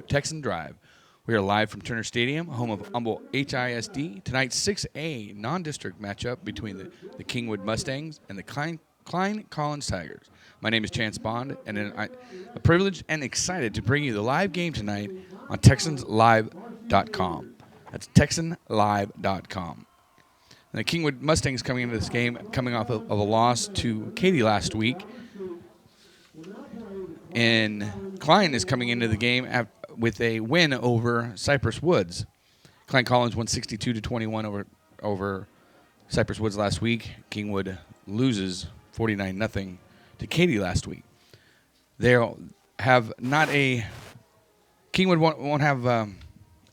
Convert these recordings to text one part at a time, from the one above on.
Texan Drive. We are live from Turner Stadium, home of Humble HISD. Tonight's 6A non-district matchup between the Kingwood Mustangs and the Klein Collins Tigers. My name is Chance Bond, and I'm privileged and excited to bring you the live game tonight on TexansLive.com. That's TexanLive.com. And the Kingwood Mustangs coming into this game, coming off of a loss to Katy last week. And Klein is coming into the game with a win over Cypress Woods. Klein Collins won 62-21 over Cypress Woods last week. Kingwood loses 49-0 to Katy last week. They'll have not a Kingwood won't have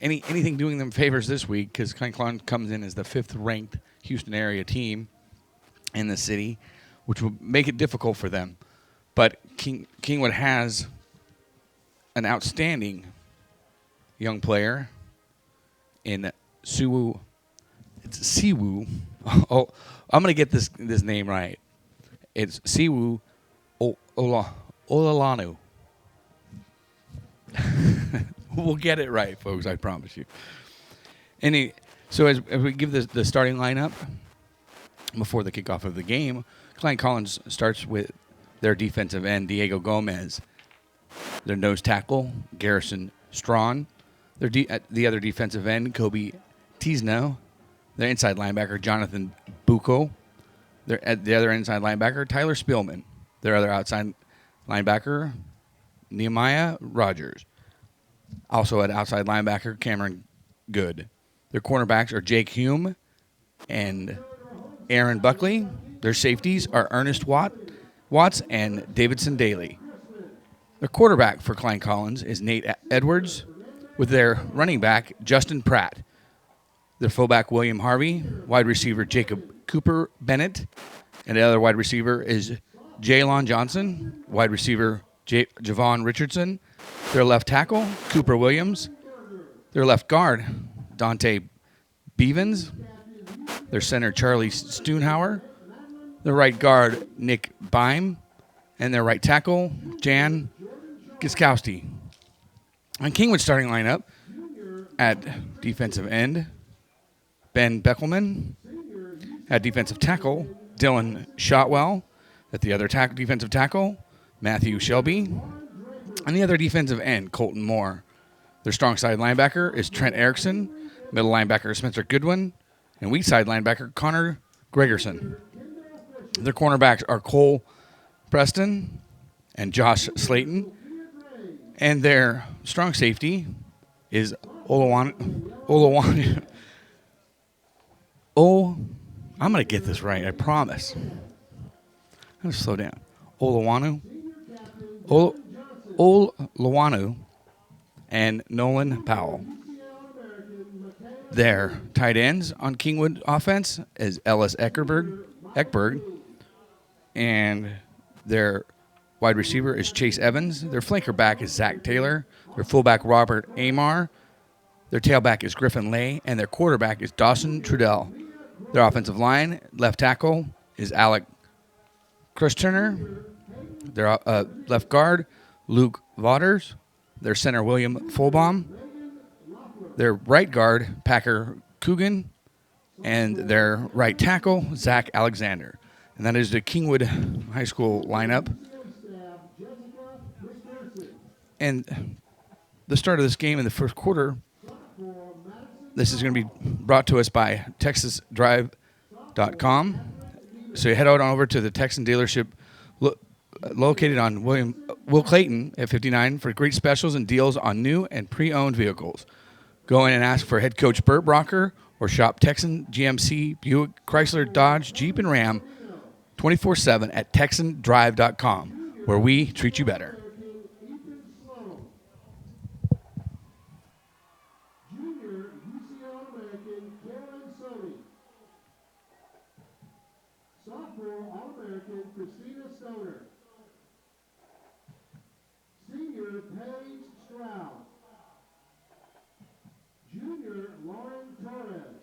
anything doing them favors this week because Klein comes in as the 5th-ranked Houston area team in the city, which will make it difficult for them. But Kingwood has an outstanding young player in Siwu. It's Siwu. Oh, I'm going to get this name right. It's Siwu Olalanu. We'll get it right, folks, I promise you. So as we give the starting lineup before the kickoff of the game, Klein Collins starts with their defensive end, Diego Gomez. Their nose tackle, Garrison Strawn. The other defensive end, Kobe Tisno. Their inside linebacker, Jonathan Bucco. The other inside linebacker, Tyler Spielman. Their other outside linebacker, Nehemiah Rogers. Also at outside linebacker, Cameron Good. Their cornerbacks are Jake Hume and Aaron Buckley. Their safeties are Ernest Watts and Davidson Daly. Their quarterback for Klein Collins is Nate Edwards, with their running back, Justin Pratt. Their fullback, William Harvey. Wide receiver, Jacob Cooper Bennett. And the other wide receiver is Jaylon Johnson. Wide receiver, Javon Richardson. Their left tackle, Cooper Williams. Their left guard, Dante Bevins. Their center, Charlie Stoonhauer. Their right guard, Nick Beim. And their right tackle, Jan Giskowski. On Kingwood's starting lineup, at defensive end, Ben Beckelman. At defensive tackle, Dylan Shotwell. At the other defensive tackle, Matthew Shelby. And the other defensive end, Colton Moore. Their strong side linebacker is Trent Erickson. Middle linebacker, Spencer Goodwin. And weak side linebacker, Connor Gregerson. Their cornerbacks are Cole Preston and Josh Slayton. And their strong safety is Olawanu. I'm going to get this right, I promise. I'm going to slow down. Olawanu and Nolan Powell. Their tight ends on Kingwood offense is Ellis Eckberg. And their wide receiver is Chase Evans. Their flanker back is Zach Taylor. Their fullback, Robert Amar. Their tailback is Griffin Lay. And their quarterback is Dawson Trudell. Their offensive line, left tackle, is Alec Krusturner. Their left guard, Luke Vaughters. Their center, William Fulbaum. Their right guard, Packer Coogan. And their right tackle, Zach Alexander. And that is the Kingwood High School lineup. And the start of this game in the first quarter, this is going to be brought to us by TexasDrive.com. So you head out on over to the Texan dealership located on Will Clayton at 59 for great specials and deals on new and pre-owned vehicles. Go in and ask for head coach Burt Brocker or shop Texan, GMC, Buick, Chrysler, Dodge, Jeep, and Ram 24/7 at TexanDrive.com, where we treat you better. Sophomore All-American Christina Stoner. Senior Paige Stroud. Junior Lauren Torres.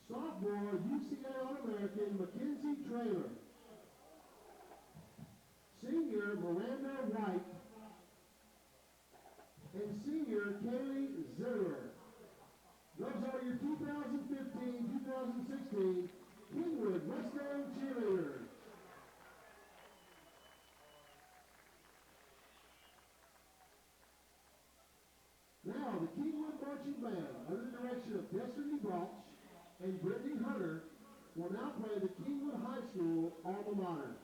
Sophomore UCA All-American Mackenzie Traylor. Senior Miranda White. and senior Kaylee Zillier. Those are your 2015-2016 Kingwood Mustang cheerleaders. Now, the Kingwood Marching Band, under the direction of Destiny Balch and Brittany Hunter, will now play the Kingwood High School alma mater.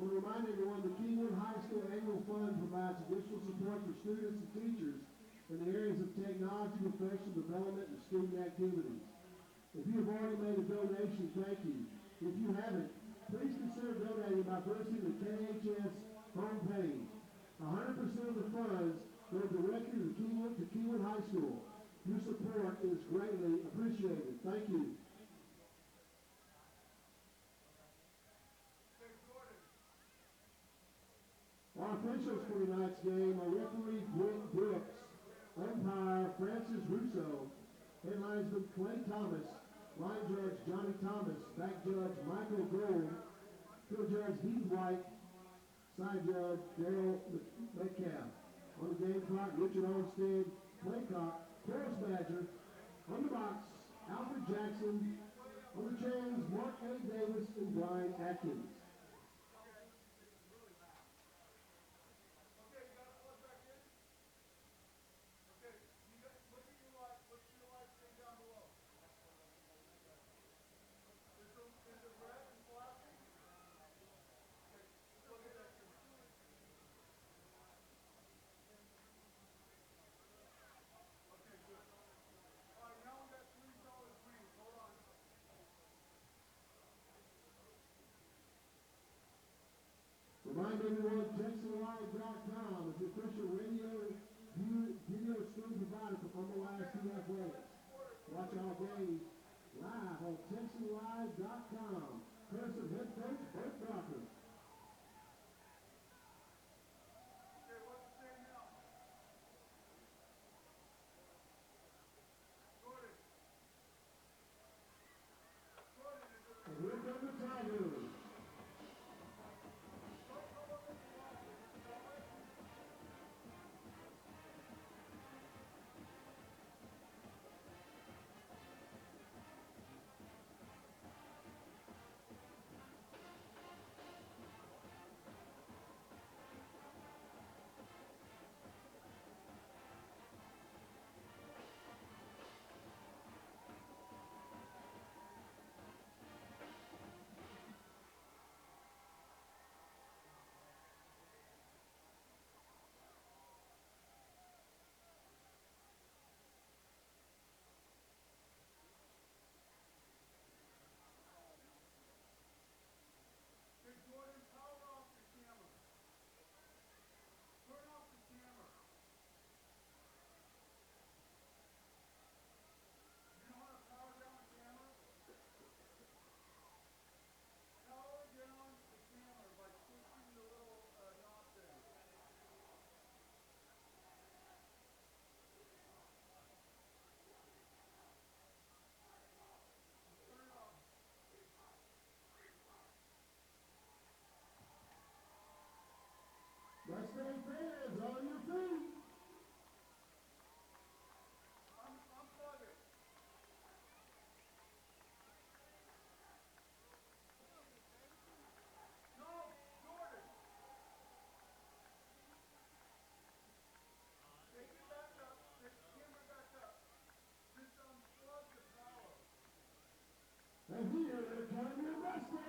I want to remind everyone the Kingwood High School Annual Fund provides additional support for students and teachers in the areas of technology, professional development, and student activities. If you have already made a donation, thank you. If you haven't, please consider donating by visiting the KHS homepage. 100% of the funds go directly to Kingwood High School. Your support is greatly appreciated. Thank you. Our officials for tonight's game are referee Brent Brooks, umpire Francis Russo, headlinesman Clay Thomas, line judge Johnny Thomas, back judge Michael Gold, field judge Heath White, side judge Daryl Metcalf. On the game clock, Richard Olmstead, Playcock, Forrest Badger. On the box, Alfred Jackson. On the chains, Mark A. Davis and Brian Atkins. Remind everyone, TexanDrive.com is the official video stream provider for Equalize Athletics. Watch all games live on TexanDrive.com. Courtesy of head coach Bert Crocker. And here come the Tigers. Mustang fans, on your feet. And here come your Mustangs.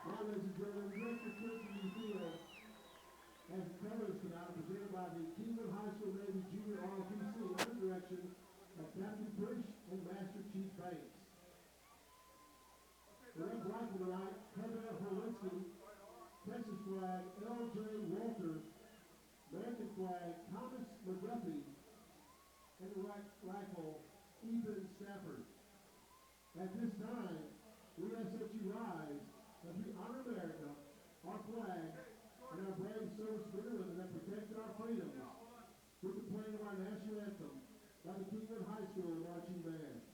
Well, ladies and gentlemen, direct attention to the field as the colors tonight are presented by the Kingwood High School Navy Junior ROTC under the direction of Captain Prish and Master Chief Banks. The red rifle tonight, Heather Holinsky, Texas flag, L.J. Walters, American flag, Thomas McGuffey, and the right rifle, Ethan Stafford. At this time, we ask that you rise as we honor America, our flag, and our brave servicemen and women that protected our freedoms with the playing of our national anthem by the Kingwood High School Marching Band.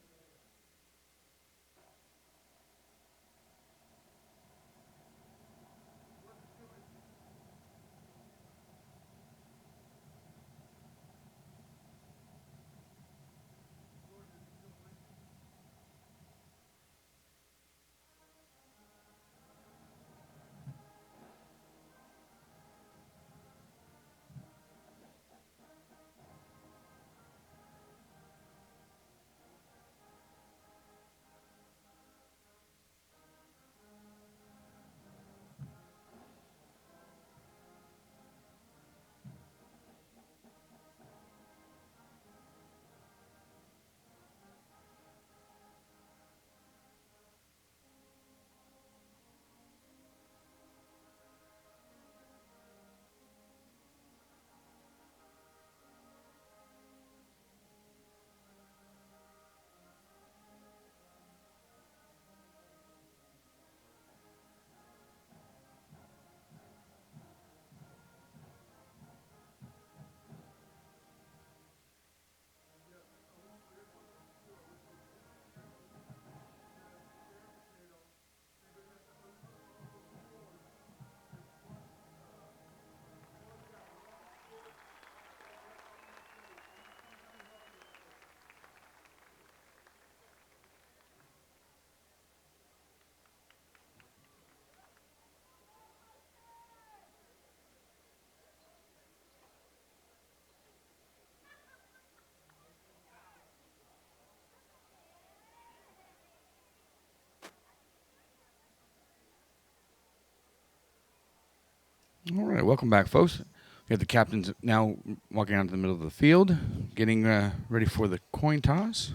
All right, welcome back, folks. We have the captains now walking out to the middle of the field, getting ready for the coin toss.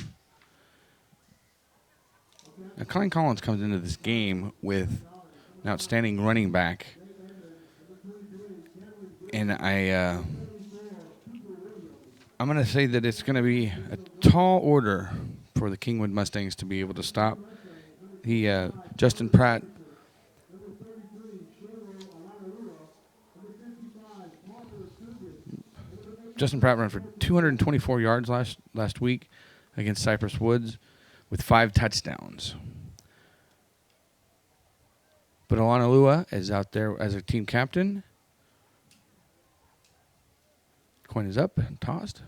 Now, Klein Collins comes into this game with an outstanding running back, and I'm going to say that it's going to be a tall order for the Kingwood Mustangs to be able to stop the Justin Pratt. Justin Pratt ran for 224 yards last week against Cypress Woods with 5 touchdowns. But Alana Lua is out there as a team captain. Coin is up and tossed.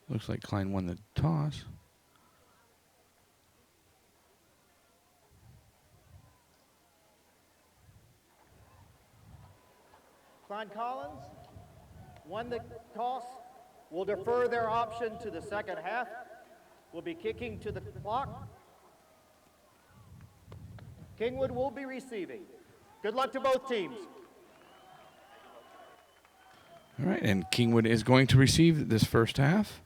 Looks like Klein won the toss. Klein Collins won the toss, will defer their option to the second half, will be kicking to the clock. Kingwood will be receiving. Good luck to both teams. All right, and Kingwood is going to receive this first half.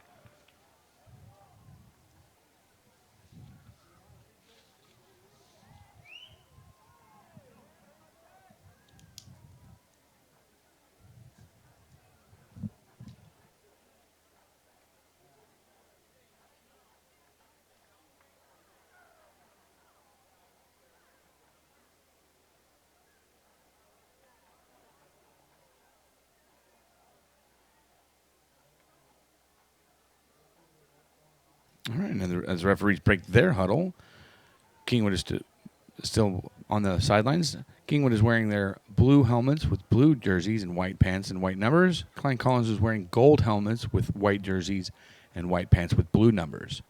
All right, and as the referees break their huddle, Kingwood is still on the sidelines. Kingwood is wearing their blue helmets with blue jerseys and white pants and white numbers. Klein Collins is wearing gold helmets with white jerseys and white pants with blue numbers.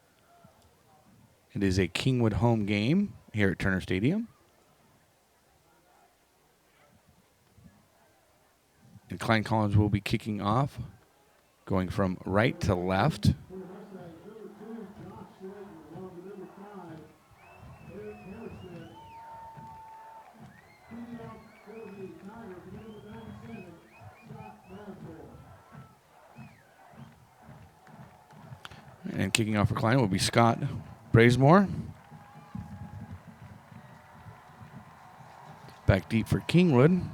It is a Kingwood home game here at Turner Stadium. And Klein Collins will be kicking off, going from right to left. And kicking off for Klein will be Scott Braesmore. Back deep for Kingwood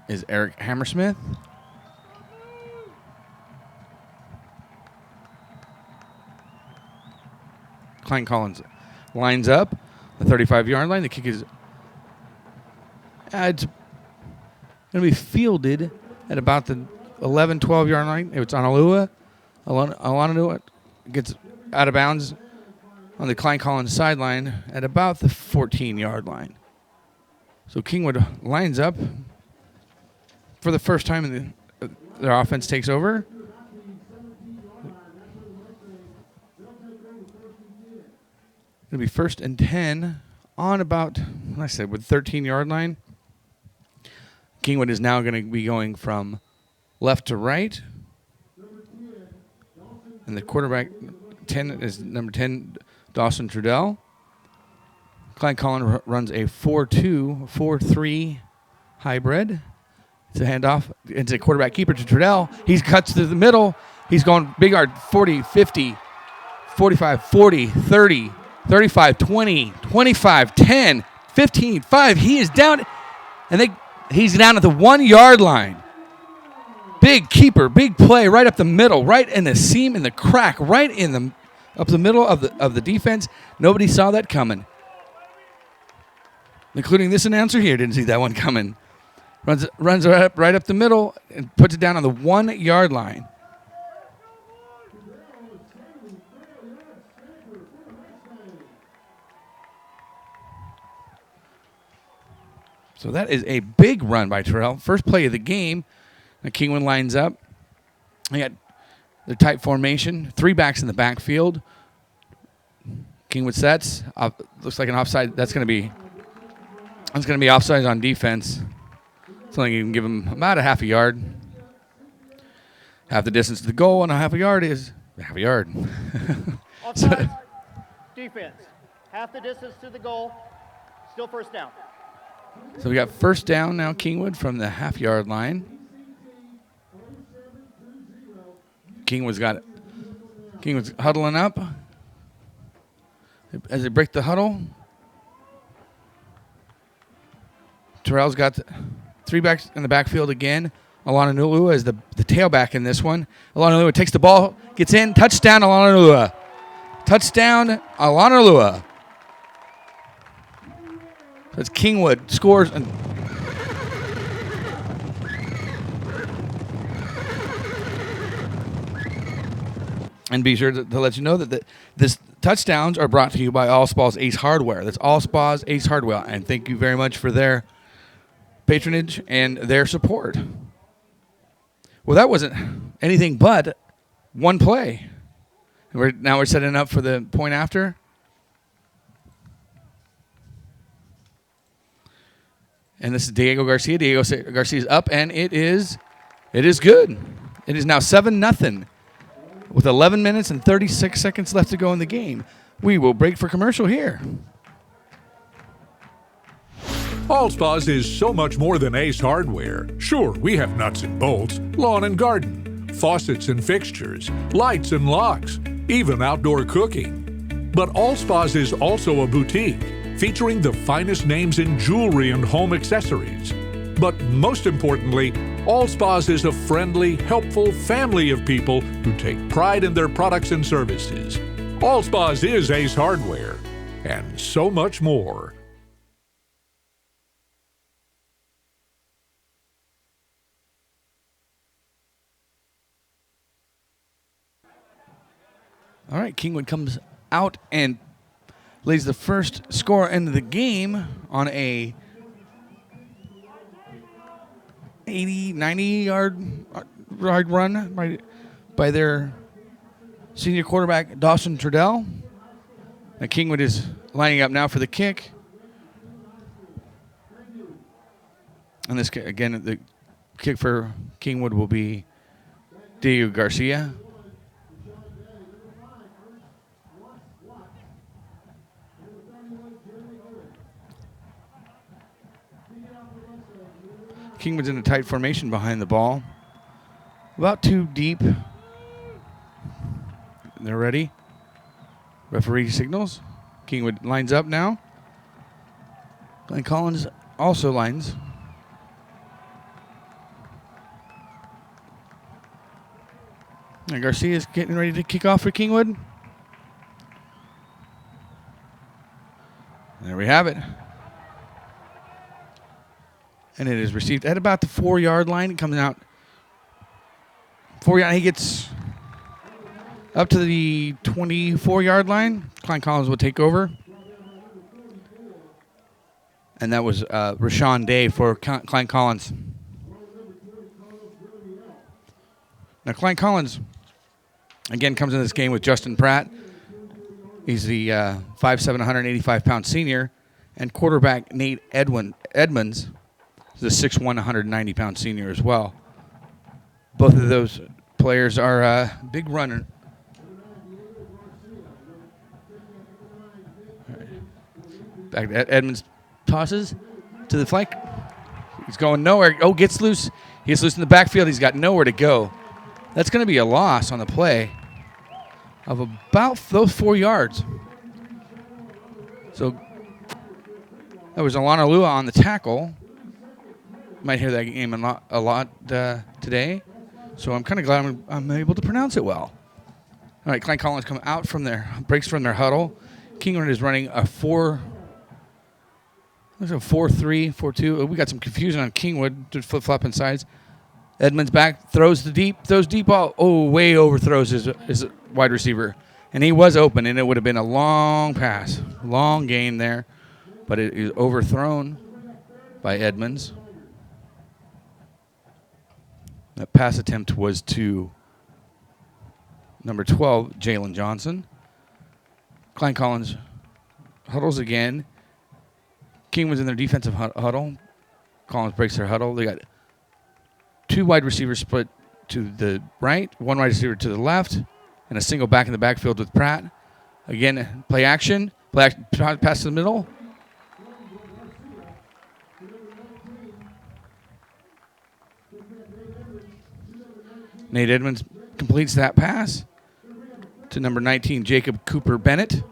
is Eric Hammersmith. Klein Collins lines up the 35-yard line. The kick is it's going to be fielded at about the 11, 12-yard line. It's Analua. Alanua gets out of bounds on the Klein Collins sideline at about the 14-yard line. So Kingwood lines up for the first time in their offense takes over. It'll be 1st and 10 on about, like I said, with 13-yard line. Kingwood is now going to be going from left to right. And the quarterback 10 is number 10, Dawson Trudell. Klein Collins runs a 4-2, 4-3 hybrid. It's a handoff. It's a quarterback keeper to Trudell. He cuts to the middle. He's going big yard, 40, 50, 45, 40, 30, 35, 20, 25, 10, 15, 5. He is down, and he's down at the 1-yard line. Big keeper, big play right up the middle, right in the seam, in the crack, right in the up the middle of the defense. Nobody saw that coming, including this announcer here. Didn't see that one coming. Runs right up the middle and puts it down on the 1-yard line. So that is a big run by Terrell. First play of the game. Now Kingwood lines up. They got their tight formation. 3 backs in the backfield. Kingwood sets. Looks like an offside. That's going to be offside on defense. So you can give him about a half a yard. Half the distance to the goal and a half a yard is half a yard. Offside defense. Half the distance to the goal. Still first down. So we got first down now, Kingwood, from the half-yard line. Kingwood's huddling up. As they break the huddle, Terrell's got 3 backs in the backfield again. Alana Nulua is the tailback in this one. Alana Nulua takes the ball, gets in, touchdown, Alana Nulua. Touchdown, Alana Nulua. So it's Kingwood scores. And be sure to let you know that this touchdowns are brought to you by All Spas Ace Hardware. That's All Spas Ace Hardware. And thank you very much for their patronage and their support. Well, that wasn't anything but one play. Now we're setting up for the point after. And this is Diego Garcia. Diego Garcia's up, and it is good. It is now 7-0 with 11 minutes and 36 seconds left to go in the game. We will break for commercial here. All Spas is so much more than Ace Hardware. Sure, we have nuts and bolts, lawn and garden, faucets and fixtures, lights and locks, even outdoor cooking. But All Spas is also a boutique, featuring the finest names in jewelry and home accessories. But most importantly, All Spas is a friendly, helpful family of people who take pride in their products and services. All Spas is Ace Hardware, and so much more. All right, Kingwood comes out and lays the first score into the game on a 90-yard run by their senior quarterback, Dawson Trudell. And Kingwood is lining up now for the kick. And this, again, the kick for Kingwood will be Diego Garcia. Kingwood's in a tight formation behind the ball. About 2 deep. They're ready. Referee signals. Kingwood lines up now. Klein Collins also lines. And Garcia's getting ready to kick off for Kingwood. There we have it. And it is received at about the 4-yard line. It comes out 4 yard. He gets up to the 24-yard line. Klein Collins will take over. And that was Rashawn Day for Klein Collins. Now Klein Collins, again, comes in this game with Justin Pratt. He's the 5'7", 185-pound senior. And quarterback Nate Edmonds, the 6'1", 190-pound senior as well. Both of those players are big runner. Back to Edmonds tosses to the flank. He's going nowhere. Oh, gets loose. He gets loose in the backfield. He's got nowhere to go. That's going to be a loss on the play of about those 4 yards. So that was Alana Lua on the tackle. Might hear that game a lot today, so I'm kind of glad I'm able to pronounce it well. All right, Klein Collins come out from breaks from their huddle. Kingwood is running a 4-3, 4-2. We got some confusion on Kingwood, just flip-flopping sides. Edmonds back, throws deep ball. Oh, way overthrows his wide receiver. And he was open, and it would have been a long pass, long gain there. But it is overthrown by Edmonds. That pass attempt was to number 12, Jalen Johnson. Klein Collins huddles again. Kingwood's in their defensive huddle. Collins breaks their huddle. They got 2 wide receivers split to the right, 1 wide receiver to the left, and a single back in the backfield with Pratt. Again, play action. Pass to the middle. Nate Edmonds completes that pass to number 19, Jacob Cooper Bennett.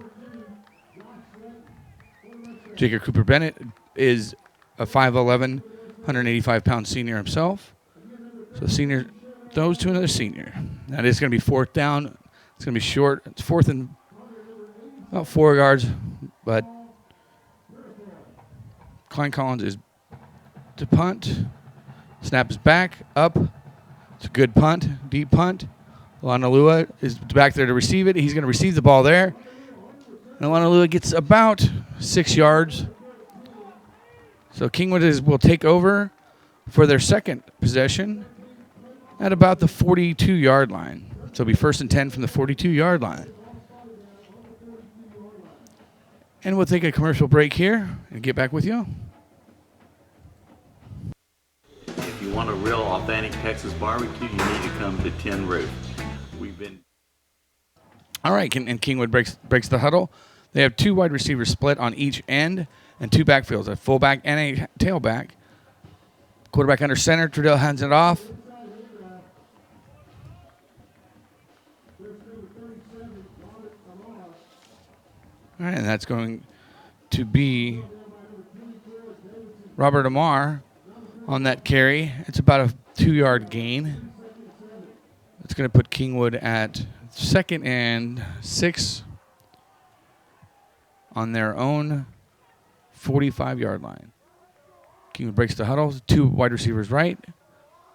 Jacob Cooper Bennett is a 5'11", 185-pound senior himself. So senior throws to another senior. That is going to be 4th down. It's going to be short. It's 4th and about 4 yards, but Klein Collins is to punt. Snap is back, up. It's a good punt, deep punt. Lanalua is back there to receive it. He's going to receive the ball there. And Lanalua gets about 6 yards. So Kingwood will take over for their second possession at about the 42-yard line. So it'll be 1st and 10 from the 42-yard line. And we'll take a commercial break here and get back with you. If you want a real authentic Texas barbecue, you need to come to Tin Roof. All right, and Kingwood breaks the huddle. They have 2 wide receivers split on each end and 2 backfields, a fullback and a tailback. Quarterback under center. Trudell hands it off. All right, and that's going to be Robert Amar on that carry. It's about a 2-yard gain. It's going to put Kingwood at 2nd and 6 on their own 45-yard line. Kingwood breaks the huddle. 2 wide receivers right.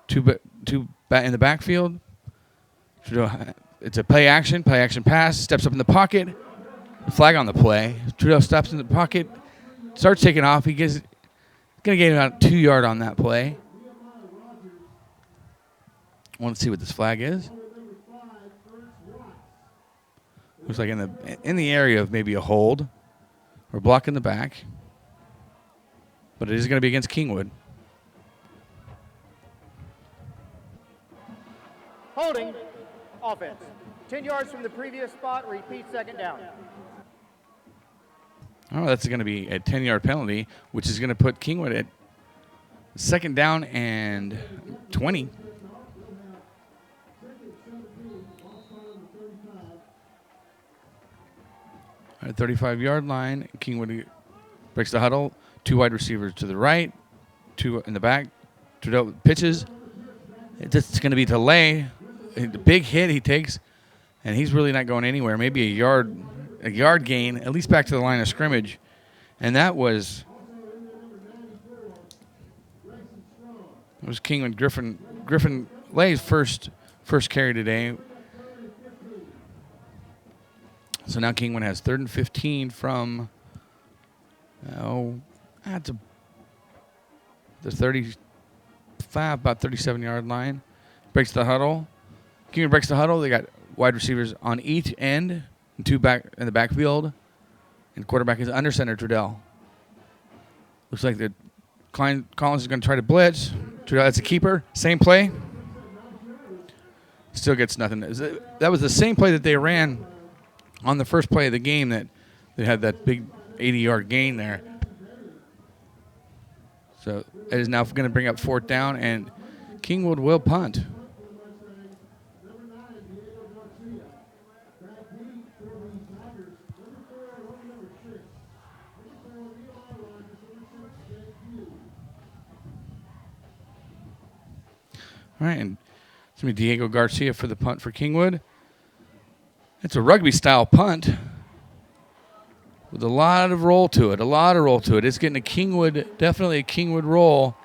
2 in the backfield. It's a play action pass. Steps up in the pocket. Flag on the play. Trudell steps in the pocket. Starts taking off. He gets going to get about 2 yard on that play. I want to see what this flag is. Looks like in the area of maybe a hold or block in the back. But it is going to be against Kingwood. Holding. Offense. 10 yards from the previous spot. Repeat 2nd down. Oh, that's going to be a 10-yard penalty, which is going to put Kingwood at 2nd down and 20. At 35-yard line, Kingwood breaks the huddle. 2 wide receivers to the right, 2 in the back. Trudell pitches. It's going to be delay. A big hit he takes, and he's really not going anywhere. Maybe a yard gain, at least back to the line of scrimmage. And that was Kingwood Griffin Lay's first carry today. So now Kingwood has 3rd and 15 from the 35, about 37-yard line. Breaks the huddle. Kingwood breaks the huddle. They got wide receivers on each end and 2 back in the backfield. And quarterback is under center, Trudell. Looks like the Klein Collins is going to try to blitz. Trudell, that's a keeper. Same play. Still gets nothing. That was the same play that they ran on the first play of the game that they had that big 80-yard gain there. So it is now going to bring up 4th down, and Kingwood will punt. All right, and it's going to be Diego Garcia for the punt for Kingwood. It's a rugby-style punt with a lot of roll to it, It's getting a Kingwood, definitely a Kingwood roll.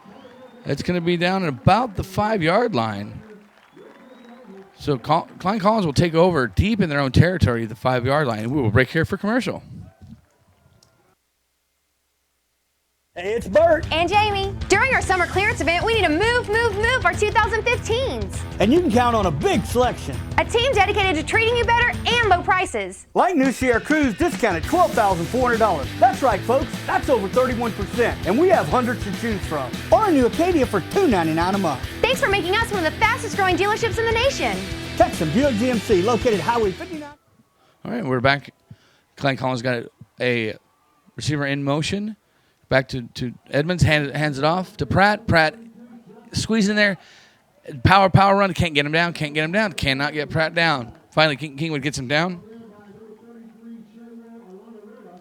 It's going to be down at about the 5-yard line. So Klein Collins will take over deep in their own territory at the 5-yard line. We will break here for commercial. Hey, it's Bert. And Jamie. During our summer clearance event, we need to move our 2015s. And you can count on a big selection. A team dedicated to treating you better and low prices. Like new Sierra Cruise discounted $12,400. That's right, folks. That's over 31%. And we have hundreds to choose from. Or a new Acadia for $299 a month. Thanks for making us one of the fastest growing dealerships in the nation. Texan Buick GMC, located Highway 59. All right, we're back. Klein Collins got a receiver in motion. Back to Edmonds, hands it off to Pratt. Pratt squeeze in there. Power run. Can't get him down. Cannot get Pratt down. Finally, Kingwood gets him down.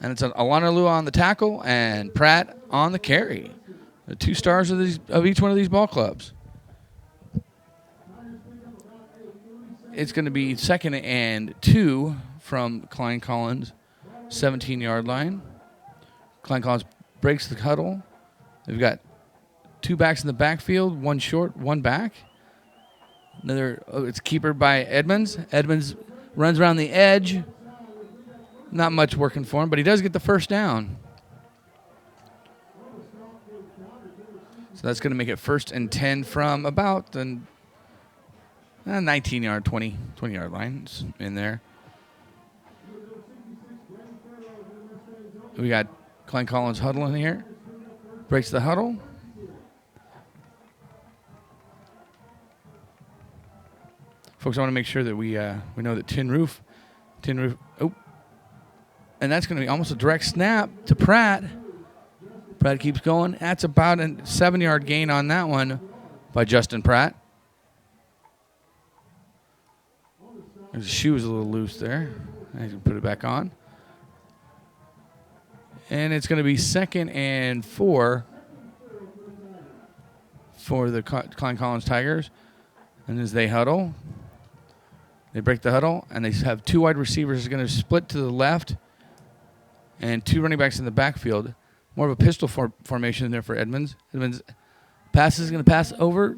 And it's Alana Lua on the tackle and Pratt on the carry. The 2 stars of each one of these ball clubs. It's going to be 2nd and 2 from Klein Collins, 17-yard line. Klein Collins breaks the huddle. They've got 2 backs in the backfield, 1 short, 1 back. It's keeper by Edmonds. Edmonds runs around the edge. Not much working for him, but he does get the 1st down. So that's going to make it 1st and 10 from about the 19-yard, 20-yard line in there. We got Klein Collins huddling here. Breaks the huddle. Folks, I want to make sure that we know that Tin Roof Oh. And that's going to be almost a direct snap to Pratt. Pratt keeps going. That's about a 7-yard gain on that one by Justin Pratt. His shoe was a little loose there. I can put it back on. And it's going to be 2nd and 4 for the Klein Collins Tigers. And as they huddle, they break the huddle, and they have 2 wide receivers going to split to the left and 2 running backs in the backfield. More of a pistol formation there for Edmonds. Edmonds passes going to pass over.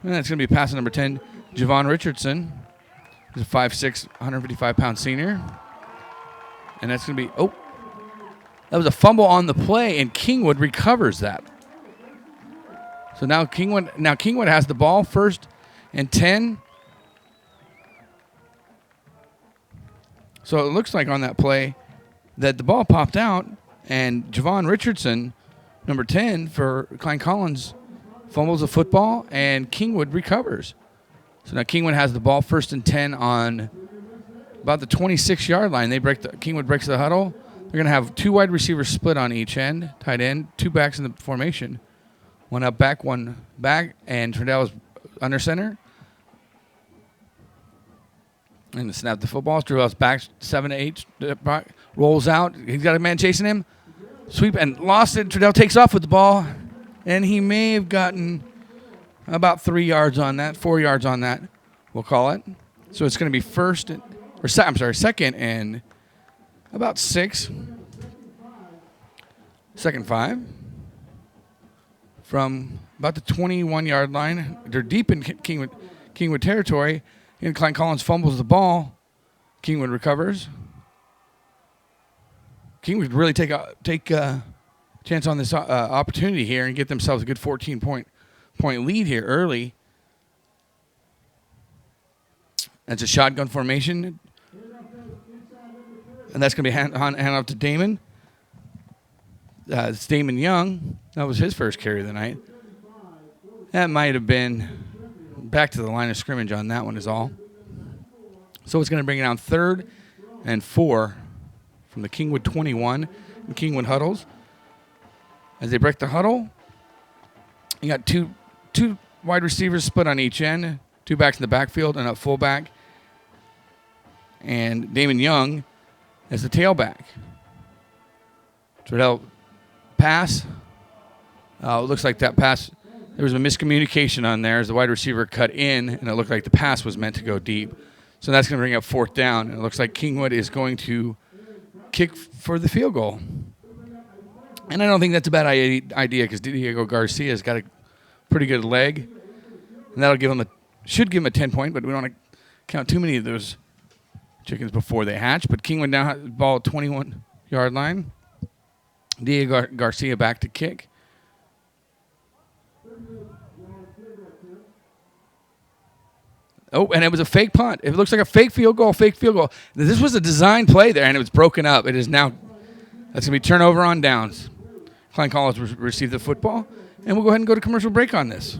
And that's going to be pass number 10, Javon Richardson. He's a 5'6", 155-pound senior. And that's going to be, that was a fumble on the play, and Kingwood recovers that. So now Kingwood has the ball, 1st and 10. So it looks like on that play that the ball popped out, and Javon Richardson, number 10 for Klein Collins, fumbles the football, and Kingwood recovers. So now Kingwood has the ball, 1st and 10 on about the 26-yard line. Kingwood breaks the huddle. They're going to have 2 wide receivers split on each end, tight end, 2 backs in the formation. 1 up back, 1 back, and Trudell is under center. And to snap the football, Trudell's back 7 to 8, rolls out. He's got a man chasing him. Sweep and lost it. Trudell takes off with the ball, and he may have gotten about 3 yards on that, 4 yards on that, we'll call it. So it's going to be 2nd and about 6. 2nd 5. From about the 21-yard line. They're deep in Kingwood territory. And Klein Collins fumbles the ball. Kingwood recovers. Kingwood really take a chance on this opportunity here and get themselves a good 14-point lead here early. That's a shotgun formation. And that's going to be hand off to Damon. It's Damon Young. That was his first carry of the night. That might have been back to the line of scrimmage on that one is all. So it's going to bring it down 3rd and 4 from the Kingwood 21. And Kingwood huddles. As they break the huddle, you got two wide receivers split on each end, 2 backs in the backfield and a fullback. And Damon Young as the tailback. Trudell pass. It looks like that pass, there was a miscommunication on there as the wide receiver cut in, and it looked like the pass was meant to go deep. So that's going to bring up 4th down, and it looks like Kingwood is going to kick for the field goal. And I don't think that's a bad idea because Diego Garcia's got a pretty good leg, and that'll should give him a 10-point, but we don't want to count too many of those chickens before they hatch. But Kingwood now has the ball at 21-yard line. Diego Garcia back to kick. And it was a fake punt. It looks like a fake field goal. This was a design play there, and it was broken up. It is now, that's going to be turnover on downs. Klein Collins received the football, and we'll go ahead and go to commercial break on this.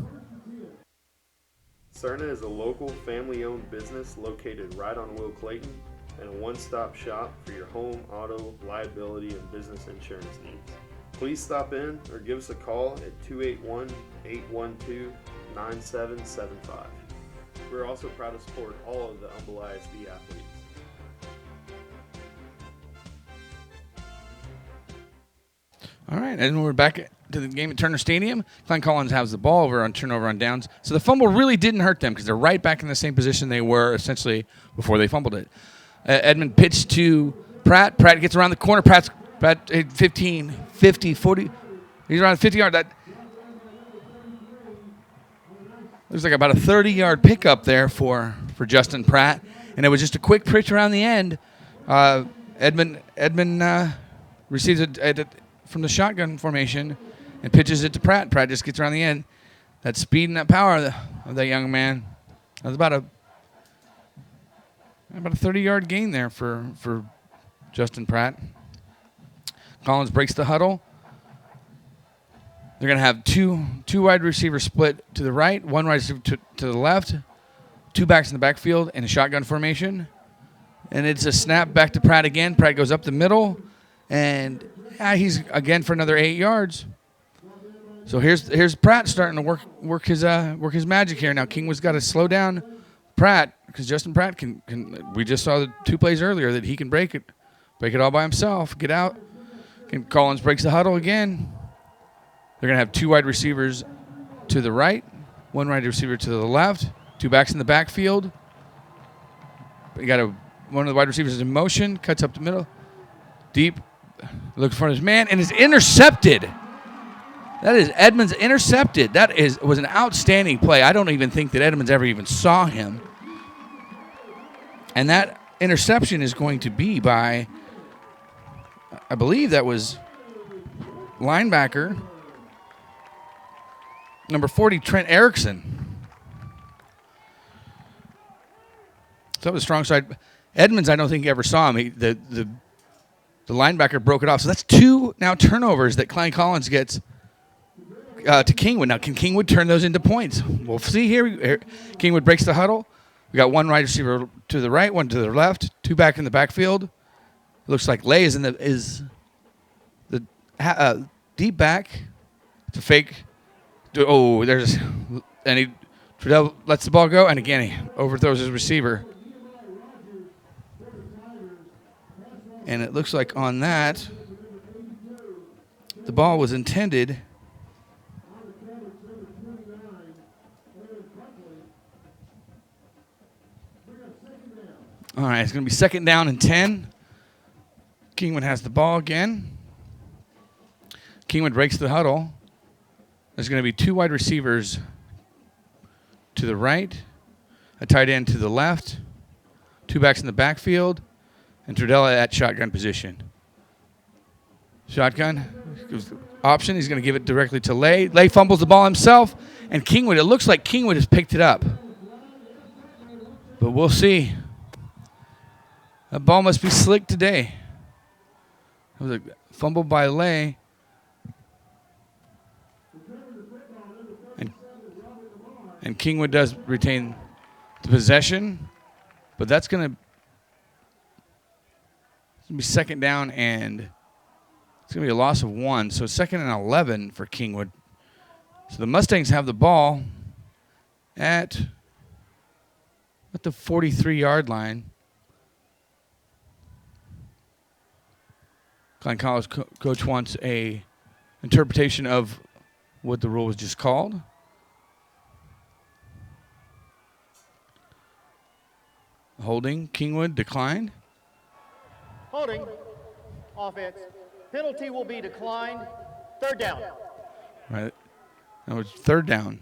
Cerna is a local family-owned business located right on Will Clayton and a one-stop shop for your home, auto, liability, and business insurance needs. Please stop in or give us a call at 281-812-9775. We're also proud to support all of the Humble ISD athletes. All right, and we're back to the game at Turner Stadium. Klein Collins has the ball turnover on downs. So the fumble really didn't hurt them because they're right back in the same position they were essentially before they fumbled it. Edmond pitched to Pratt. Pratt gets around the corner. Pratt 15, 50, 40. He's around 50 yard. That looks like about a 30-yard pickup there for Justin Pratt. And it was just a quick pitch around the end. Edmond receives it from the shotgun formation and pitches it to Pratt. Pratt just gets around the end. That speed and that power of that young man. That was about a 30-yard gain there for Justin Pratt. Collins breaks the huddle. They're going to have two wide receivers split to the right, one wide receiver to the left. two backs in the backfield in a shotgun formation. And it's a snap back to Pratt again. Pratt goes up the middle, and he's again for another 8 yards. So here's Pratt starting to work his magic here. Now Kingwood's got to slow down Pratt because Justin Pratt can. We just saw the 2 plays earlier that he can break it all by himself. Get out. And Collins breaks the huddle again. They're gonna have 2 wide receivers to the right, 1 wide receiver to the left, 2 backs in the backfield. You got one of the wide receivers is in motion, cuts up the middle, deep, looks for his man, and is intercepted. That is Edmonds intercepted. That was an outstanding play. I don't even think that Edmonds ever even saw him. And that interception is going to be by, I believe that was linebacker number 40, Trent Erickson. So that was strong side. Edmonds, I don't think ever saw him. The linebacker broke it off. So that's 2 now turnovers that Klein Collins gets to Kingwood. Now, can Kingwood turn those into points? We'll see here. Kingwood breaks the huddle. We got 1 wide receiver to the right, 1 to the left, 2 back in the backfield. It looks like Lay is the deep back. It's a fake. Trudell lets the ball go, and again he overthrows his receiver. And it looks like on that, the ball was intended. All right, it's going to be 2nd down and 10. Kingwood has the ball again. Kingwood breaks the huddle. There's going to be 2 wide receivers to the right, a tight end to the left, 2 backs in the backfield, and Trudella at shotgun position. Shotgun option. He's going to give it directly to Lay. Lay fumbles the ball himself, and Kingwood. It looks like Kingwood has picked it up, but we'll see. That ball must be slick today. It was a fumble by Lay. And Kingwood does retain the possession, but that's going to be 2nd down, and it's going to be a loss of 1. So 2nd and 11 for Kingwood. So the Mustangs have the ball at the 43-yard line. Klein College coach wants a interpretation of what the rule was just called. Holding, Kingwood declined. Holding, offense. Penalty will be declined. 3rd down. Right. That was 3rd down.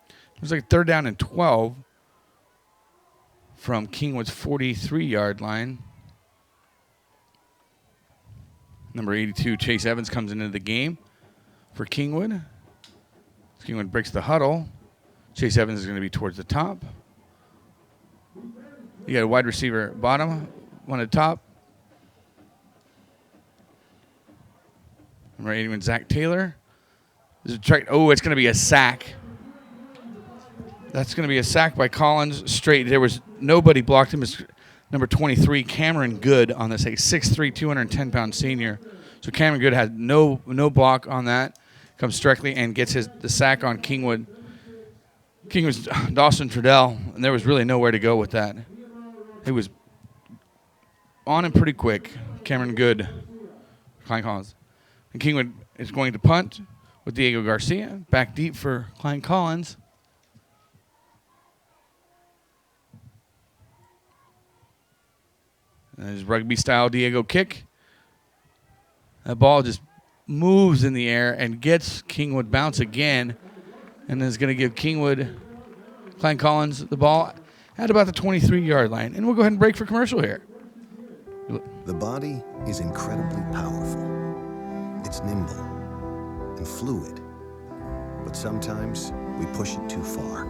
It was like 3rd down and 12 from Kingwood's 43-yard line. Number 82, Chase Evans, comes into the game for Kingwood. Kingwood breaks the huddle. Chase Evans is going to be towards the top. You got a wide receiver bottom, 1 at top. Number 81, Zach Taylor. It's going to be a sack. That's going to be a sack by Collins straight. There was nobody blocked him. It's number 23, Cameron Good, on this, a 6'3", 210-pound senior. So Cameron Good had no block on that. Comes directly and gets the sack on Kingwood. Kingwood's Dawson Trudell, and there was really nowhere to go with that. He was on him pretty quick. Cameron Good, Klein Collins. And Kingwood is going to punt with Diego Garcia. Back deep for Klein Collins. And his rugby-style Diego kick. That ball just moves in the air and gets Kingwood bounce again. And is going to give Klein Collins the ball at about the 23-yard line. And we'll go ahead and break for commercial here. The body is incredibly powerful. It's nimble and fluid. But sometimes we push it too far.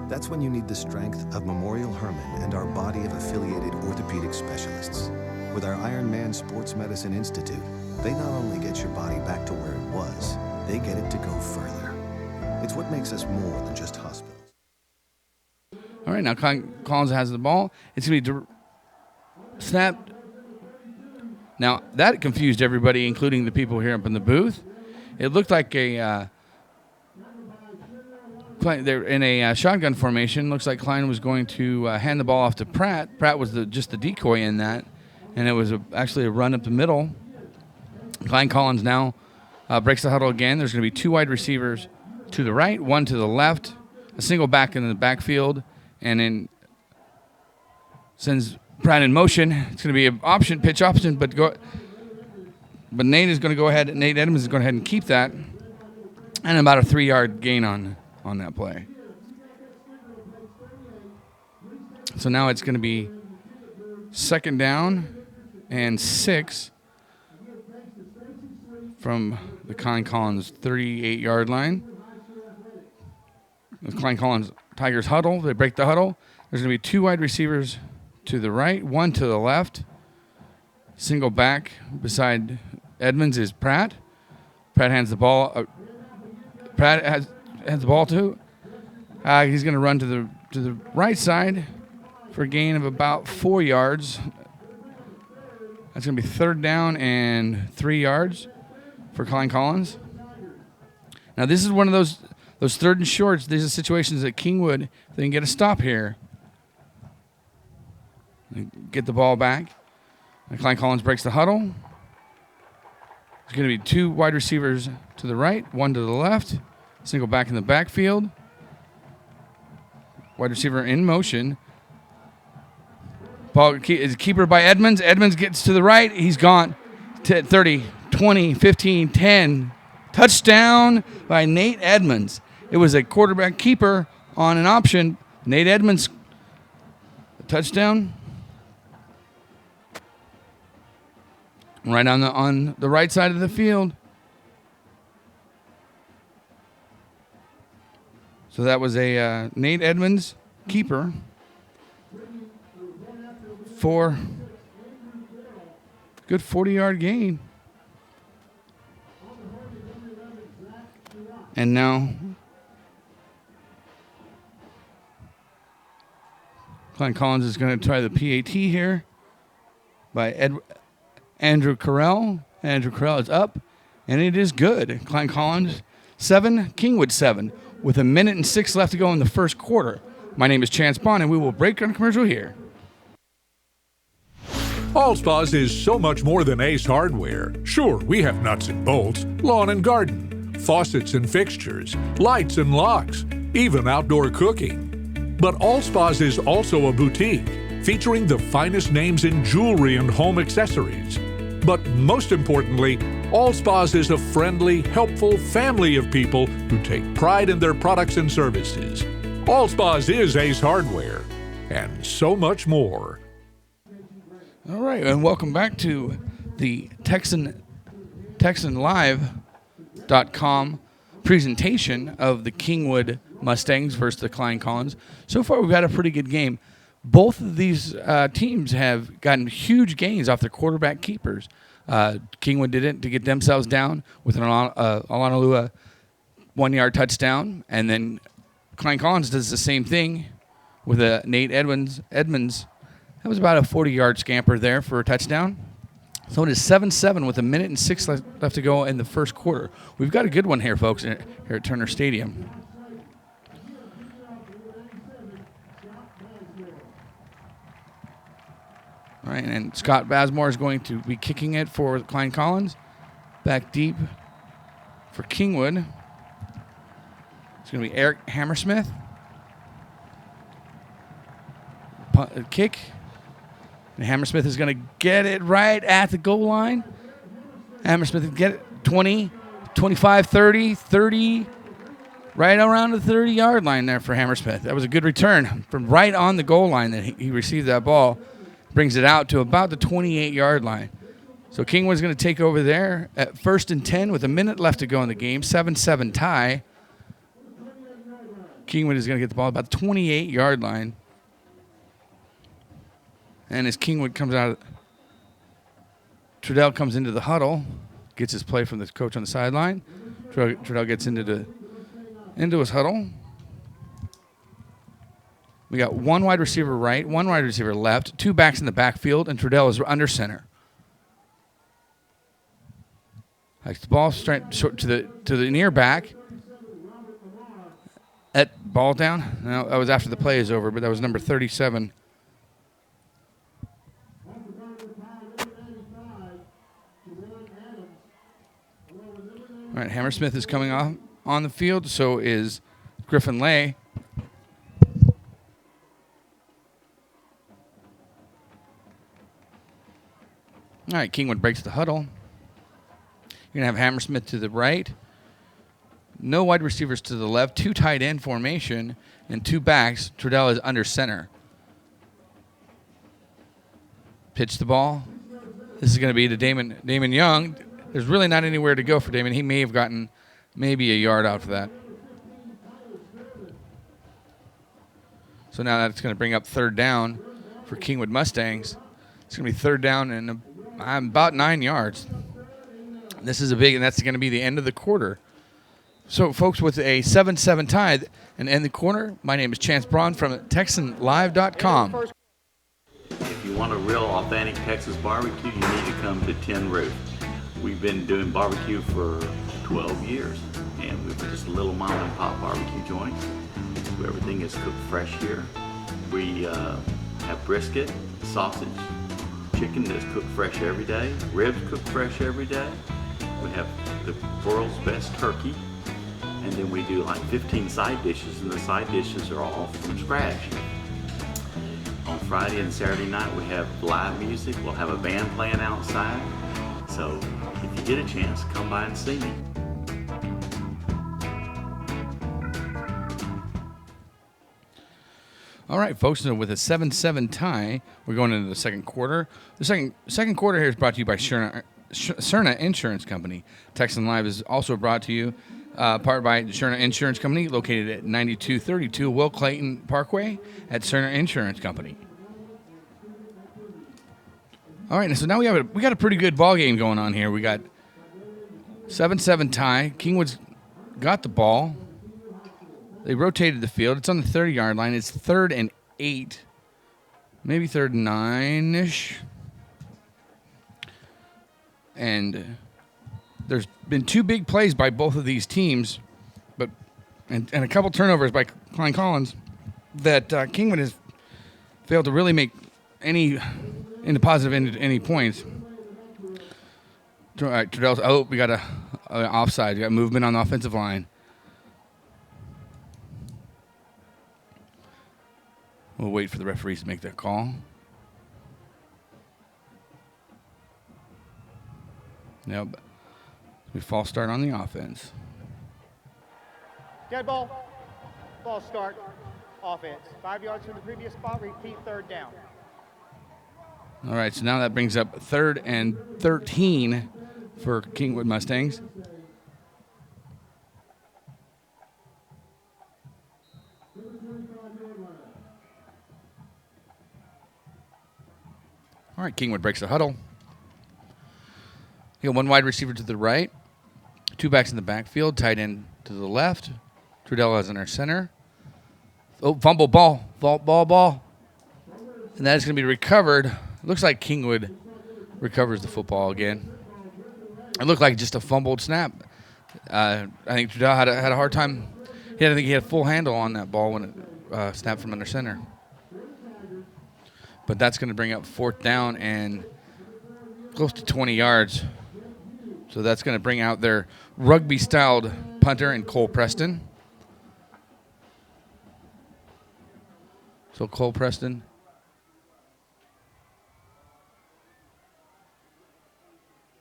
That's when you need the strength of Memorial Hermann and our body of affiliated orthopedic specialists. With our Ironman Sports Medicine Institute, they not only get your body back to where it was, they get it to go further. It's what makes us more than just hospitals. All right, now Klein Collins has the ball. It's going to be snapped. Now, that confused everybody, including the people here up in the booth. It looked like they're in a shotgun formation. Looks like Klein was going to hand the ball off to Pratt. Pratt was just the decoy in that, and it was actually a run up the middle. Klein Collins now breaks the huddle again. There's going to be 2 wide receivers to the right, 1 to the left, a single back in the backfield, and then sends Pratt in motion. It's going to be an pitch option, but Nate is going to go ahead. Nate Edmonds is going to go ahead and keep that, and about a 3-yard gain on that play. So now it's going to be 2nd down and 6 from the Klein Collins 38-yard line. The Klein Collins Tigers huddle. They break the huddle. There's going to be 2 wide receivers to the right, 1 to the left. Single back beside Edmonds is Pratt. Pratt hands the ball. Pratt hands the ball to. He's going to run to the right side for a gain of about 4 yards. That's going to be 3rd down and 3 yards for Klein Collins. Now this is one of those 3rd and shorts. These are situations that Kingwood, if they can get a stop here, get the ball back. And Klein Collins breaks the huddle. There's going to be 2 wide receivers to the right, 1 to the left. Single back in the backfield. Wide receiver in motion. Ball is keeper by Edmonds. Edmonds gets to the right. He's gone. 30, 20, 15, 10. Touchdown by Nate Edmonds. It was a quarterback keeper on an option. Nate Edmonds, touchdown. Right on the right side of the field. So that was a Nate Edmonds keeper for good 40-yard gain. And now Klein Collins is going to try the PAT here by Andrew Carell. Andrew Carell is up, and it is good. Klein Collins 7, Kingwood 7, with 1:06 left to go in the first quarter. My name is Chance Bond, and we will break on commercial here. Allspa's is so much more than Ace Hardware. Sure, we have nuts and bolts, lawn and garden, faucets and fixtures, lights and locks, even outdoor cooking. But Allspa's is also a boutique, featuring the finest names in jewelry and home accessories. But most importantly, Allspa's is a friendly, helpful family of people who take pride in their products and services. Allspa's is Ace Hardware, and so much more. All right, and welcome back to the TexanLive.com presentation of the Kingwood Mustangs versus the Klein Collins. So far, we've had a pretty good game. Both of these teams have gotten huge gains off their quarterback keepers. Kingwood did it to get themselves down with an Alanalua 1-yard touchdown, and then Klein Collins does the same thing with a Nate Edmonds. That was about a 40-yard scamper there for a touchdown. So it is 7-7 with 1:06 left to go in the first quarter. We've got a good one here, folks, here at Turner Stadium. All right, and Scott Basmore is going to be kicking it for Klein Collins. Back deep for Kingwood. It's going to be Eric Hammersmith. Kick. And Hammersmith is going to get it right at the goal line. Hammersmith will get it 20, 25, 30, 30. Right around the 30-yard line there for Hammersmith. That was a good return from right on the goal line that he received that ball. Brings it out to about the 28-yard line. So Kingwood's going to take over there at 1st and 10 with a minute left to go in the game. 7-7 tie. Kingwood is going to get the ball about the 28-yard line. And as Kingwood comes out, Trudell comes into the huddle, gets his play from the coach on the sideline. Trudell gets into his huddle. We got one wide receiver right, one wide receiver left, two backs in the backfield, and Trudell is under center. Hikes the ball straight to the near back. That ball down. No, that was after the play is over, but that was number 37. All right, Hammersmith is coming off on the field. So is Griffin Lay. All right, Kingwood breaks the huddle. You're going to have Hammersmith to the right. No wide receivers to the left. Two tight end formation and two backs. Trudell is under center. Pitch the ball. This is going to be to Damon Young. There's really not anywhere to go for Damon. He may have gotten maybe a yard out for that. So now that's going to bring up third down for Kingwood Mustangs. It's going to be third down and about 9 yards. This is and that's going to be the end of the quarter. So, folks, with a 7-7 tie and end the quarter, my name is Chance Braun from TexanLive.com. If you want a real authentic Texas barbecue, you need to come to Tin Roof. We've been doing barbecue for 12 years, and we're just a little mom and pop barbecue joint. Everything is cooked fresh here. We have brisket, sausage, chicken that's cooked fresh every day, ribs cooked fresh every day. We have the world's best turkey, and then we do like 15 side dishes, and the side dishes are all from scratch. On Friday and Saturday night we have live music. We'll have a band playing outside. So if you get a chance, come by and see me. All right, folks, so with a 7-7 tie, we're going into the second quarter. The second quarter here is brought to you by Cerna Insurance Company. Texan Live is also brought to you powered by Cerna Insurance Company, located at 9232 Will Clayton Parkway at Cerna Insurance Company. All right, so now we got a pretty good ball game going on here. We got 7-7 tie. Kingwood's got the ball. They rotated the field. It's on the 30-yard line. It's 3rd and 8, maybe 3rd and 9-ish. And there's been two big plays by both of these teams, and a couple turnovers by Klein Collins that Kingwood has failed to really make any points. All right, Trudell's, we got a offside. We got movement on the offensive line. We'll wait for the referees to make that call. Yep. We false start on the offense. Dead ball. False start. Offense. 5 yards from the previous spot. Repeat, third down. All right, so now that brings up 3rd and 13 for Kingwood Mustangs. All right, Kingwood breaks the huddle. You got one wide receiver to the right, two backs in the backfield, tight end to the left. Trudell is in our center. Oh, fumble, ball. And that is going to be recovered. It looks like Kingwood recovers the football again. It looked like just a fumbled snap. I think Trudell had a hard time. I think he had a full handle on that ball when it snapped from under center. But that's going to bring up 4th down and close to 20 yards. So that's going to bring out their rugby-styled punter and Cole Preston. So Cole Preston.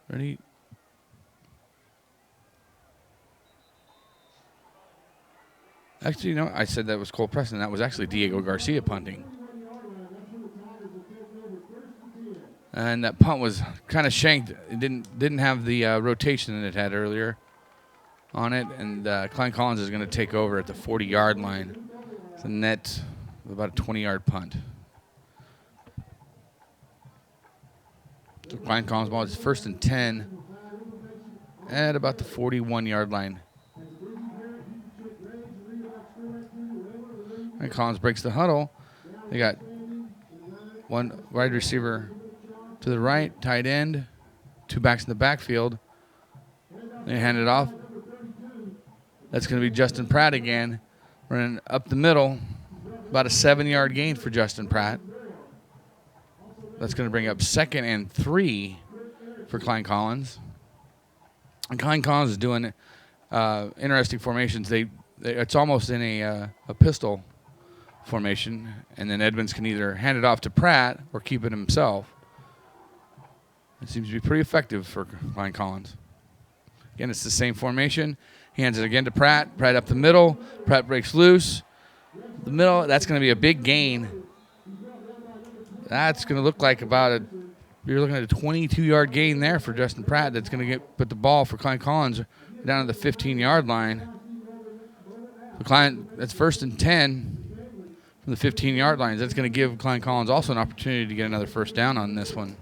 Ready? Actually, no, I said that was Cole Preston. That was actually Diego Garcia punting. And that punt was kind of shanked. It didn't have the rotation that it had earlier on it. And Klein Collins is going to take over at the 40-yard line. It's a net of about a 20-yard punt. So Klein Collins ball is 1st and 10 at about the 41-yard line. And Collins breaks the huddle. They got one wide receiver to the right, tight end, two backs in the backfield. They hand it off. That's going to be Justin Pratt again, running up the middle. About a 7-yard gain for Justin Pratt. That's going to bring up 2nd and 3 for Klein Collins. And Klein Collins is doing interesting formations. It's almost in a pistol formation, and then Edmonds can either hand it off to Pratt or keep it himself. It seems to be pretty effective for Klein Collins. Again, it's the same formation. He hands it again to Pratt. Pratt up the middle. Pratt breaks loose. The middle, that's going to be a big gain. That's going to look like you're looking at a 22-yard gain there for Justin Pratt. That's going to put the ball for Klein Collins down to the 15-yard line. For Klein, that's 1st and 10 from the 15-yard line. That's going to give Klein Collins also an opportunity to get another first down on this one.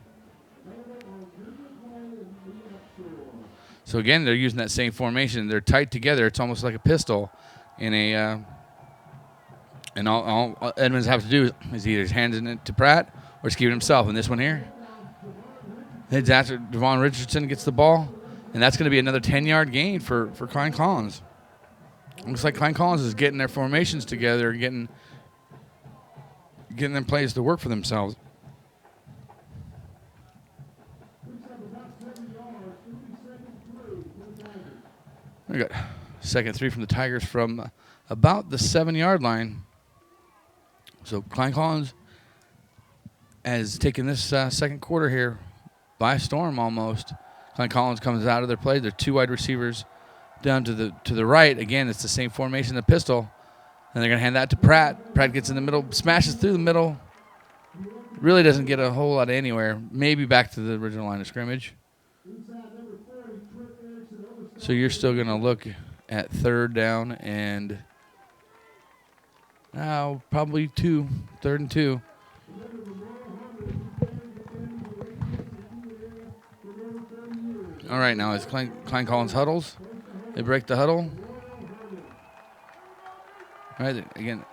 So again, they're using that same formation. They're tight together. It's almost like a pistol in a. And all Edmonds have to do is either handing it to Pratt or just keep it himself. And this one here, heads after Devon Richardson gets the ball, and that's going to be another 10-yard gain for Klein Collins. Looks like Klein Collins is getting their formations together, getting them plays to work for themselves. We got 2nd and 3 from the Tigers from about the 7-yard line. So Klein Collins has taken this second quarter here by storm almost. Klein Collins comes out of their play. They're 2 wide receivers down to the right. Again, it's the same formation, the pistol. And they're going to hand that to Pratt. Pratt gets in the middle, smashes through the middle. Really doesn't get a whole lot anywhere. Maybe back to the original line of scrimmage. So you're still going to look at 3rd down and now probably 3rd and 2. All right, now as Klein Collins huddles, they break the huddle. All right, again,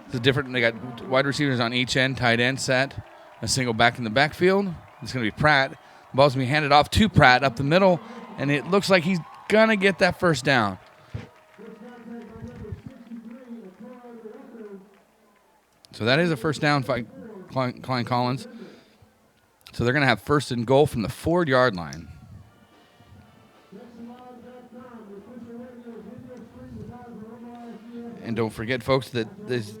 it's different. They got wide receivers on each end, tight end set, a single back in the backfield. It's going to be Pratt. The ball's going to be handed off to Pratt up the middle, and it looks like he's going to get that first down. So that is a first down for Klein Collins. So they're going to have 1st and goal from the 4-yard line. And don't forget, folks, that these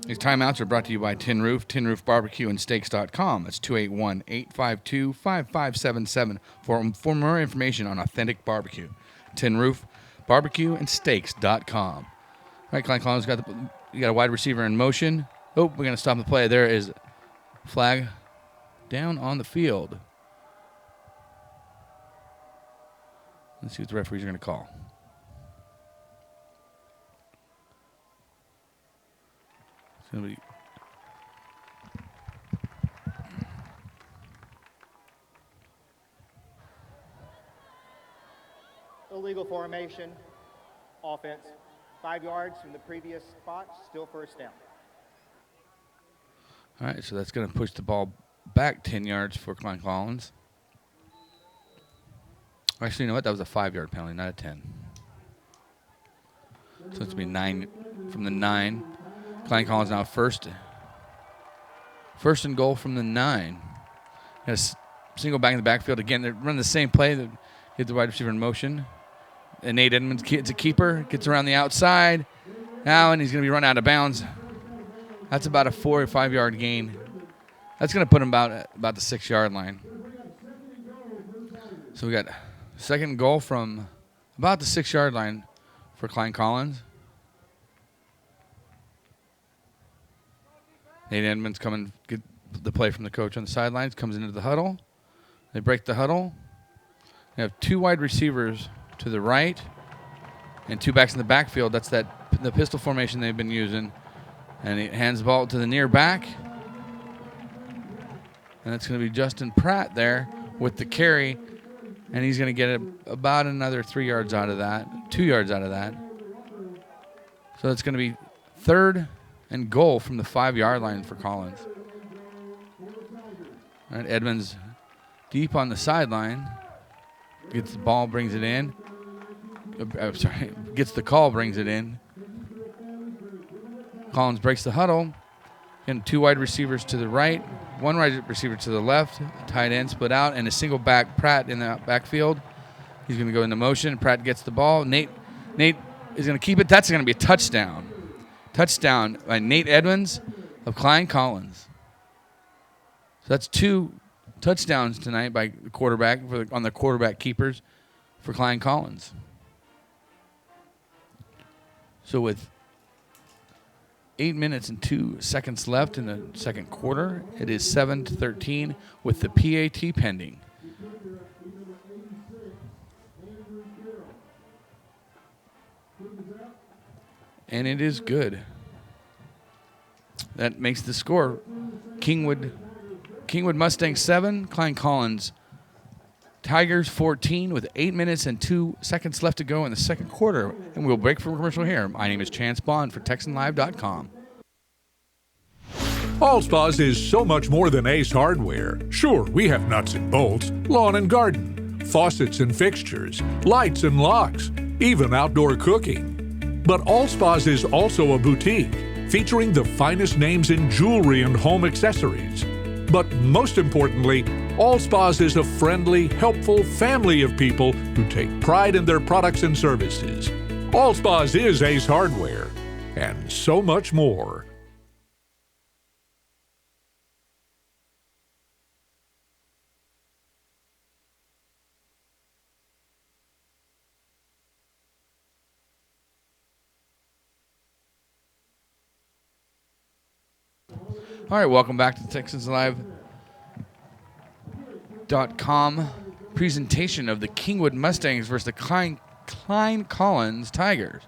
timeouts are brought to you by Tin Roof Barbecue and Steaks.com. That's 281-852-5577 for more information on authentic barbecue. Tin Roof Barbecue and Steaks.com. All right, Klein Collins you got a wide receiver in motion. Oh, we're going to stop the play. There is flag down on the field. Let's see what the referees are going to call. It's going to be illegal formation, offense. 5 yards from the previous spot, still first down. All right, so that's going to push the ball back 10 yards for Klein Collins. Actually, you know what? That was a 5-yard penalty, not a 10. So it's going to be 9 from the 9. Klein Collins now first and goal from the 9. Got a single back in the backfield. Again, they're running the same play. They get the wide receiver in motion. And Nate Edmonds gets a keeper, gets around the outside. Now, and he's going to be run out of bounds. That's about a 4 or 5 yard gain. That's going to put him about the 6-yard line. So we got 2nd and goal from about the 6-yard line for Klein Collins. Nate Edmonds get the play from the coach on the sidelines, comes into the huddle. They break the huddle. They have 2 wide receivers to the right and 2 backs in the backfield. That's the pistol formation they've been using. And he hands the ball to the near back. And that's going to be Justin Pratt there with the carry. And he's going to get about another 3 yards out of that, 2 yards out of that. So it's going to be 3rd and goal from the 5-yard line for Collins. All right, Edmonds deep on the sideline. Gets the ball, brings it in. Gets the call, brings it in. Collins breaks the huddle. And 2 wide receivers to the right, 1 wide receiver to the left, tight end split out, and a single back, Pratt, in the backfield. He's going to go into motion. Pratt gets the ball. Nate is going to keep it. That's going to be a touchdown. Touchdown by Nate Edmonds of Klein Collins. So that's 2 touchdowns tonight by the quarterback on the quarterback keepers for Klein Collins. So with 8 minutes and 2 seconds left in the second quarter, it is 7-13 with the PAT pending. And it is good. That makes the score Kingwood Mustangs 7, Klein Collins Tigers 14 with 8 minutes and 2 seconds left to go in the second quarter. And we'll break for a commercial here. My name is Chance Bond for TexanLive.com. All Spas is so much more than Ace Hardware. Sure, we have nuts and bolts, lawn and garden, faucets and fixtures, lights and locks, even outdoor cooking. But All Spas is also a boutique featuring the finest names in jewelry and home accessories. But most importantly, All Spas is a friendly, helpful family of people who take pride in their products and services. All Spas is Ace Hardware, and so much more. All right, welcome back to the TexansLive.com presentation of the Kingwood Mustangs versus the Klein Collins Tigers.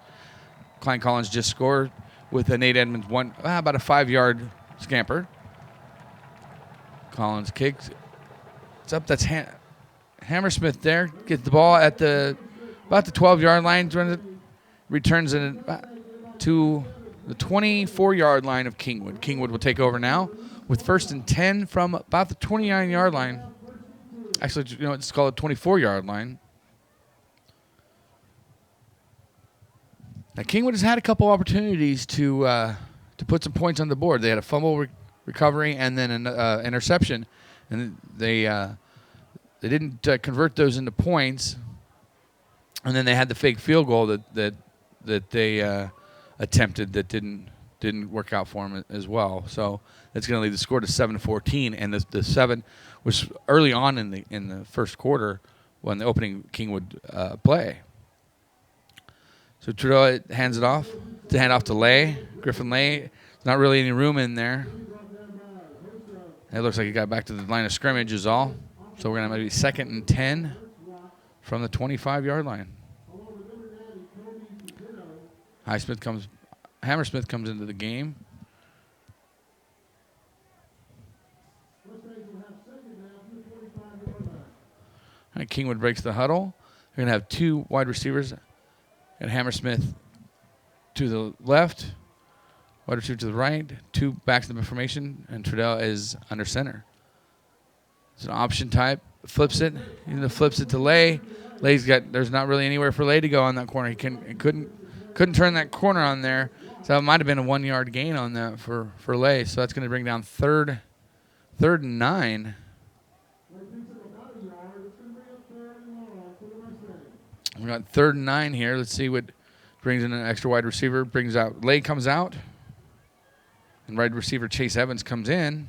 Klein Collins just scored with a Nate Edmonds about a 5-yard scamper. Collins kicks. It's up. That's Hammersmith there. Gets the ball at about the 12-yard line. Returns it to the 24-yard line of Kingwood. Kingwood will take over now with 1st and 10 from about the 29-yard line. Actually, it's called a 24-yard line. Now, Kingwood has had a couple opportunities to put some points on the board. They had a fumble recovery and then an interception, and they didn't convert those into points. And then they had the fake field goal that they attempted that didn't work out for him as well. So that's going to lead the score to 7-14, and the 7 was early on in the first quarter when the opening Kingwood play. So Trudeau hands it off to Lay. Griffin Lay. There's not really any room in there. It looks like he got back to the line of scrimmage is all. So we're going to maybe 2nd and 10 from the 25-yard line. Hammersmith comes into the game. All right, Kingwood breaks the huddle. They're going to have 2 wide receivers. And Hammersmith to the left, wide receiver to the right, 2 backs in the formation, and Trudell is under center. It's an option type. Flips it. He flips it to Lay. There's not really anywhere for Lay to go on that corner. He couldn't turn that corner on there. So it might have been a 1-yard gain on that for Lay. So that's going to bring down third and 9. We got 3rd and 9 here. Let's see what brings in an extra wide receiver. Lay comes out. And wide receiver Chase Evans comes in.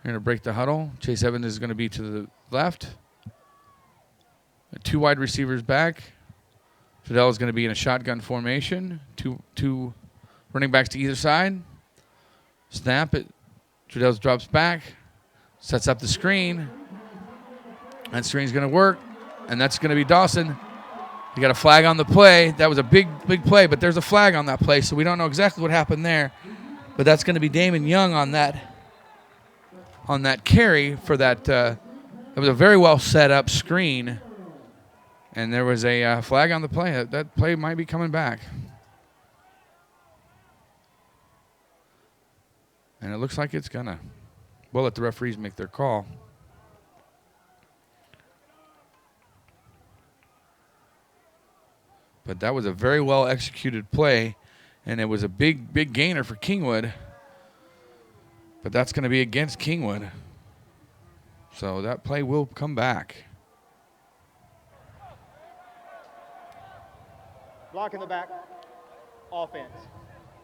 They're going to break the huddle. Chase Evans is going to be to the left. 2 wide receivers back. Fidel is going to be in a shotgun formation. Two running backs to either side. Snap it. Fidel drops back. Sets up the screen. That screen's going to work. And that's going to be Dawson. You got a flag on the play. That was a big play, but there's a flag on that play, so we don't know exactly what happened there. But that's going to be Damon Young on that carry for that. It was a very well set up screen. And there was a flag on the play. That play might be coming back. And it looks like it's going to. We'll let the referees make their call. But that was a very well executed play, and it was a big gainer for Kingwood. But that's going to be against Kingwood. So that play will come back. Block in the back, offense.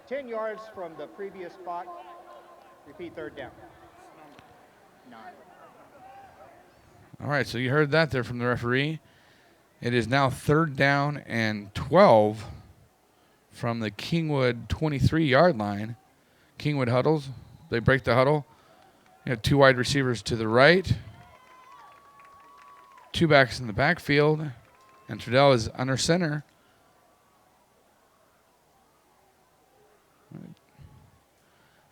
10 yards from the previous spot. Repeat, third down. 9. All right, so you heard that there from the referee. It is now 3rd down and 12 from the Kingwood 23-yard line. Kingwood huddles. They break the huddle. You have 2 wide receivers to the right. 2 backs in the backfield. And Trudell is under center.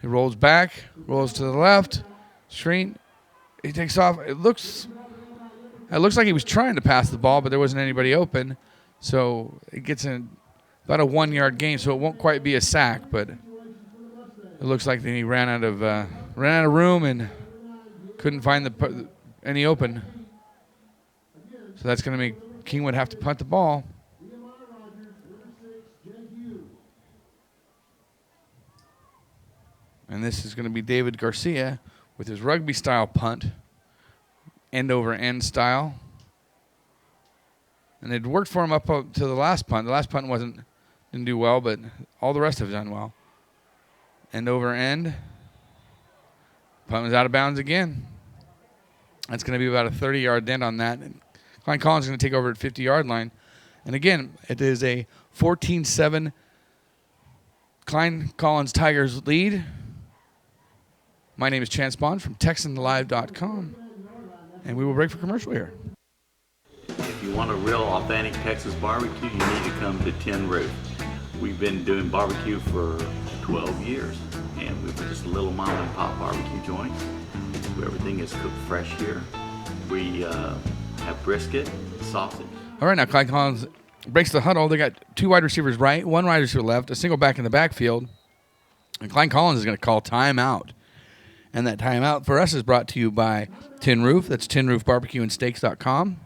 He rolls back, rolls to the left, screen. He takes off. It looks like he was trying to pass the ball, but there wasn't anybody open. So it gets in about a 1-yard gain, so it won't quite be a sack, but it looks like he ran out of room and couldn't find any open. So that's going to make Kingwood have to punt the ball. And this is going to be David Garcia with his rugby-style punt, end-over-end style. And it worked for him up to the last punt. The last punt didn't do well, but all the rest have done well. End-over-end. Punt was out of bounds again. That's going to be about a 30-yard dent on that. And Klein Collins is going to take over at 50-yard line. And again, it is a 14-7 Klein Collins Tigers lead. My name is Chance Bond from TexanDrive.com, and we will break for commercial here. If you want a real authentic Texas barbecue, you need to come to Tin Roof. We've been doing barbecue for 12 years, and we're just a little mom and pop barbecue joint. Everything is cooked fresh here. We have brisket, sausage. All right, now Klein Collins breaks the huddle. They got 2 wide receivers right, 1 wide receiver left, a single back in the backfield, and Klein Collins is going to call timeout. And that timeout for us is brought to you by Tin Roof. That's tinroofbarbecueandsteaks.com.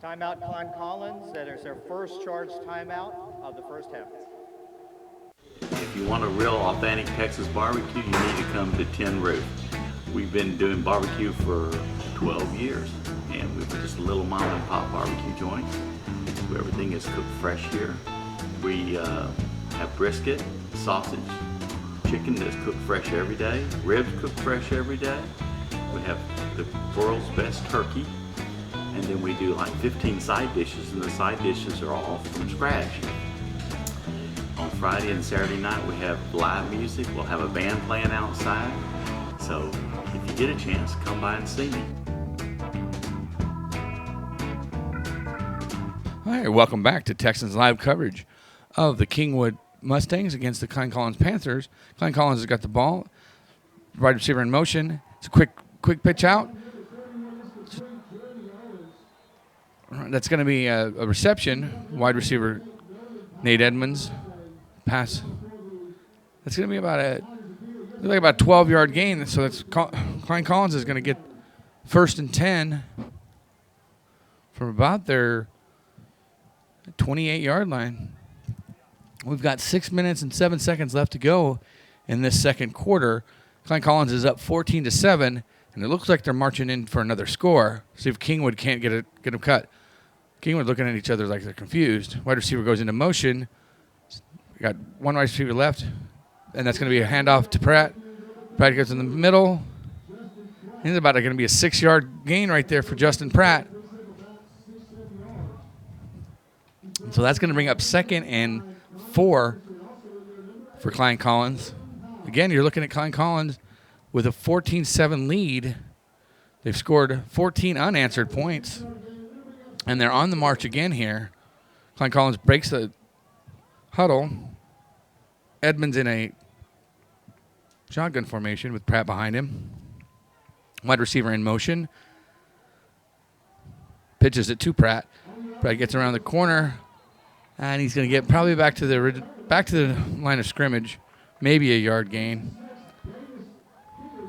Timeout, Klein Collins. That is their first charged timeout of the first half. If you want a real authentic Texas barbecue, you need to come to Tin Roof. We've been doing barbecue for 12 years, and we're just a little mom and pop barbecue joint. Everything is cooked fresh here. We have brisket, sausage, chicken that's cooked fresh every day, ribs cooked fresh every day. We have the world's best turkey, and then we do like 15 side dishes, and the side dishes are all from scratch. On Friday and Saturday night we have live music. We'll have a band playing outside. So if you get a chance, come by and see me. All right, welcome back to Texans Live coverage of the Kingwood Mustangs against the Klein Collins Panthers. Klein Collins has got the ball. Wide receiver in motion. It's a quick pitch out. That's going to be a reception. Wide receiver Nate Edmonds. Pass. That's going to be about a 12-yard gain. So that's Klein Collins is going to get 1st and 10 from about their 28-yard line. We've got 6 minutes and 7 seconds left to go in this second quarter. Klein Collins is up 14-7, and it looks like they're marching in for another score. See if Kingwood can't get them cut. Kingwood looking at each other like they're confused. Wide receiver goes into motion. We got 1 wide receiver left, and that's going to be a handoff to Pratt. Pratt goes in the middle. It's about going to be a 6-yard gain right there for Justin Pratt. So that's going to bring up 2nd and 4 for Klein Collins. Again, you're looking at Klein Collins with a 14-7 lead. They've scored 14 unanswered points, and they're on the march again here. Klein Collins breaks the huddle. Edmonds in a shotgun formation with Pratt behind him. Wide receiver in motion. Pitches it to Pratt. Pratt gets around the corner. And he's going to get probably back to the line of scrimmage, maybe a yard gain.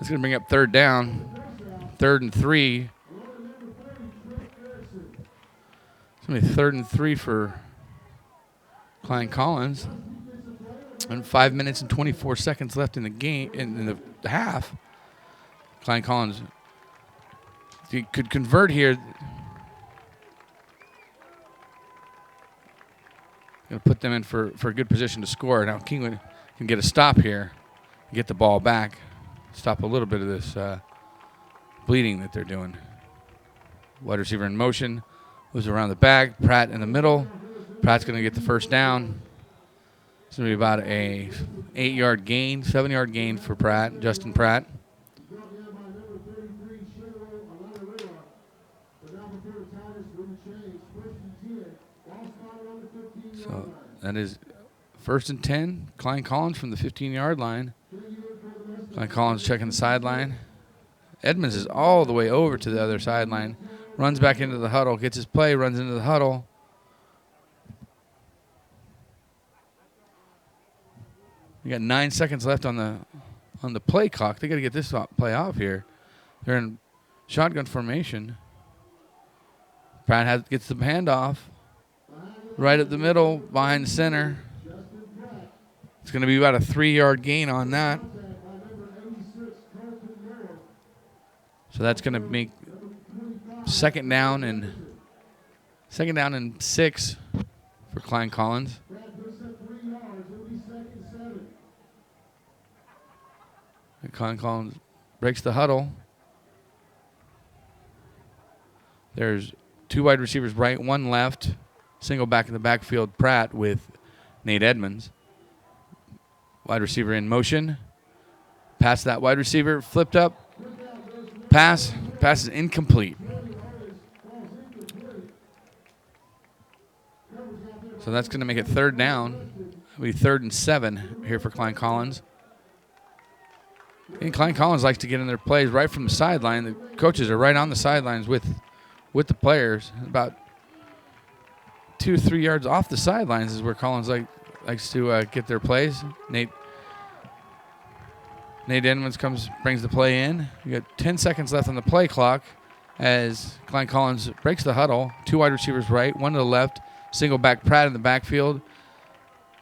It's going to bring up third down. 3rd and 3. It's going to be 3rd and 3 for Klein Collins. And 5 minutes and 24 seconds left in the game, in the half. Klein Collins, if you could convert here, going to put them in for a good position to score. Now Kingwood can get a stop here, get the ball back, stop a little bit of this bleeding that they're doing. Wide receiver in motion, moves around the back. Pratt in the middle. Pratt's going to get the first down. It's going to be about a 8-yard gain, 7-yard gain for Pratt, Justin Pratt. So that is 1st and 10. Klein Collins from the 15-yard line. Klein Collins checking the sideline. Edmonds is all the way over to the other sideline. Runs back into the huddle, gets his play, runs into the huddle. We got 9 seconds left on the play clock. They got to get this play off here. They're in shotgun formation. Pratt gets the handoff. Right up the middle, behind the center. It's going to be about a 3-yard gain on that. So that's going to make second down and 6 for Klein Collins. And Klein Collins breaks the huddle. There's 2 wide receivers right, 1 left. Single back in the backfield, Pratt with Nate Edmonds. Wide receiver in motion. Pass that wide receiver, flipped up. Pass is incomplete. So that's going to make it 3rd down. It'll be 3rd and 7 here for Klein Collins. And Klein Collins likes to get in their plays right from the sideline. The coaches are right on the sidelines with the players. About 2 or 3 yards off the sidelines is where Collins likes to get their plays. Nate Edmonds brings the play in. We got 10 seconds left on the play clock as Klein Collins breaks the huddle. 2 wide receivers right, 1 to the left. Single back Pratt in the backfield.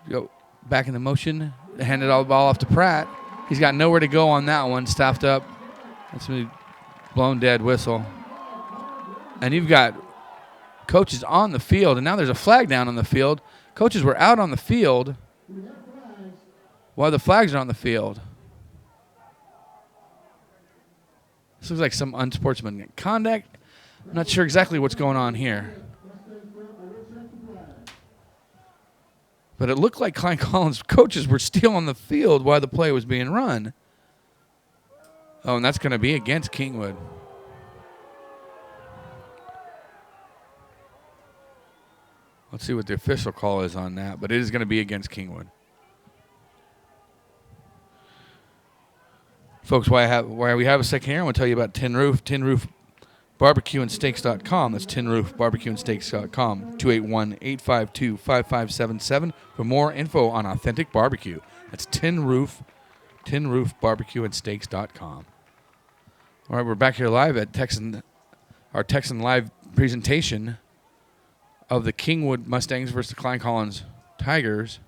Go back in the motion. Handed all the ball off to Pratt. He's got nowhere to go on that one. Staffed up. That's a blown dead whistle. And you've got coaches on the field, and now there's a flag down on the field. Coaches were out on the field while the flags are on the field. This looks like some unsportsmanlike conduct. I'm not sure exactly what's going on here. But it looked like Klein Collins' coaches were still on the field while the play was being run. Oh, and that's going to be against Kingwood. Let's see what the official call is on that, but it is going to be against Kingwood. Folks, why we have a second here, I want to tell you about Tin Roof. Tin Roof Barbecue and Steaks.com. That's Tin Roof Barbecue and Steaks.com. 281-852-5577 for more info on authentic barbecue. That's Tin Roof Barbecue and Steaks.com. All right, we're back here live at our Texan Live presentation of the Kingwood Mustangs versus the Klein Collins Tigers.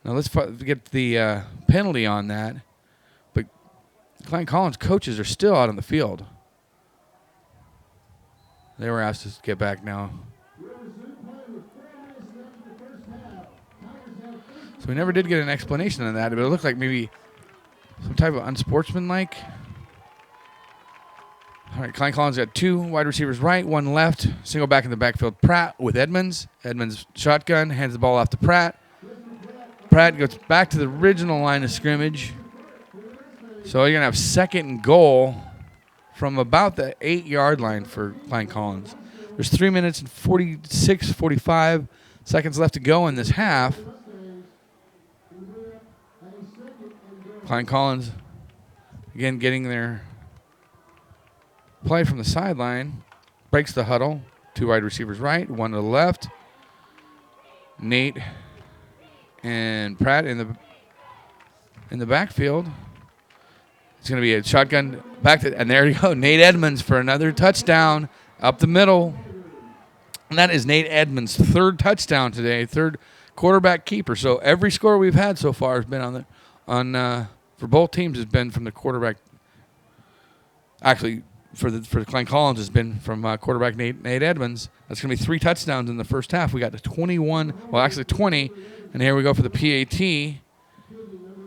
Now let's get the penalty on that. But Klein Collins coaches are still out on the field. They were asked to get back now. So we never did get an explanation on that, but it looked like maybe some type of unsportsmanlike. All right, Klein Collins got 2 wide receivers right, 1 left. Single back in the backfield, Pratt with Edmonds. Edmonds shotgun, hands the ball off to Pratt. Pratt goes back to the original line of scrimmage. So you're going to have 2nd and goal from about the 8-yard line for Klein Collins. There's 3 minutes and 45 seconds left to go in this half. Klein Collins, again, getting their play from the sideline. Breaks the huddle. 2 wide receivers right, 1 to the left. Nate and Pratt in the backfield. It's going to be a shotgun back to, and there you go, Nate Edmonds for another touchdown up the middle. And that is Nate Edmonds' third touchdown today, third quarterback keeper. So every score we've had so far has been for both teams has been from the quarterback. Actually, for Klein Collins has been from quarterback Nate Edmonds. That's going to be 3 touchdowns in the first half. We got to 20, and here we go for the PAT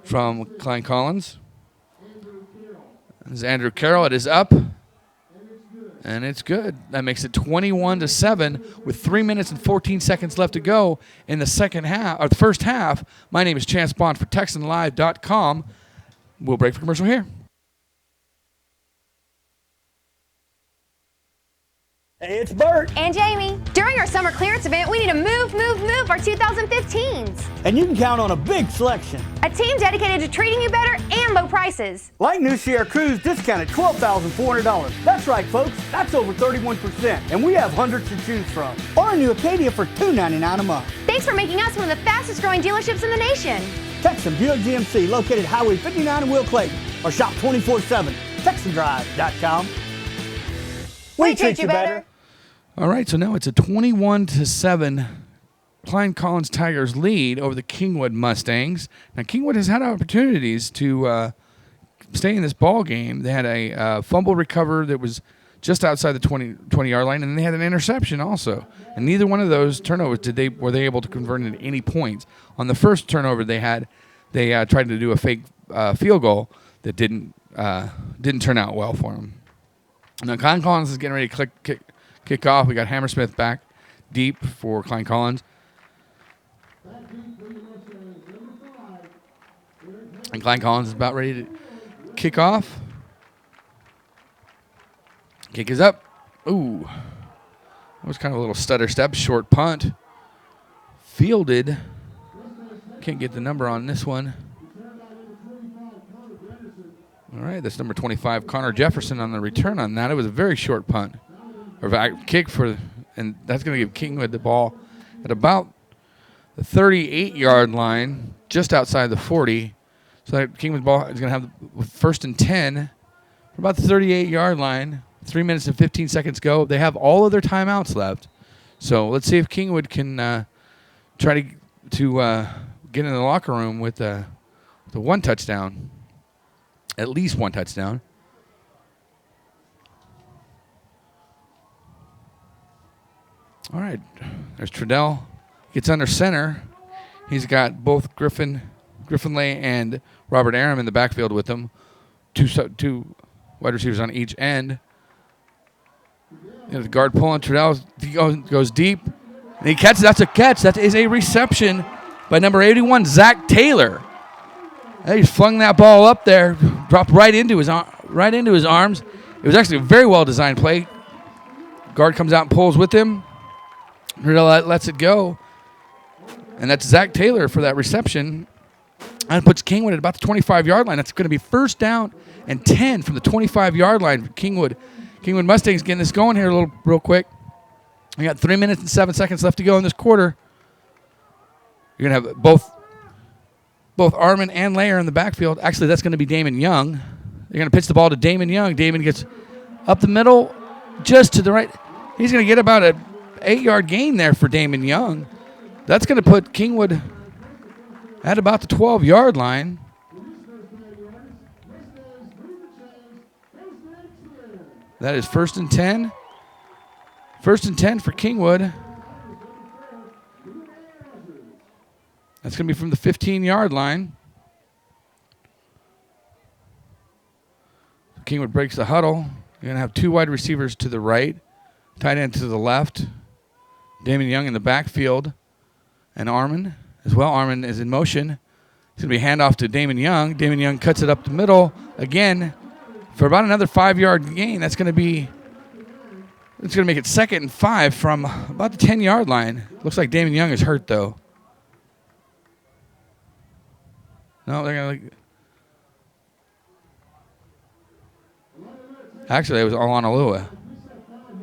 from Klein Collins. This is Andrew Carroll. It is up, and it's good. That makes it 21-7 with 3 minutes and 14 seconds left to go in the second half or the first half. My name is Chance Bond for TexanLive.com. We'll break for commercial here. Hey, it's Bert. And Jamie. During our summer clearance event, we need to move our 2015s. And you can count on a big selection. A team dedicated to treating you better and low prices. Like new Sierra Cruise discounted $12,400. That's right, folks. That's over 31%. And we have hundreds to choose from. Or a new Acadia for $299 a month. Thanks for making us one of the fastest growing dealerships in the nation. Texan Buick GMC, located Highway 59 in Will Clayton. Or shop 24/7. TexanDrive.com. We treat you better. All right, so now it's a 21-7 Klein Collins Tigers lead over the Kingwood Mustangs. Now, Kingwood has had opportunities to stay in this ball game. They had a fumble recover that was just outside the 20-yard line, and they had an interception also. And neither one of those turnovers were they able to convert into any points. On the first turnover they tried to do a fake field goal that didn't turn out well for them. Now, Klein Collins is getting ready to kick off. We got Hammersmith back deep for Klein Collins. And Klein Collins is about ready to kick off. Kick is up. Ooh. That was kind of a little stutter step. Short punt. Fielded. Can't get the number on this one. All right, that's number 25, Connor Jefferson on the return on that. It was a very short punt. Or kick and that's going to give Kingwood the ball at about the 38-yard line, just outside the 40. So that Kingwood ball is going to have first and 10 for about the 38-yard line. 3 minutes and 15 seconds go. They have all of their timeouts left. So let's see if Kingwood can try to get in the locker room with the one touchdown, at least one touchdown. All right, there's Trudell. Gets under center. He's got both Griffin Lay and Robert Aram in the backfield with him. Two wide receivers on each end. The guard pulling. Trudell goes deep. And he catches. That's a catch. That is a reception by number 81, Zach Taylor. He flung that ball up there, dropped right into his arms. It was actually a very well-designed play. Guard comes out and pulls with him. Trudell lets it go. And that's Zach Taylor for that reception. And puts Kingwood at about the 25-yard line. That's going to be first down and 10 from the 25-yard line for Kingwood. Kingwood Mustangs getting this going here real quick. We got 3 minutes and 7 seconds left to go in this quarter. You're going to have both Armin and Layer in the backfield. Actually, that's going to be Damon Young. They're going to pitch the ball to Damon Young. Damon gets up the middle, just to the right. He's going to get about an 8-yard gain there for Damon Young. That's going to put Kingwood at about the 12-yard line. That is first and 10. First and 10 for Kingwood. That's going to be from the 15-yard line. Kingwood breaks the huddle. You're going to have two wide receivers to the right, tight end to the left. Damon Young in the backfield. And Armin as well. Armin is in motion. It's going to be handoff to Damon Young. Damon Young cuts it up the middle again for about another 5-yard gain. It's going to make it 2nd and 5 from about the 10-yard line. Looks like Damon Young is hurt, though. No, they're going to... Actually, it was Alanalua.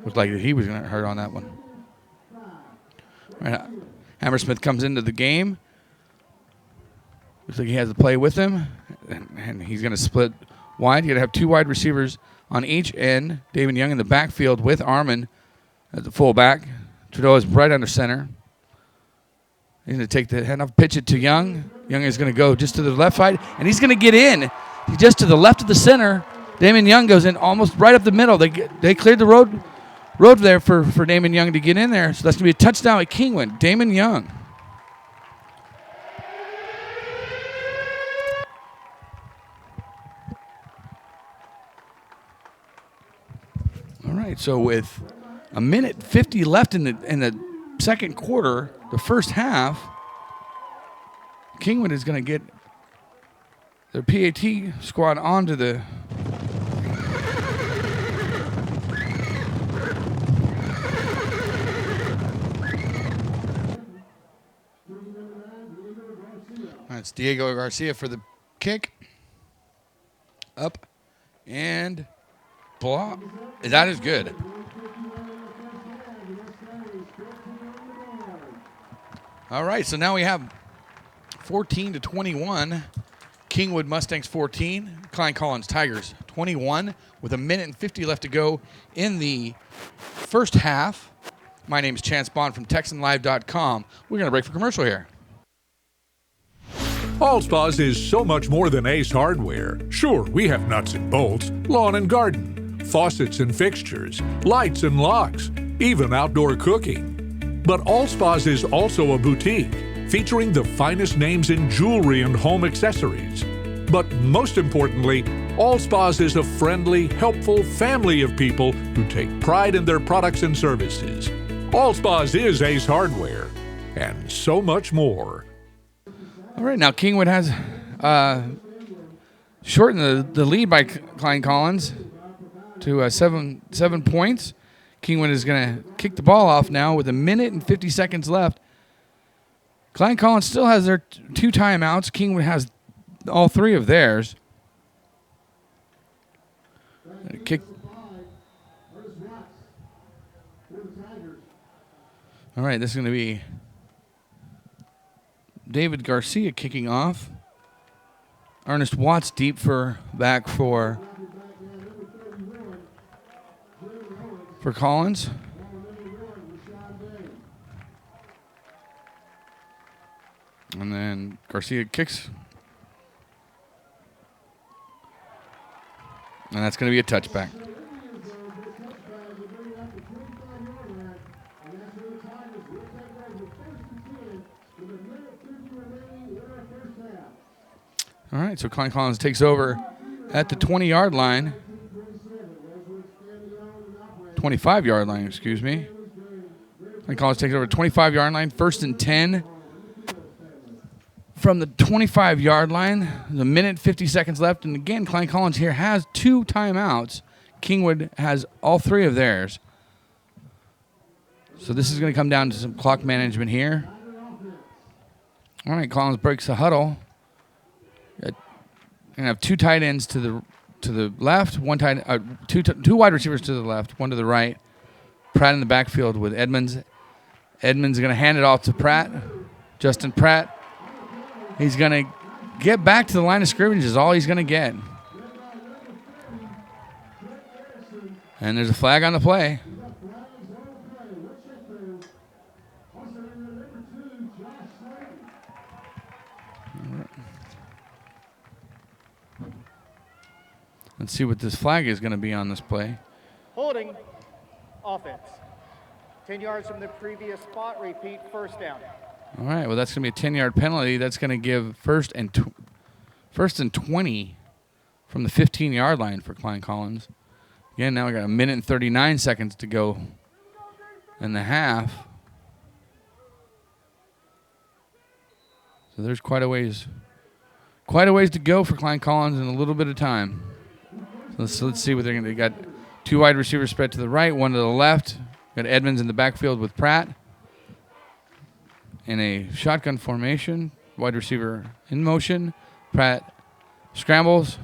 Looked like he was going to hurt on that one. All right. Hammersmith comes into the game. Looks like he has the play with him. And he's going to split wide. You're going to have 2 wide receivers on each end. David Young in the backfield with Armin at the fullback. Trudeau is right under center. He's going to take the handoff, pitch it to Young. Young is going to go just to the left side, and he's going to get in. He's just to the left of the center. Damon Young goes in almost right up the middle. They cleared the road there for Damon Young to get in there. So that's going to be a touchdown at Kingwood. Damon Young. All right, so with a minute 50 left in the second quarter, the first half, Kingwood is going to get their PAT squad onto the That's Diego Garcia for the kick. Up and block. That is good. All right, so now we have 14-21. Kingwood Mustangs 14, Klein Collins Tigers 21 with a minute and 50 left to go in the first half. My name is Chance Bond from TexanLive.com. We're going to break for commercial here. All Spas is so much more than Ace Hardware. Sure, we have nuts and bolts, lawn and garden, faucets and fixtures, lights and locks, even outdoor cooking. But All Spas is also a boutique featuring the finest names in jewelry and home accessories. But most importantly, All Spas is a friendly, helpful family of people who take pride in their products and services. All Spas is Ace Hardware, and so much more. All right, now Kingwood has shortened the lead by Klein Collins to 7 points. Kingwood is going to kick the ball off now with a minute and 50 seconds left. Klein Collins still has their 2 timeouts. Kingwood has all 3 of theirs. Kick. All right, this is going to be David Garcia kicking off. Ernest Watts deep back for Collins. And then Garcia kicks. And that's going to be a touchback. All right, so Klein Collins takes over at the 20-yard line. 25-yard line, excuse me. Klein Collins takes over 25-yard line, 1st and 10. From the 25-yard line, there's a minute 50 seconds left. And again, Klein Collins here has 2 timeouts. Kingwood has all 3 of theirs. So this is going to come down to some clock management here. All right, Collins breaks the huddle. Going to have 2 tight ends to the left, two wide receivers to the left, 1 to the right. Pratt in the backfield with Edmonds. Edmonds is going to hand it off to Pratt. Justin Pratt. He's going to get back to the line of scrimmage is all he's going to get. And there's a flag on the play. Let's see what this flag is going to be on this play. Holding offense. 10 yards from the previous spot. Repeat, first down. All right, well, that's going to be a 10-yard penalty. That's going to give first and 20 from the 15-yard line for Klein Collins. Again, now we got a minute and 39 seconds to go in the half. So there's quite a ways to go for Klein Collins in a little bit of time. So let's see what they're going to do. Got 2 wide receivers spread to the right, 1 to the left. Got Edmonds in the backfield with Pratt. In a shotgun formation, wide receiver in motion. Pratt scrambles,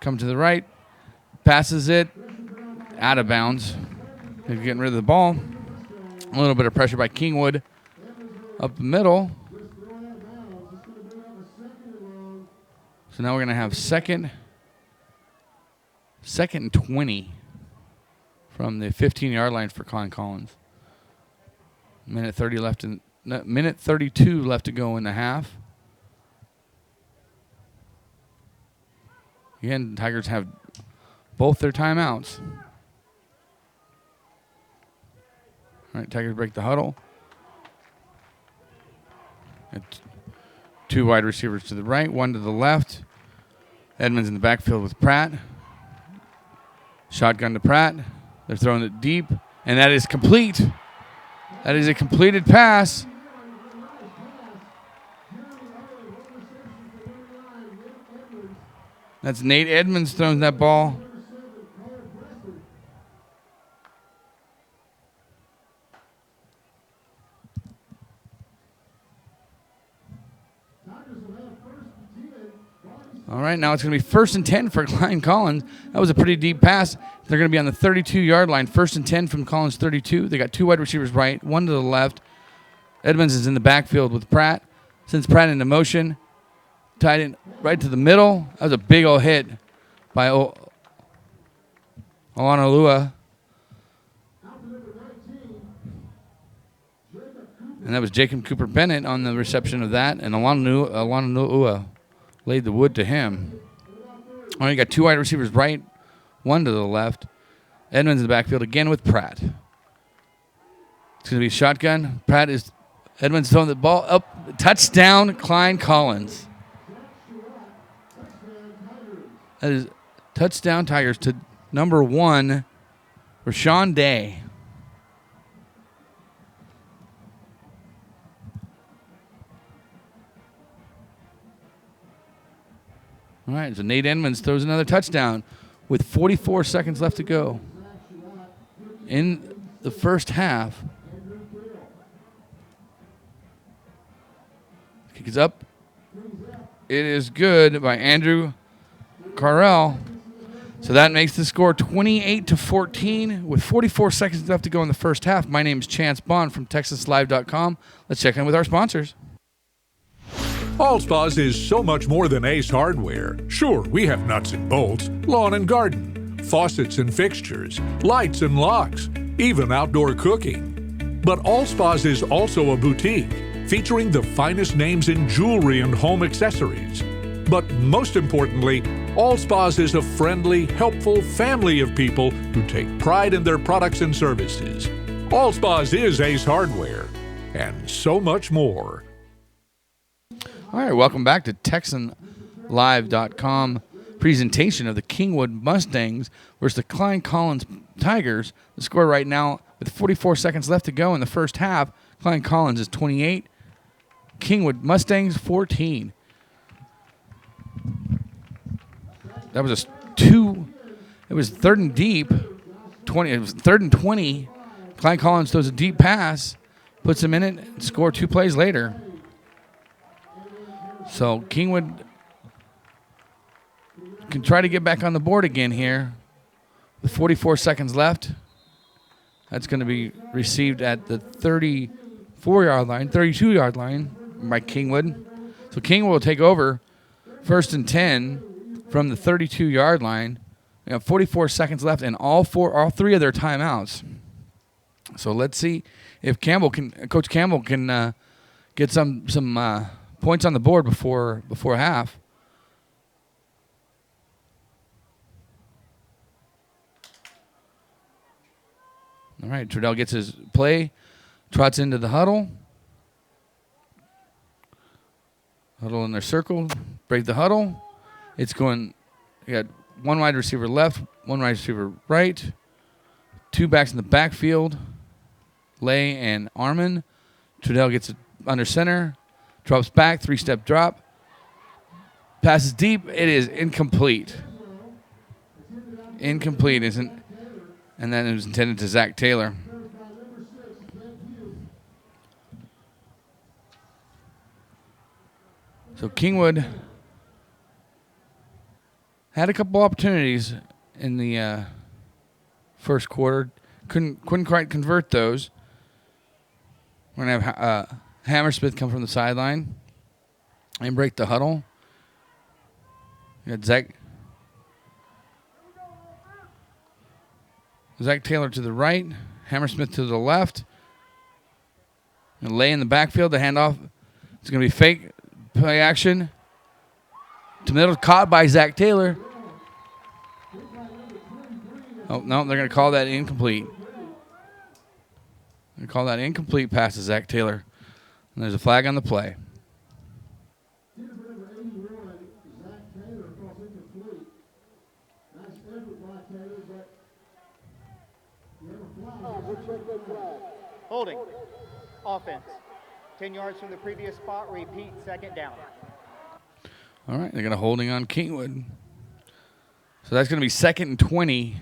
come to the right, passes it, out of bounds. They're getting rid of the ball. A little bit of pressure by Kingwood up the middle. So now we're going to have 2nd Second and 20 from the 15-yard line for Klein Collins. Minute 32 left to go in the half. Again, Tigers have both their timeouts. All right, Tigers break the huddle. Two wide receivers to the right, one to the left. Edmonds in the backfield with Pratt. Shotgun to Pratt. They're throwing it deep, and that is complete. That is a completed pass. That's Nate Edmonds throwing that ball. All right, now it's going to be 1st and 10 for Klein Collins. That was a pretty deep pass. They're going to be on the 32-yard line. 1st and 10 from Collins 32. They got two wide receivers right, one to the left. Edmonds is in the backfield with Pratt. Sends Pratt into motion. Tied in right to the middle. That was a big old hit by Olanolua. And that was Jacob Cooper Bennett on the reception of that. And Olanolua laid the wood to him. All right, you got two wide receivers right, one to the left. Edmonds in the backfield again with Pratt. It's going to be shotgun. Edmonds throwing the ball up. Touchdown, Klein Collins. That is touchdown Tigers to number 1, Rashawn Day. All right, so Nate Edmonds throws another touchdown with 44 seconds left to go in the first half. Kick is up. It is good by Andrew Carell. So that makes the score 28-14 with 44 seconds left to go in the first half. My name is Chance Bond from TexasLive.com. Let's check in with our sponsors. Allspa's is so much more than Ace Hardware. Sure, we have nuts and bolts, lawn and garden, faucets and fixtures, lights and locks, even outdoor cooking. But Allspa's is also a boutique featuring the finest names in jewelry and home accessories. But most importantly, Allspa's is a friendly, helpful family of people who take pride in their products and services. Allspa's is Ace Hardware, and so much more. All right, welcome back to TexanLive.com presentation of the Kingwood Mustangs versus the Klein Collins Tigers. The score right now, with 44 seconds left to go in the first half, Klein Collins is 28, Kingwood Mustangs 14. That was it was 3rd and deep, 20. It was 3rd and 20. Klein Collins throws a deep pass, puts him in it, and score 2 plays later. So Kingwood can try to get back on the board again here with 44 seconds left. That's going to be received at the 34-yard line, 32-yard line by Kingwood. So Kingwood will take over 1st and 10 from the 32-yard line. We have 44 seconds left and all 3 of their timeouts. So let's see if Coach Campbell can get some points on the board before half. All right, Trudell gets his play, trots into the huddle. Huddle in their circle, break the huddle. It's going, you got one wide receiver left, one wide receiver right, 2 backs in the backfield, Lay and Armin. Trudell gets it under center. Drops back, 3-step drop. Passes deep. It is incomplete. Incomplete, isn't? And then it was intended to Zach Taylor. So Kingwood had a couple opportunities in the first quarter. Couldn't quite convert those. We're going to have Hammersmith come from the sideline and break the huddle. You got Zach Zach Taylor to the right. Hammersmith to the left. And Lay in the backfield. The handoff. It's going to be fake play action. To middle, caught by Zach Taylor. Oh, no, they're going to call that incomplete. They're going to call that incomplete pass to Zach Taylor. And there's a flag on the play. Holding. Offense. 10 yards from the previous spot. Repeat, second down. All right, they're going to holding on Kingwood. So that's going to be 2nd and 20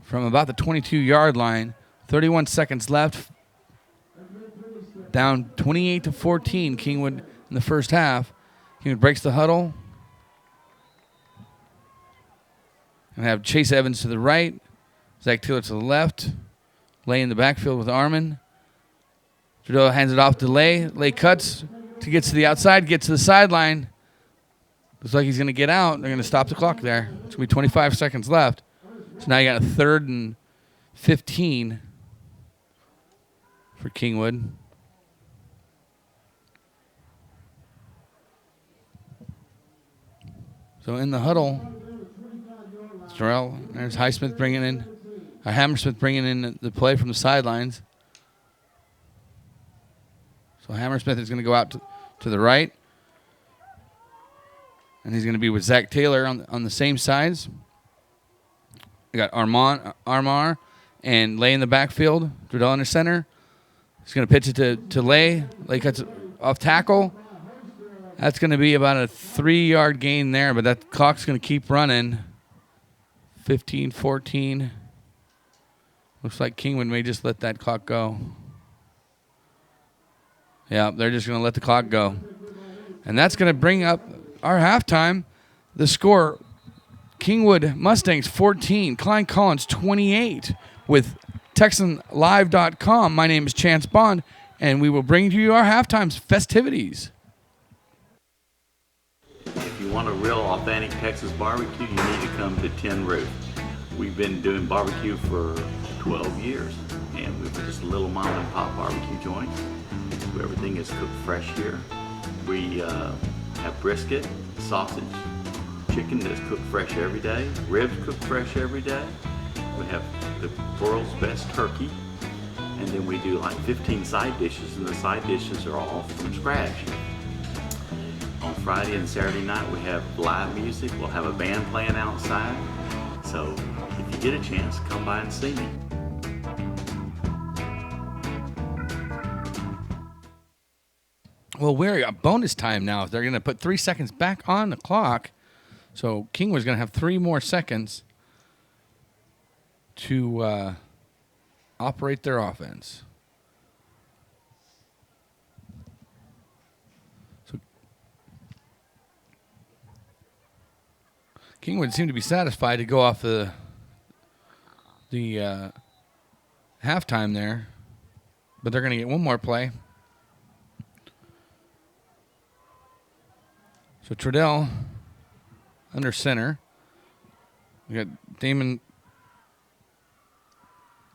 from about the 22-yard line. 31 seconds left. Down 28-14, Kingwood in the first half. Kingwood breaks the huddle. And have Chase Evans to the right. Zach Taylor to the left. Lay in the backfield with Armin. Trudeau hands it off to Lay. Lay cuts to get to the outside, get to the sideline. Looks like he's going to get out. They're going to stop the clock there. It's going to be 25 seconds left. So now you got a 3rd and 15 for Kingwood. So in the huddle, Terrell, there's Highsmith bringing in, Hammersmith bringing in the play from the sidelines. So Hammersmith is going to go out to the right. And he's going to be with Zach Taylor on the same sides. We got Armar and Lay in the backfield. Drudell under center. He's going to pitch it to Lay. Lay cuts off tackle. That's going to be about a 3-yard gain there, but that clock's going to keep running. 15-14. Looks like Kingwood may just let that clock go. Yeah, they're just going to let the clock go. And that's going to bring up our halftime. The score, Kingwood Mustangs 14, Klein Collins 28 with TexanLive.com. My name is Chance Bond, and we will bring to you our halftime festivities. If you want a real authentic Texas barbecue, you need to come to Tin Roof. We've been doing barbecue for 12 years, and we're just a little mom and pop barbecue joint. Everything is cooked fresh here. We have brisket, sausage, chicken that's cooked fresh every day, ribs cooked fresh every day. We have the world's best turkey, and then we do like 15 side dishes, and the side dishes are all from scratch. On Friday and Saturday night, we have live music. We'll have a band playing outside. So if you get a chance, come by and see me. Well, we're at bonus time now. They're going to put 3 seconds back on the clock. So Kingwood's going to have 3 more seconds to operate their offense. So Kingwood seemed to be satisfied to go off the halftime there, but they're going to get one more play. So Trudell under center. We got Damon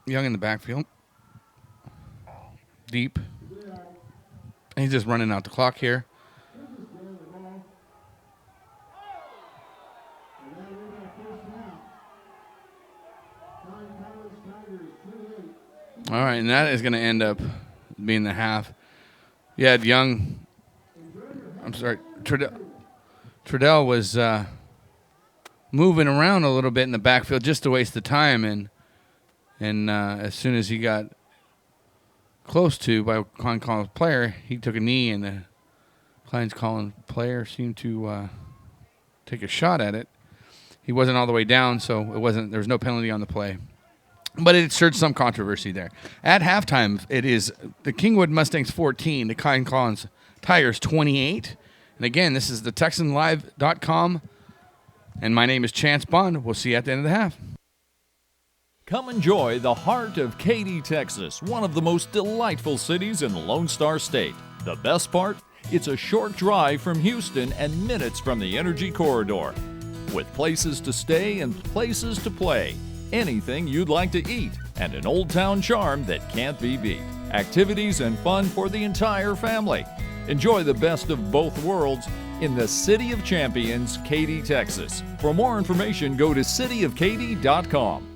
Young in the backfield. Deep. And he's just running out the clock here. All right, and that is going to end up being the half. You had Young. I'm sorry, Trudell was moving around a little bit in the backfield just to waste the time, and as soon as he got close to by Klein Collins player, he took a knee, and the Klein's Collins player seemed to take a shot at it. He wasn't all the way down, so there was no penalty on the play. But it stirred some controversy there. At halftime, it is the Kingwood Mustangs 14, the Klein Collins Tigers 28. And again, this is the TexanLive.com. And my name is Chance Bond. We'll see you at the end of the half. Come enjoy the heart of Katy, Texas, one of the most delightful cities in the Lone Star State. The best part? It's a short drive from Houston and minutes from the Energy Corridor. With places to stay and places to play, anything you'd like to eat, and an old town charm that can't be beat. Activities and fun for the entire family. Enjoy the best of both worlds in the City of Champions, Katy, Texas. For more information, go to cityofkaty.com.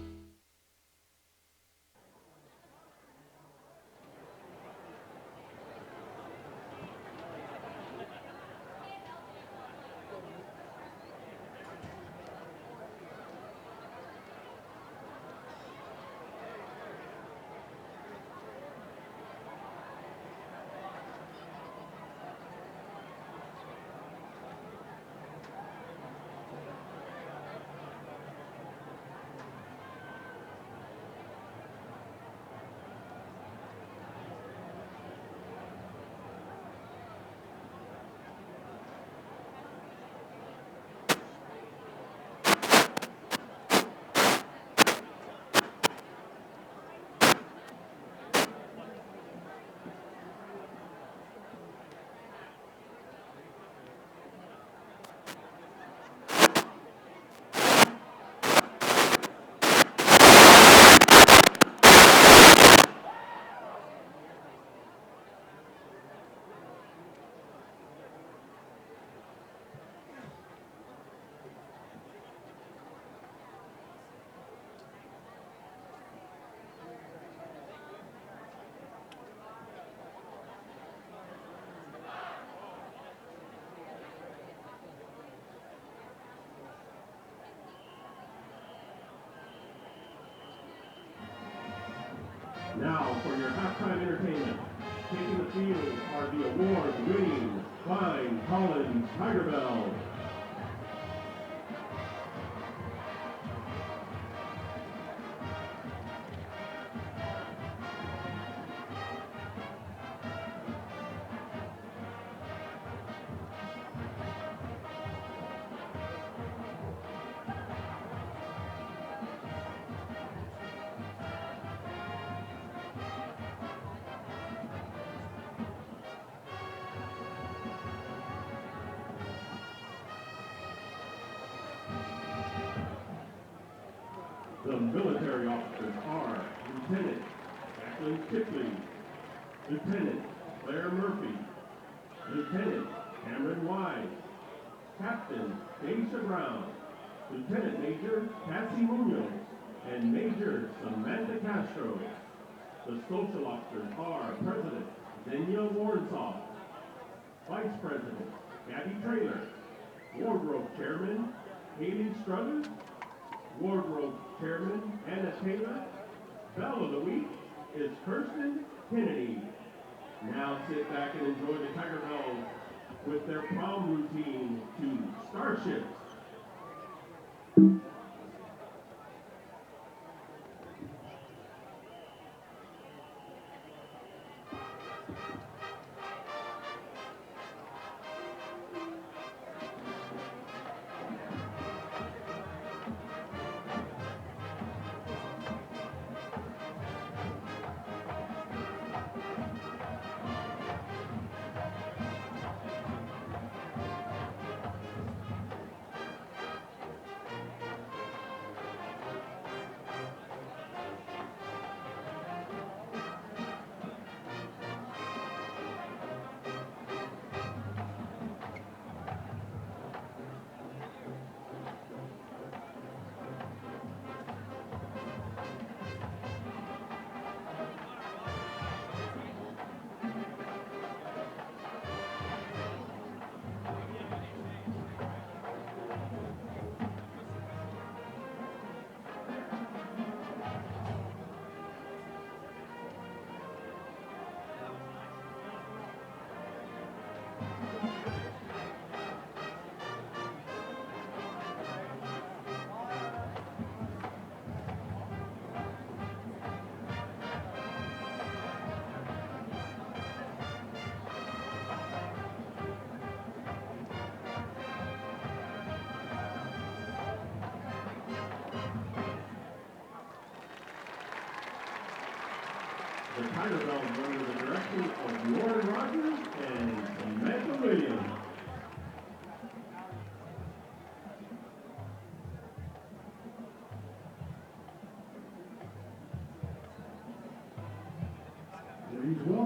Now for your halftime entertainment. Taking the field are the award-winning Klein Collins Tiger Bells. The military officers are Lieutenant Jacqueline Kipling, Lieutenant Claire Murphy, Lieutenant Cameron Wise, Captain Daisha Brown, Lieutenant Major Cassie Munoz, and Major Samantha Castro. The social officers are President Xenia Warrensoff, Vice President Gabby Traylor, Wardrobe Chairman Haley Struthers, Wardrobe Chairman Anna Taylor. Belle of the Week is Kirsten Kennedy. Now sit back and enjoy the Tiger Bells with their prom routine to Starships. The Tiger Bells are under the direction of Lauren Rogers and Samantha Williams.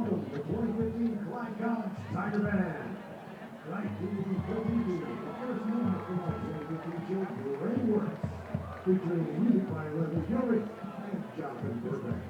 welcome the 2015 Klein College Tiger Band. Tonight we will be presenting the first movement from our 2015 show, Great Works, featuring music by Leslie Gilbert and Jonathan Burbank.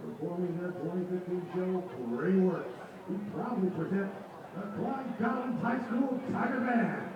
Performing their 2015 show, Great Works, we proudly present the Klein College High School Tiger Band.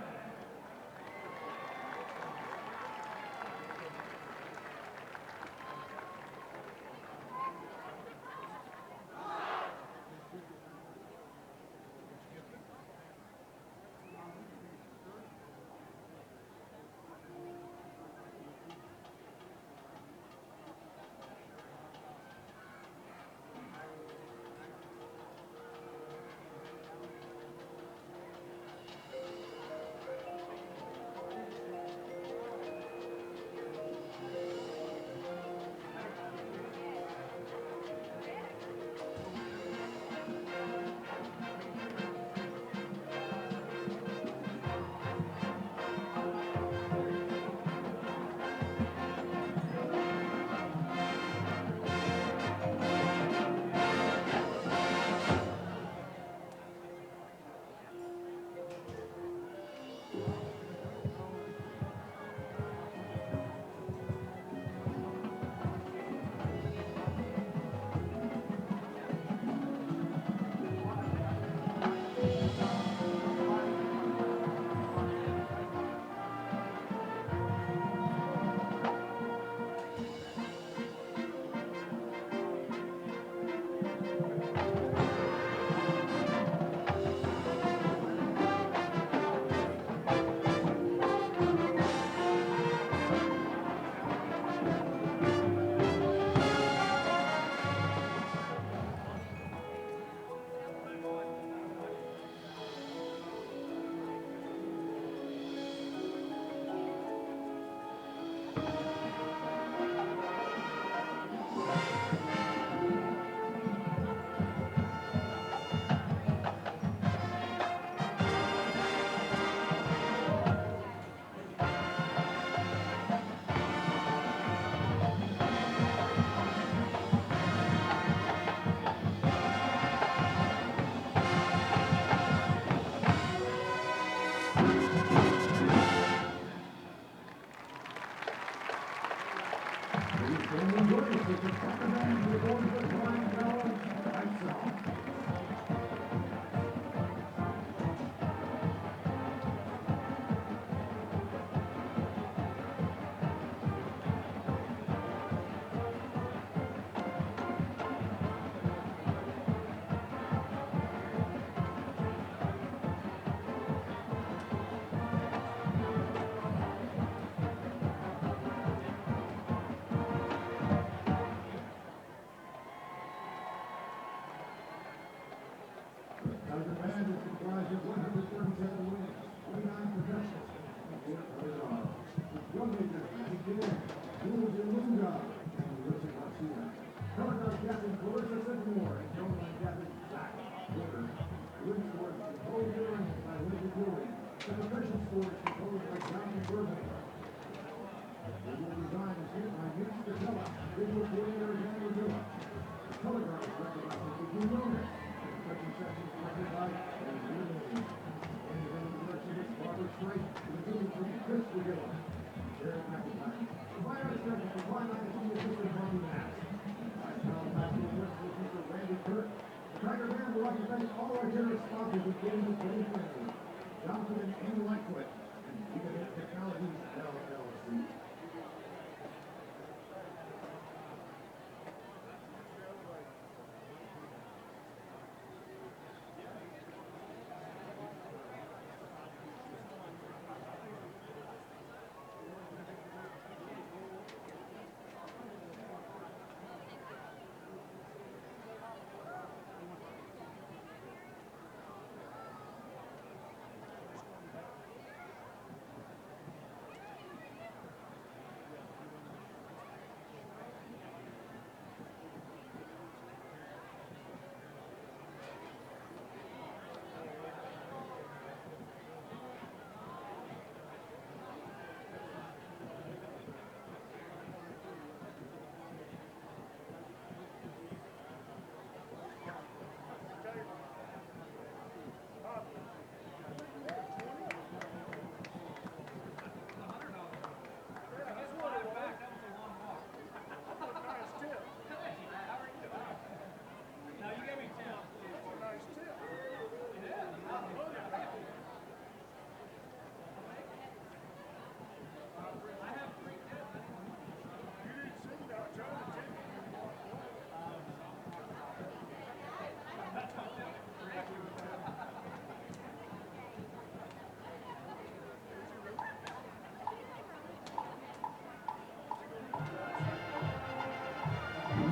Tiger Band is comprised of 137 winners, 29 professionals, and 4 other dogs. Drum majors, Matty Gill, Jules Ilunga, and Melissa Garcia. Color guard captain, Clarissa Sedmore, and drum line captain, Zach Porter. Win score is composed by Lindsay Gillian. The professional score is composed by Jonathan Burbank. Visual design is hit by Mitch Statella. Visual coordinator is Andrew Villa. Color guard is directed by Steve Jonas. Second section directed by Andrew Williams. And the direction is Barbara Strait. The team from Chris Vigilla. Jared McIntyre. The fire instructor from Klein is Assistant Bobby Mass. Vice Colonel National Principal Mr. Randy Kirk. The Tiger Band would like to thank all our generous sponsors, including the Klein family, Johnson and Amy Lightfoot, and Eastex Technologies LLC.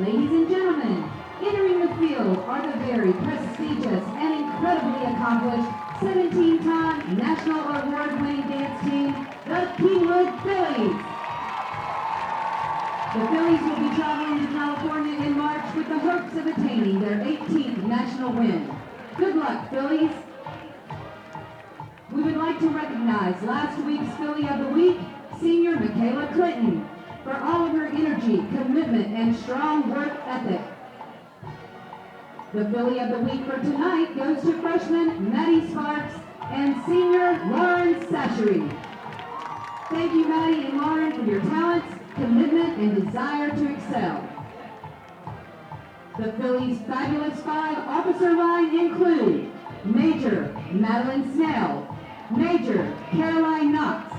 Ladies and gentlemen, entering the field are the very prestigious and incredibly accomplished 17-time national award-winning dance team, the Kingwood Phillies. The Phillies will be traveling to California in March with the hopes of attaining their 18th national win. Good luck, Phillies. We would like to recognize last week's Philly of the Week, Senior Michaela Clinton, for all of her energy, commitment, and strong work ethic. The Philly of the Week for tonight goes to freshman Maddie Sparks and senior Lauren Sachery. Thank you, Maddie and Lauren, for your talents, commitment, and desire to excel. The Phillies' fabulous 5 officer line include Major Madeline Snell, Major Caroline Knox,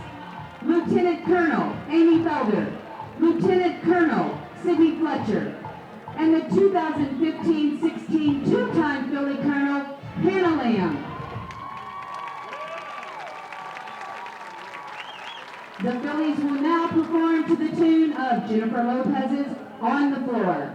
Lieutenant Colonel Amy Felder, Lieutenant Colonel Sidney Fletcher, and the 2015-16 two-time Philly Colonel Hannah Lamb. The Phillies will now perform to the tune of Jennifer Lopez's On the Floor.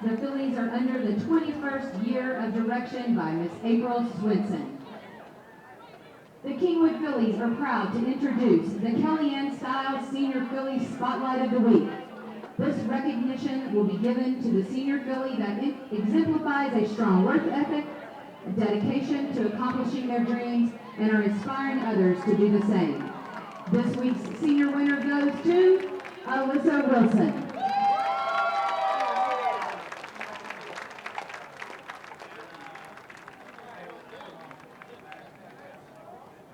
The Phillies are under the 21st year of direction by Miss April Swinson. The Kingwood Phillies are proud to introduce the Kellyanne Styles Senior Phillies Spotlight of the Week. This recognition will be given to the senior Philly that exemplifies a strong work ethic, a dedication to accomplishing their dreams, and are inspiring others to do the same. This week's senior winner goes to Alyssa Wilson.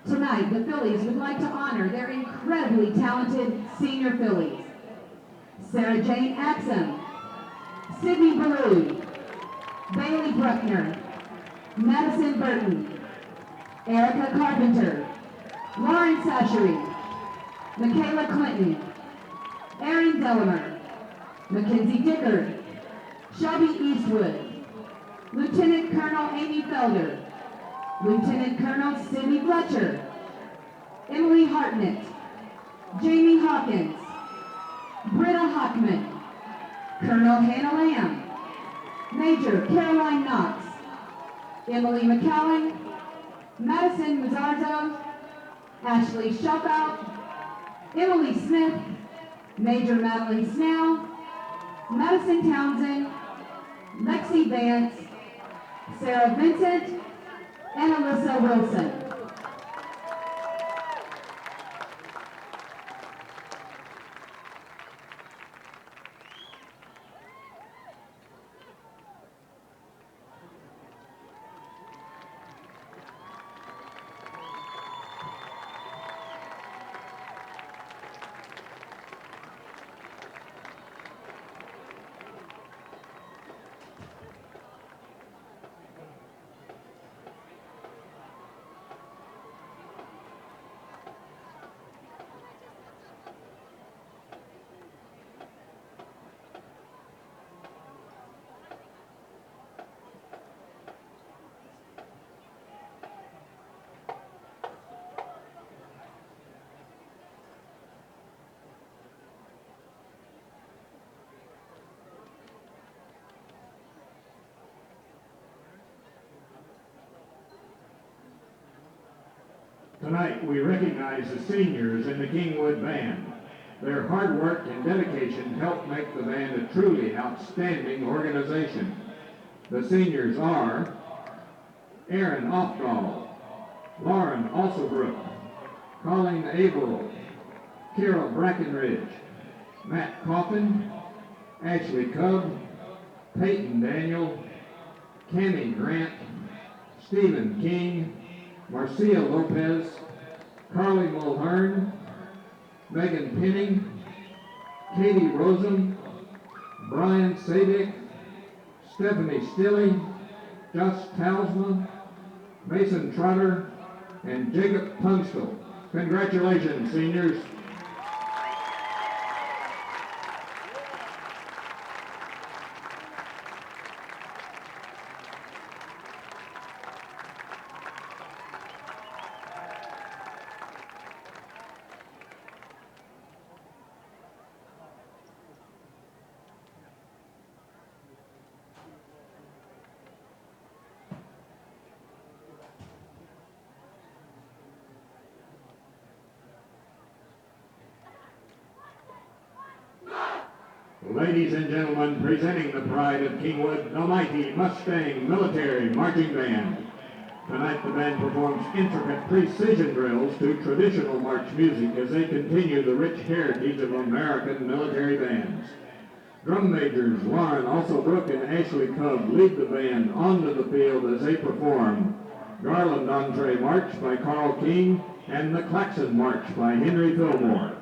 Tonight, the Phillies would like to honor their incredibly talented senior Phillies. Sarah Jane Axum, Sydney Ballou, Bailey Bruckner, Madison Burton, Erica Carpenter, Lauren Sachery, Michaela Clinton, Erin Delamer, Mackenzie Dickard, Shelby Eastwood, Lieutenant Colonel Amy Felder, Lieutenant Colonel Sidney Fletcher, Emily Hartnett, Jamie Hawkins, Britta Hockman, Colonel Hannah Lamb, Major Caroline Knox, Emily McCowan, Madison Mazzarzo, Ashley Shelkout, Emily Smith, Major Madeline Snell, Madison Townsend, Lexi Vance, Sarah Vincent, and Alyssa Wilson. Tonight, we recognize the seniors in the Kingwood Band. Their hard work and dedication helped make the band a truly outstanding organization. The seniors are Aaron Offdahl, Lauren Alsobrook, Colleen Averill, Kira Brackenridge, Matt Coffin, Ashley Cub, Peyton Daniel, Cammie Grant, Stephen King, Marcia Lopez, Carly Mulhern, Megan Penning, Katie Rosen, Brian Sadik, Stephanie Stilley, Josh Talsma, Mason Trotter, and Jacob Tunstall. Congratulations, seniors. Ladies and gentlemen, presenting the pride of Kingwood, the mighty Mustang Military Marching Band. Tonight the band performs intricate precision drills to traditional march music as they continue the rich heritage of American military bands. Drum majors Lauren Alsobrook and Ashley Cub lead the band onto the field as they perform Garland Entree March by Carl King and the Klaxon March by Henry Fillmore.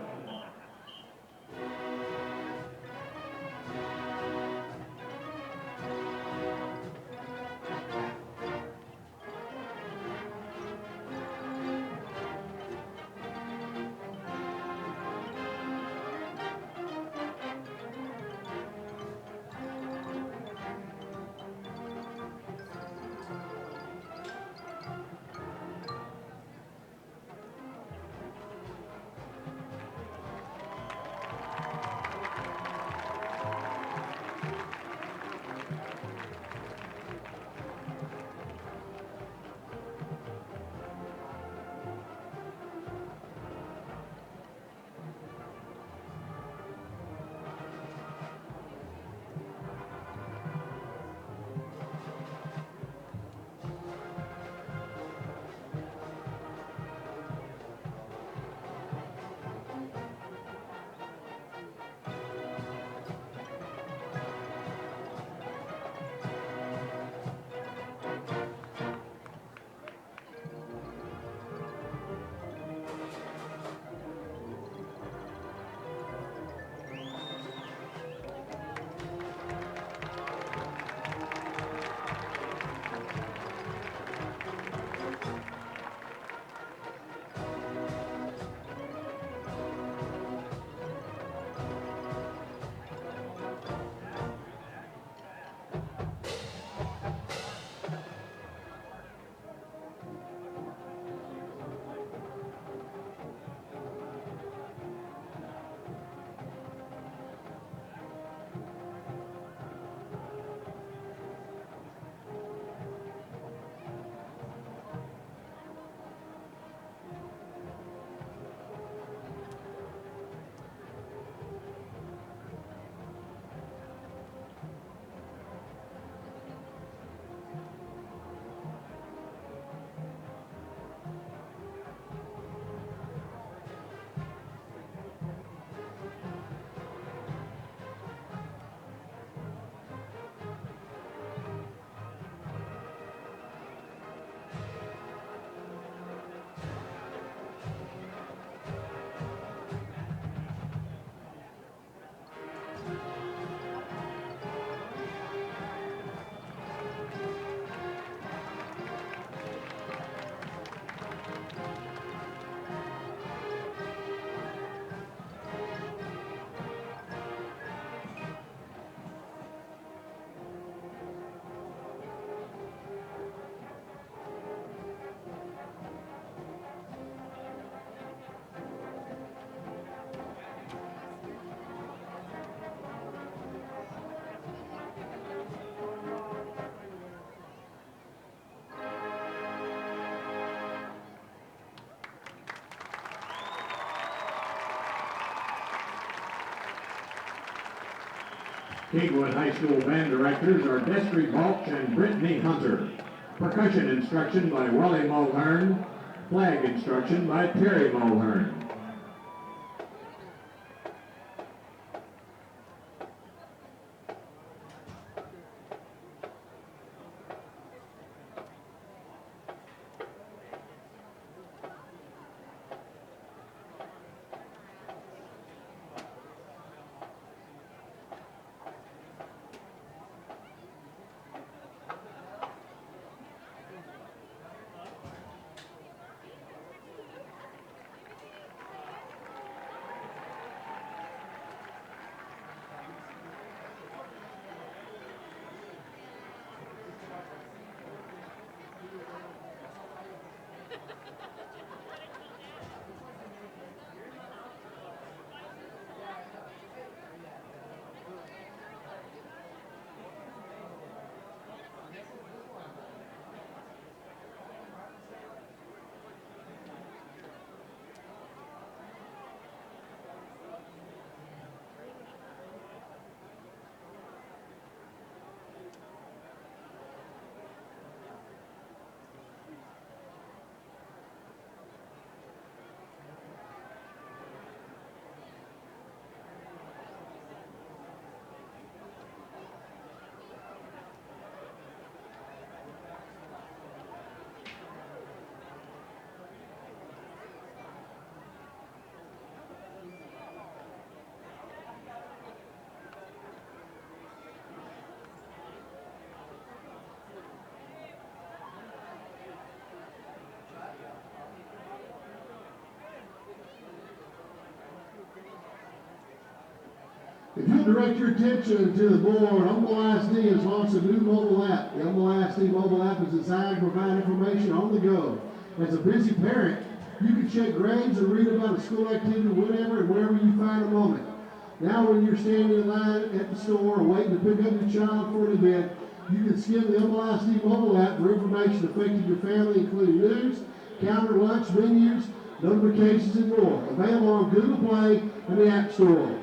Kingwood High School band directors are Destry Balch and Brittany Hunter. Percussion instruction by Wally Mulhern. Flag instruction by Terry Mulhern. If you direct your attention to the board, Humble ISD has launched a new mobile app. The Humble ISD mobile app is designed to provide information on the go. As a busy parent, you can check grades and read about a school activity whenever and wherever you find a moment. Now when you're standing in line at the store or waiting to pick up your child for an event, you can skim the Humble ISD mobile app for information affecting your family, including news, calendar, lunch, menus, notifications, and more. Available on Google Play and the App Store.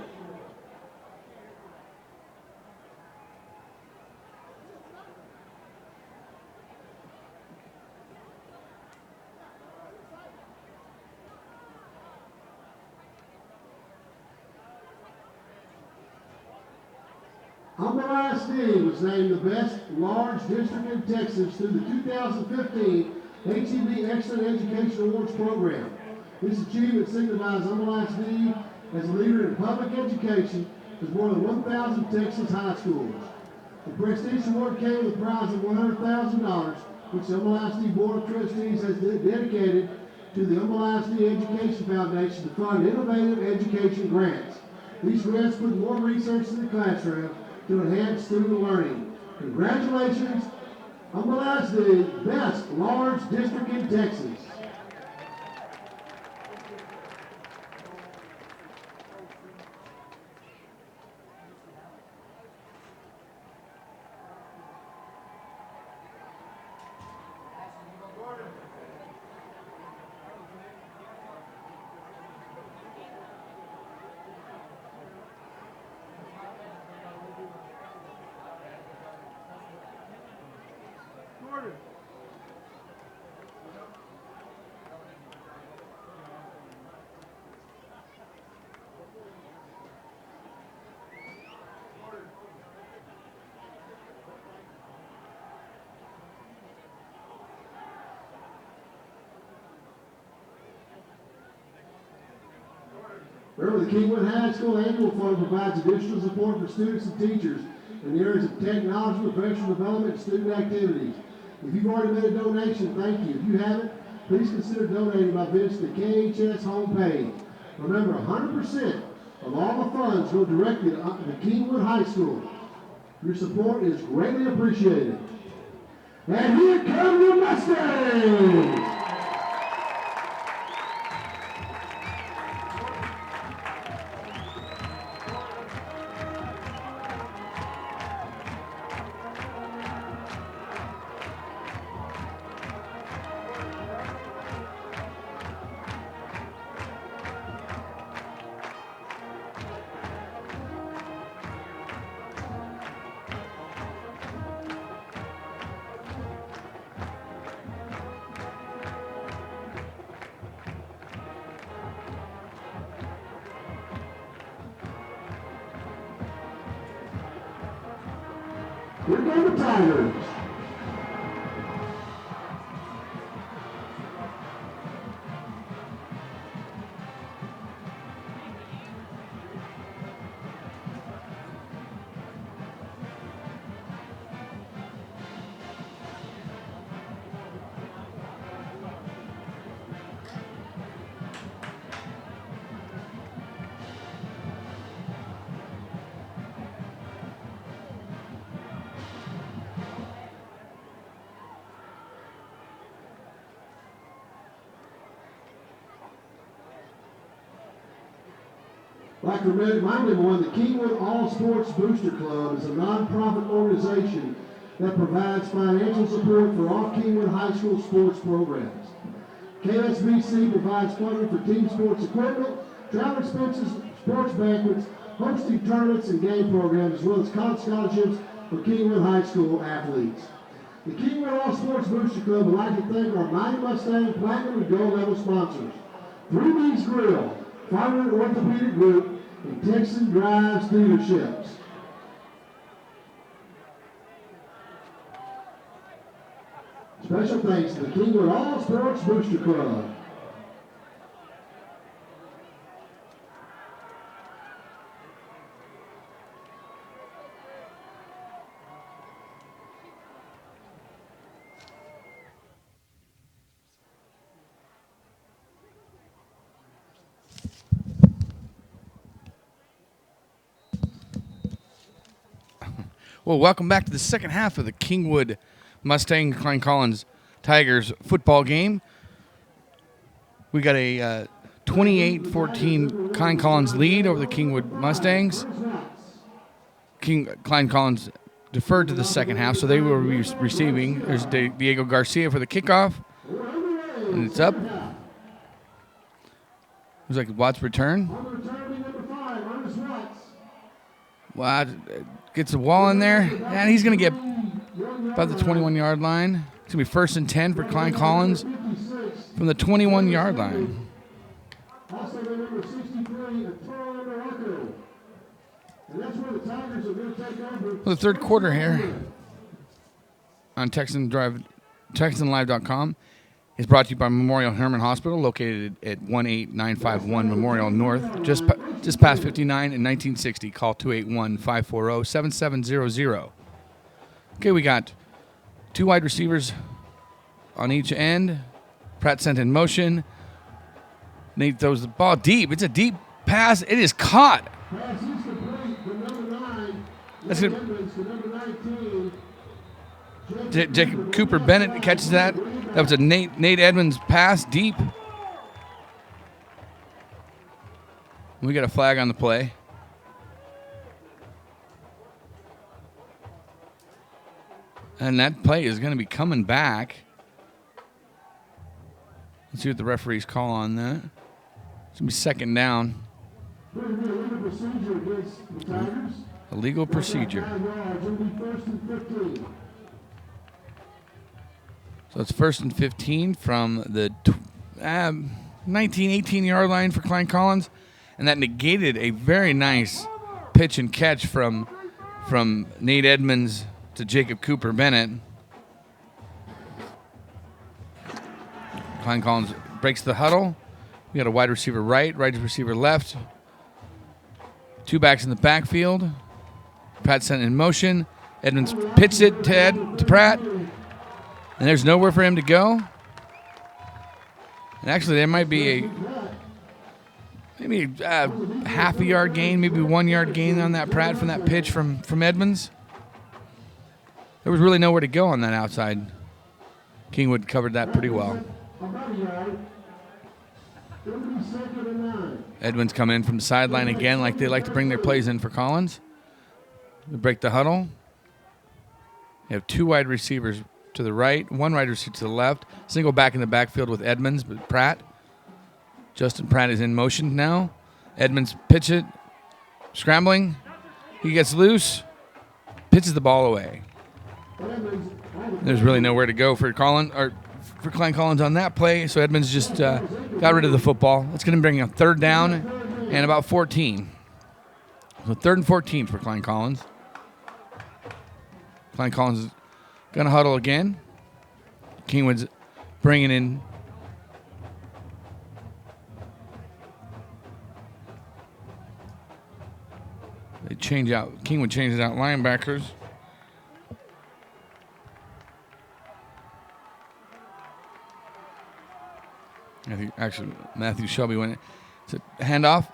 Humble ISD was named the best large district in Texas through the 2015 HEB Excellent Education Awards program. This achievement signifies Humble ISD as a leader in public education with more than 1,000 Texas high schools. The prestigious award came with a prize of $100,000, which the Humble ISD Board of Trustees has dedicated to the Humble ISD Education Foundation to fund innovative education grants. These grants put more research in the classroom to enhance student learning. Congratulations, Humble ISD, best large district in Texas. Remember, the Kingwood High School Annual Fund provides additional support for students and teachers in the areas of technology, professional development, and student activities. If you've already made a donation, thank you. If you haven't, please consider donating by visiting the KHS homepage. Remember, 100% of all the funds go directly to Kingwood High School. Your support is greatly appreciated. And here come the Mustangs! Here go the Tigers. I'd like to remind everyone that Kingwood All Sports Booster Club is a nonprofit organization that provides financial support for all Kingwood High School sports programs. KSBC provides funding for team sports equipment, travel expenses, sports banquets, hosting tournaments and game programs, as well as college scholarships for Kingwood High School athletes. The Kingwood All Sports Booster Club would like to thank our Mighty Mustang Platinum and Gold level sponsors, 3B's Grill, Farmer Orthopedic Group, and Texan Drive dealerships. Special thanks to the Kingwood All Sports Booster Club. Well, welcome back to the second half of the Kingwood Mustang Klein Collins Tigers football game. We got a 28-14 Klein Collins lead over the Kingwood Mustangs. Klein Collins deferred to the second half, so they will be receiving. There's Diego Garcia for the kickoff, and it's up. Looks like Watts' return. Wow, gets a wall in there, and he's going to get about the 21-yard line. It's going to be 1st and 10 for Klein Collins from the 21-yard line. Also, the number 63, Rocco. And that's where the Tigers are going to take over. Well, the third quarter here on Texan Drive, TexanLive.com is brought to you by Memorial Hermann Hospital, located at 18951 Memorial North, just past 59 and 1960. Call 281-540-7700. Okay, we got two wide receivers on each end. Pratt sent in motion. Nate throws the ball deep. It's a deep pass. It is caught. Pass is complete for number 9. That's good. For number 19. Jacob Cooper Bennett catches that. That was a Nate Edmonds pass deep. We got a flag on the play. And that play is going to be coming back. Let's see what the referees call on that. It's going to be second down. A legal procedure. So it's 1st and 15 from the 19, 18-yard line for Klein Collins. And that negated a very nice pitch and catch from Nate Edmonds to Jacob Cooper Bennett. Klein Collins breaks the huddle. We got a wide receiver right receiver left. Two backs in the backfield. Pratt sent in motion. Edmonds pitched it to Pratt. And there's nowhere for him to go. And actually, there might be maybe a half a yard gain, maybe 1 yard gain on that Pratt from that pitch from Edmonds. There was really nowhere to go on that outside. Kingwood covered that pretty well. Edmonds come in from the sideline again, like they like to bring their plays in for Collins. We break the huddle. You have two wide receivers to the right, one wide receiver to the left. Single back in the backfield with Edmonds, but Pratt. Justin Pratt is in motion now. Edmonds pitch it, scrambling. He gets loose, pitches the ball away. There's really nowhere to go for Klein Collins on that play, so Edmonds just got rid of the football. It's going to bring a third down and about 14. So 3rd and 14 for Klein Collins. Klein Collins is going to huddle again. Kingwood's bringing in. They change out. Kingwood changes out linebackers. I think actually Matthew Shelby went. It's a handoff,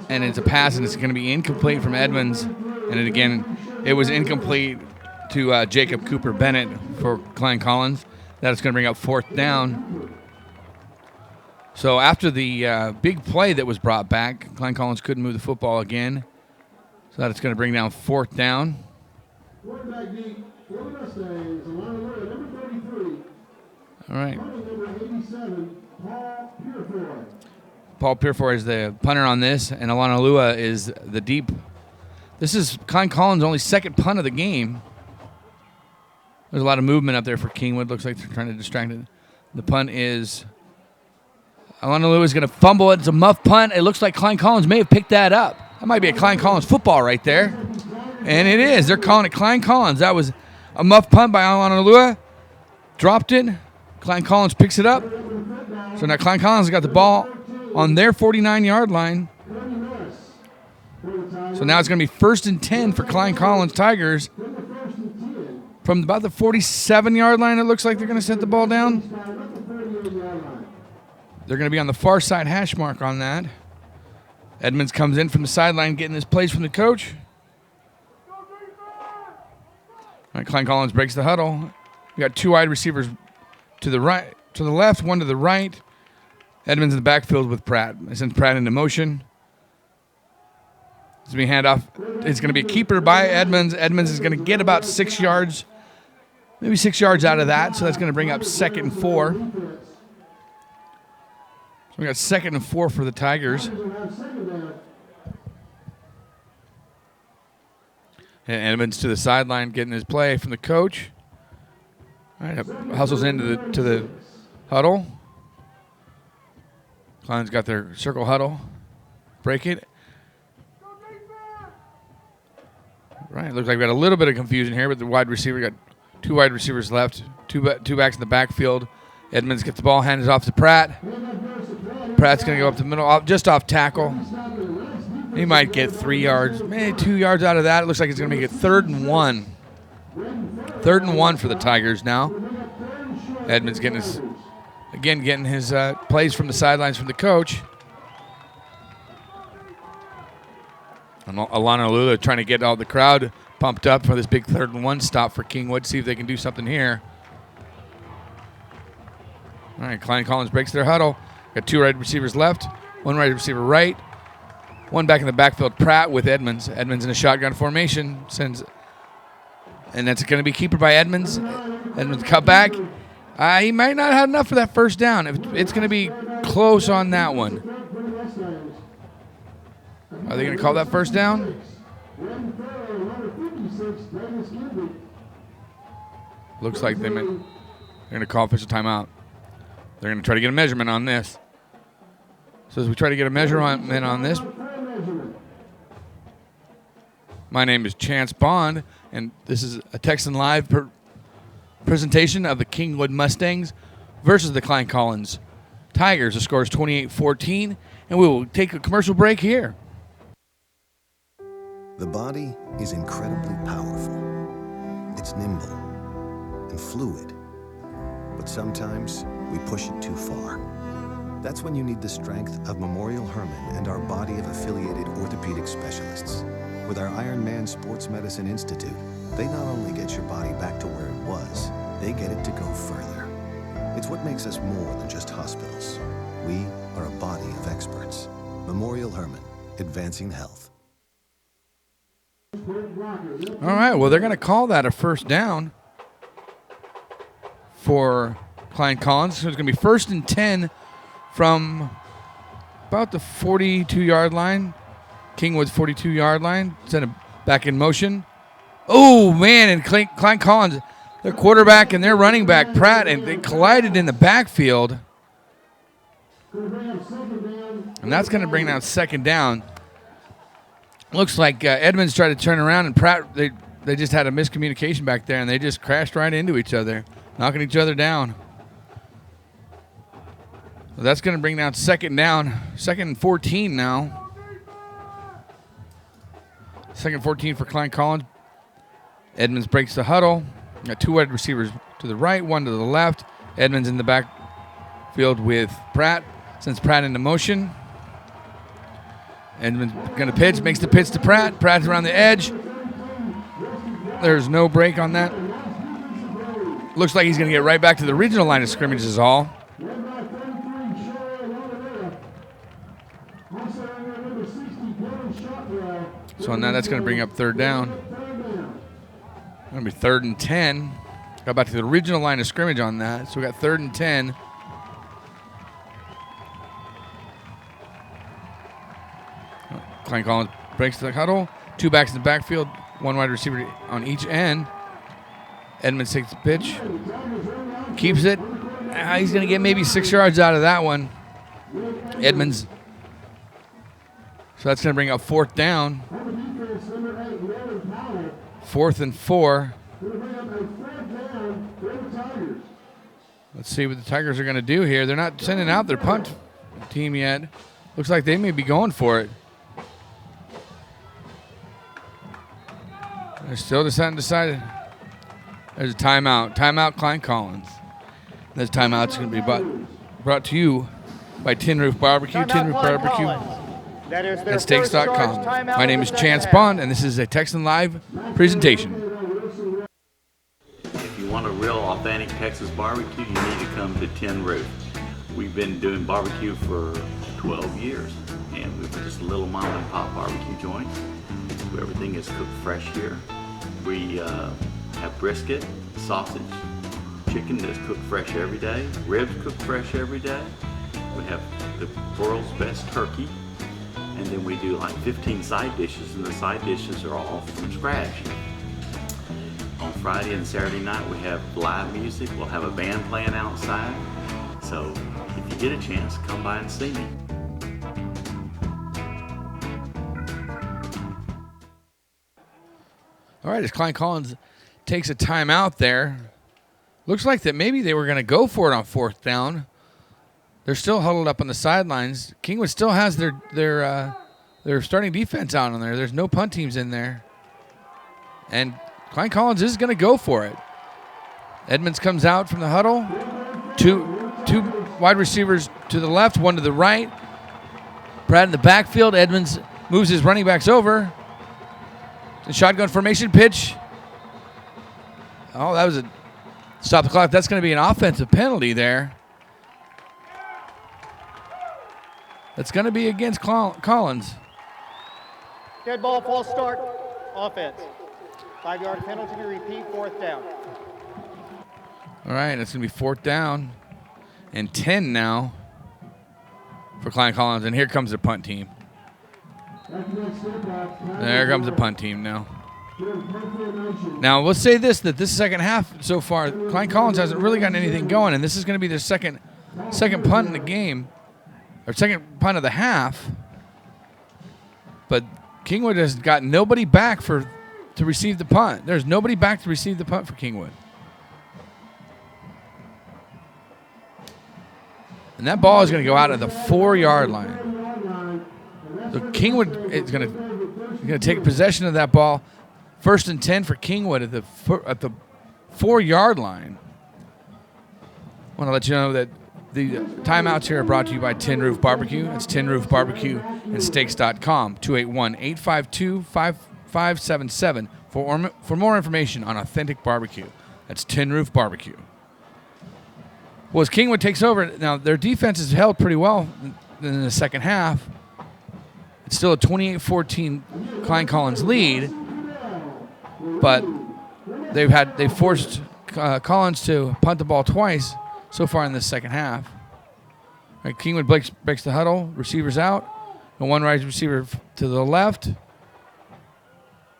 and it's a pass, and it's going to be incomplete from Edmonds. And it, again, it was incomplete to Jacob Cooper Bennett for Klein Collins. That is going to bring up 4th down. So after the big play that was brought back, Klein Collins couldn't move the football again. So that's going to bring down 4th down. Quarterback deep for the Mustangs, Alana Lewis, number 33. All right. Number 87, Paul Purefoy. Paul Purefoy is the punter on this, and Alana Lua is the deep. This is Klein Collins' only 2nd punt of the game. There's a lot of movement up there for Kingwood. Looks like they're trying to distract it. The punt is Alana Lua is going to fumble it. It's a muff punt. It looks like Klein Collins may have picked that up. That might be a Klein Collins football right there. And it is. They're calling it Klein Collins. That was a muff punt by Alana Lua. Dropped it. Klein Collins picks it up. So now Klein Collins has got the ball on their 49-yard line. So now it's going to be 1st and 10 for Klein Collins Tigers. From about the 47-yard line, it looks like they're going to set the ball down. They're going to be on the far side hash mark on that. Edmonds comes in from the sideline getting his plays from the coach. All right, Klein Collins breaks the huddle. We got 2 wide receivers to the right, to the left, 1 to the right. Edmonds in the backfield with Pratt. I send Pratt into motion. It's going to be handoff. It's going to be a keeper by Edmonds. Edmonds is going to get about 6 yards, maybe 6 yards out of that. So that's going to bring up 2nd and 4. So we got 2nd and 4 for the Tigers. And Edmonds to the sideline getting his play from the coach. All right, hustles into the huddle. Klein's got their circle huddle. Break it. Right, looks like we got a little bit of confusion here with the wide receiver. We got 2 wide receivers left, two backs in the backfield. Edmonds gets the ball, hands it off to Pratt. Pratt's going to go up the middle, just off tackle. He might get 3 yards, maybe 2 yards out of that. It looks like it's going to make it 3rd and 1. 3rd and 1 for the Tigers now. Edmonds getting his plays from the sidelines from the coach. And Alana Lula trying to get all the crowd pumped up for this big 3rd and 1 stop for Kingwood. See if they can do something here. All right, Klein Collins breaks their huddle. Got 2 wide receivers left, 1 wide receiver right, 1 back in the backfield. Pratt with Edmonds. Edmonds in a shotgun formation sends, and that's going to be keeper by Edmonds. Edmonds cut back. He might not have enough for that 1st down. It's going to be close on that one. Are they going to call that 1st down? Looks like they're going to call official timeout. They're going to try to get a measurement on this. So as we try to get a measurement on this, my name is Chance Bond, and this is a Texan Live presentation of the Kingwood Mustangs versus the Klein Collins Tigers. The score is 28-14, and we will take a commercial break here. The body is incredibly powerful. It's nimble and fluid, but sometimes we push it too far. That's when you need the strength of Memorial Hermann and our body of affiliated orthopedic specialists. With our Iron Man Sports Medicine Institute, they not only get your body back to where it was, they get it to go further. It's what makes us more than just hospitals. We are a body of experts. Memorial Hermann, advancing health. All right, well, they're going to call that a 1st down for Klein Collins. So it's going to be 1st and 10 from about the 42-yard line. Kingwood's 42-yard line. Send it back in motion. Oh, man, and Klein Collins, their quarterback and their running back, Pratt, and they collided in the backfield. And that's going to bring down 2nd down. Looks like Edmonds tried to turn around, and Pratt, they they just had a miscommunication back there, and they just crashed right into each other, knocking each other down. So that's going to bring down second and 14 now. Second and 14 for Klein Collins. Edmonds breaks the huddle. Got 2 wide receivers to the right, 1 to the left. Edmonds in the backfield with Pratt. Sends Pratt into motion. Edmonds going to pitch, makes the pitch to Pratt. Pratt's around the edge. There's no break on that. Looks like he's going to get right back to the original line of scrimmage is all. So now that's going to bring up third down. Going to be 3rd and 10. Got back to the original line of scrimmage on that. So we got 3rd and 10. Klein Collins breaks the huddle. 2 backs in the backfield. 1 wide receiver on each end. Edmonds takes the pitch. Keeps it. He's going to get maybe 6 yards out of that one. Edmonds. So that's going to bring up 4th down. 4th and 4. Let's see what the Tigers are going to do here. They're not sending out their punt team yet. Looks like they may be going for it. They're still decided. There's a timeout. Timeout, Klein Collins. This timeout's going to be brought to you by Tin Roof Barbecue. Tin Roof Barbecue. That's Steaks.com. My name is Chance Bond, and this is a Texan Live presentation. If you want a real authentic Texas barbecue, you need to come to Tin Roof. We've been doing barbecue for 12 years, and we're just a little mom and pop barbecue joint. Everything is cooked fresh here. We have brisket, sausage, chicken that's cooked fresh every day, ribs cooked fresh every day. We have the world's best turkey, and then we do like 15 side dishes, and the side dishes are all from scratch. On Friday and Saturday night, we have live music. We'll have a band playing outside. So if you get a chance, come by and see me. All right, as Klein Collins takes a timeout there, looks like that maybe they were going to go for it on 4th down. They're still huddled up on the sidelines. Kingwood still has their starting defense out on there. There's no punt teams in there. And Klein Collins is going to go for it. Edmonds comes out from the huddle. Two wide receivers to the left, 1 to the right. Brad in the backfield. Edmonds moves his running backs over. The shotgun formation pitch. Oh, that was a stop the clock. That's going to be an offensive penalty there. That's going to be against Collins. Dead ball, false start, offense. 5-yard penalty to repeat, 4th down. All right, that's going to be 4th down and 10 now for Klein Collins. And here comes the punt team. There comes the punt team now. Now, let's say this, that this second half so far, Klein Collins hasn't really gotten anything going, and this is going to be their second punt in the game, or second punt of the half. But Kingwood has got nobody back to receive the punt. There's nobody back to receive the punt for Kingwood. And that ball is going to go out at the 4-yard line. So Kingwood is going to take possession of that ball. 1st and 10 for Kingwood at the 4-yard line. I want to let you know that the timeouts here are brought to you by Tin Roof Barbecue. That's Tin Roof Barbecue and Steaks.com. 281-852-5577 for more information on authentic barbecue. That's Tin Roof Barbecue. Well, as Kingwood takes over, now their defense is held pretty well in the second half. It's still a 28-14 Klein Collins lead, but they've forced Collins to punt the ball twice so far in this second half. All right, Kingwood breaks the huddle, receivers out, and 1 wide receiver to the left.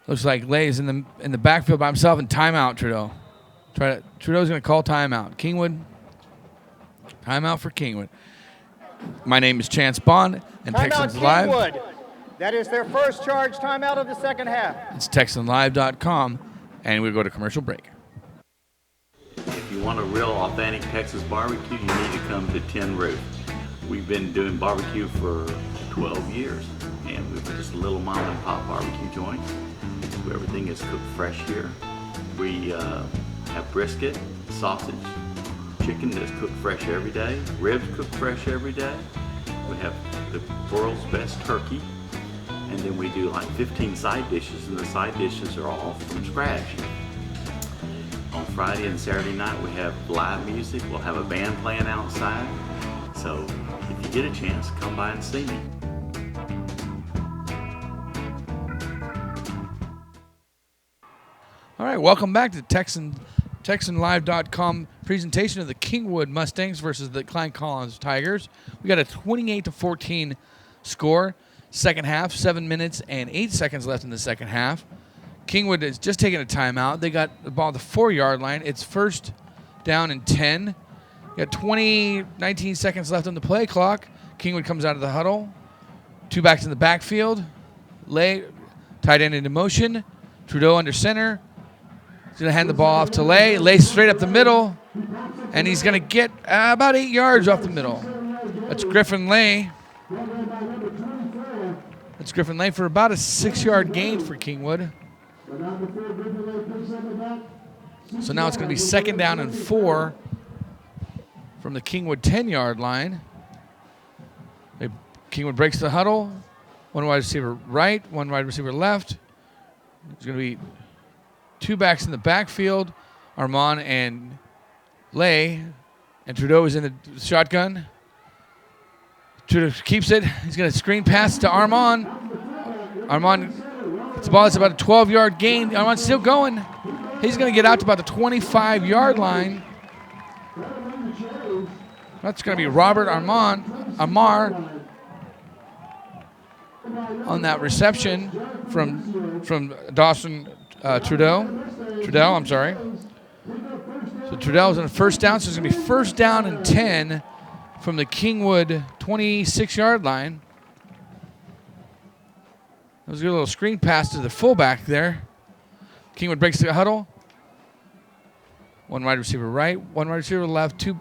Looks like Lay's in the backfield by himself, and timeout. Trudeau's going to call timeout. Kingwood, timeout for Kingwood. My name is Chance Bond, and Texans Live. Kingwood. That is their first charge timeout of the second half. It's TexanLive.com. and we'll go to commercial break. If you want a real authentic Texas barbecue, you need to come to Tin Roof. We've been doing barbecue for 12 years, and we're just a little mom and pop barbecue joint. Everything is cooked fresh here. We have brisket, sausage, chicken that's cooked fresh every day, ribs cooked fresh every day. We have the world's best turkey, and then we do like 15 side dishes, and the side dishes are all from scratch. On Friday and Saturday night we have live music. We'll have a band playing outside. So if you get a chance, come by and see me. All right, welcome back to TexanLive.com presentation of the Kingwood Mustangs versus the Klein Collins Tigers. We got a 28-14 score. Second half, 7 minutes and 8 seconds left in the second half. Kingwood is just taking a timeout. They got the ball at the 4-yard line. It's first down and 10. Got 19 seconds left on the play clock. Kingwood comes out of the huddle. 2 backs in the backfield. Lay, tight end into motion. Trudeau under center. He's going to hand the ball off to Lay. Lay straight up the middle. And he's going to get about 8 yards off the middle. That's Griffin Lay. That's Griffin Lay for about a 6-yard gain for Kingwood. So now it's going to be second down and 4 from the Kingwood 10-yard line. Kingwood breaks the huddle. One wide receiver right, one wide receiver left. There's going to be 2 backs in the backfield, Armand and Lay. And Trudeau is in the shotgun. Trudeau keeps it. He's going to screen pass to Armand. Armand gets the ball. It's about a 12-yard gain. Armand's still going. He's going to get out to about the 25-yard line. That's going to be Robert Amar on that reception from Dawson Trudeau, I'm sorry. So Trudeau's on a first down, so it's going to be first down and 10 from the Kingwood 26-yard line. That was a good little screen pass to the fullback there. Kingwood breaks the huddle. 1 wide receiver right, 1 wide receiver left, 2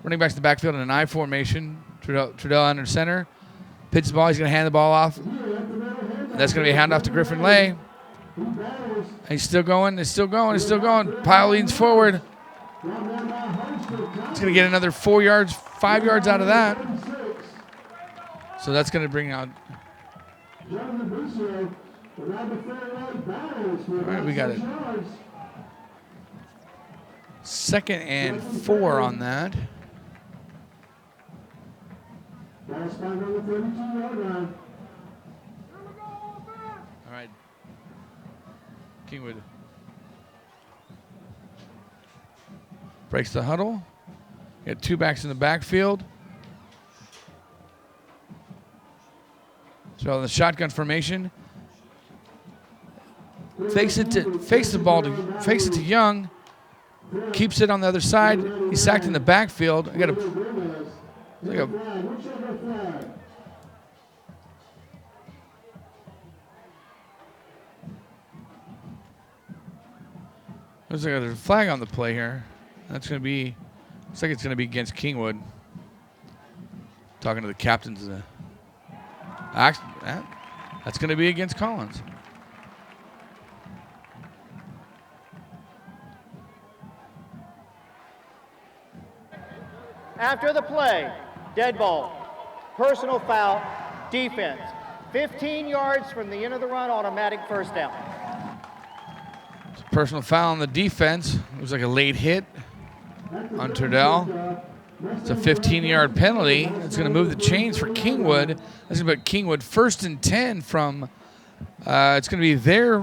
running backs in the backfield in an I formation. Trudeau under center. Pitches the ball. He's going to hand the ball off. That's going to be a handoff to Griffin Lay. He's still going. He's still going. He's still going. Pyle leans forward. He's going to get another 4 yards, 5 yards out of that. So that's going to bring out. All right, we got it. Second and 4 on that. All right. Kingwood breaks the huddle. Got 2 backs in the backfield. So the shotgun formation. Fakes it to Young. Keeps it on the other side. He's sacked in the backfield. There's a flag on the play here. That's going to be, looks like it's going to be against Kingwood. Talking to the captains. That's going to be against Collins. After the play, dead ball, personal foul, defense. 15 yards from the end of the run, automatic first down. Personal foul on the defense. It was like a late hit on Trudeau. It's a 15-yard penalty. It's going to move the chains for Kingwood. That's going to put Kingwood first and 10 from, it's going to be their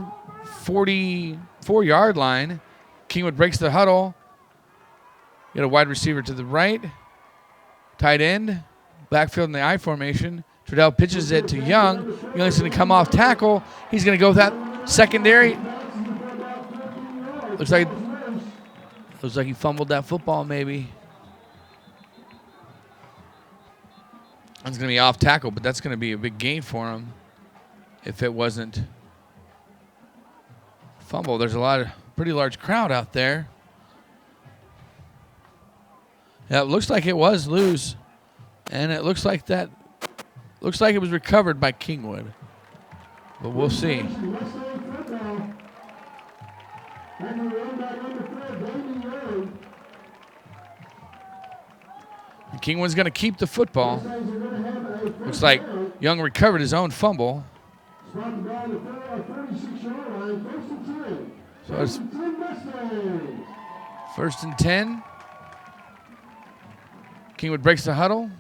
44-yard line. Kingwood breaks the huddle. You got a wide receiver to the right. Tight end. Backfield in the I formation. Trudeau pitches it to Young. Young's going to come off tackle. He's going to go with that secondary. Looks like he fumbled that football maybe. That's going to be off tackle, but that's going to be a big gain for him if it wasn't fumble. There's a lot of pretty large crowd out there. Yeah, it looks like it was loose, and it looks like it was recovered by Kingwood, but we'll see. Kingwood's going to keep the football. Looks like Young recovered his own fumble. So it's 1st and 10. Kingwood breaks the huddle.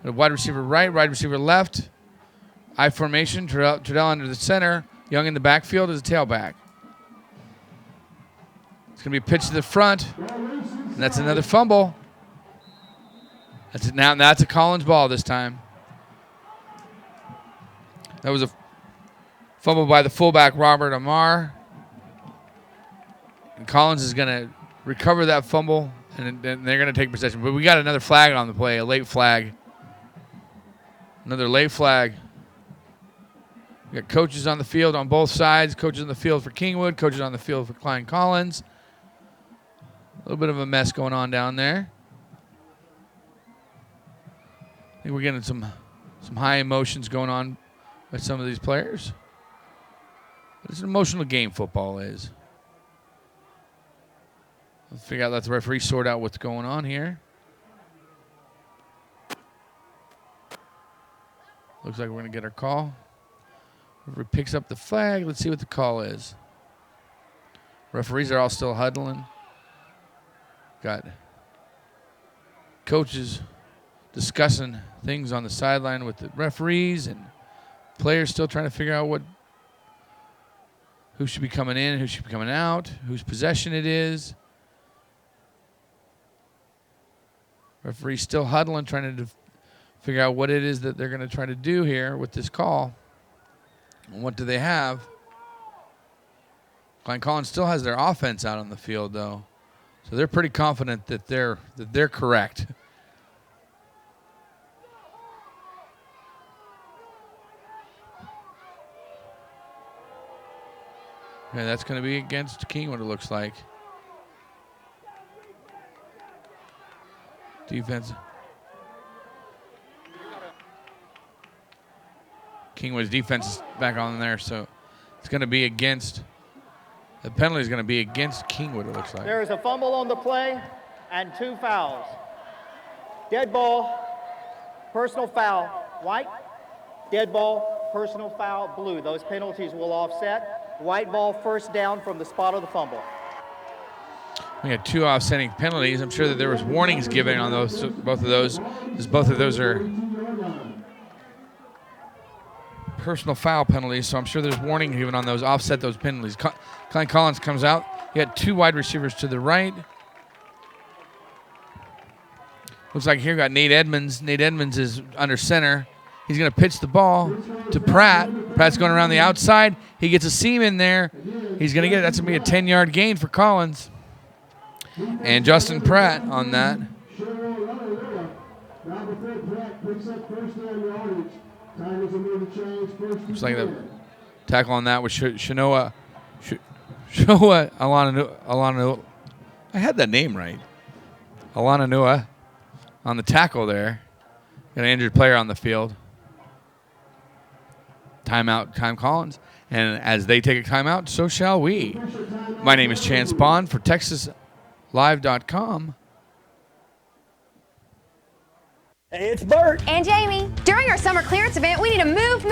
A wide receiver right, wide receiver left. I formation, Trudell under the center. Young in the backfield as a tailback. It's going to be a pitch to the front. And that's another fumble. That's a Collins ball this time. That was a fumble by the fullback, Robert Amar. And Collins is going to recover that fumble, and they're going to take possession. But we got another flag on the play, a late flag. Another late flag. We got coaches on the field on both sides. Coaches on the field for Kingwood, coaches on the field for Klein Collins. A little bit of a mess going on down there. I think we're getting some high emotions going on with some of these players. But it's an emotional game, football is. Let's figure out, let the referee sort out what's going on here. Looks like we're going to get our call. Referee picks up the flag. Let's see what the call is. Referees are all still huddling. Got coaches discussing things on the sideline with the referees, and players still trying to figure out who should be coming in, who should be coming out, whose possession it is. Referees still huddling, trying to figure out what it is that they're going to try to do here with this call. And what do they have? Klein Collins still has their offense out on the field, though, so they're pretty confident that they're correct. Okay, that's going to be against Kingwood, it looks like. Defense. Kingwood's defense is back on there, so it's going to be against. The penalty is going to be against Kingwood, it looks like. There is a fumble on the play and 2 fouls. Dead ball, personal foul, white. Dead ball, personal foul, blue. Those penalties will offset. White ball, first down from the spot of the fumble. We had 2 offsetting penalties. I'm sure that there was warnings given on both of those, because both of those are personal foul penalties. So I'm sure there's warning given on those, offset those penalties. Klein Collins comes out. He had 2 wide receivers to the right. Looks like here we got Nate Edmonds. Nate Edmonds is under center. He's going to pitch the ball to Pratt. Pratt's going around the outside. He gets a seam in there. He's going to get it. That's going to be a 10-yard gain for Collins. And Justin Pratt on that. Looks like the tackle on that was Shanoa Alana. I had that name right. Alana Nua on the tackle there. Got an injured player on the field. Timeout, Klein Collins. And as they take a timeout, so shall we. My name is Chance Bond for TexasLive.com. Hey, it's Bert. And Jamie. During our summer clearance event, we need to move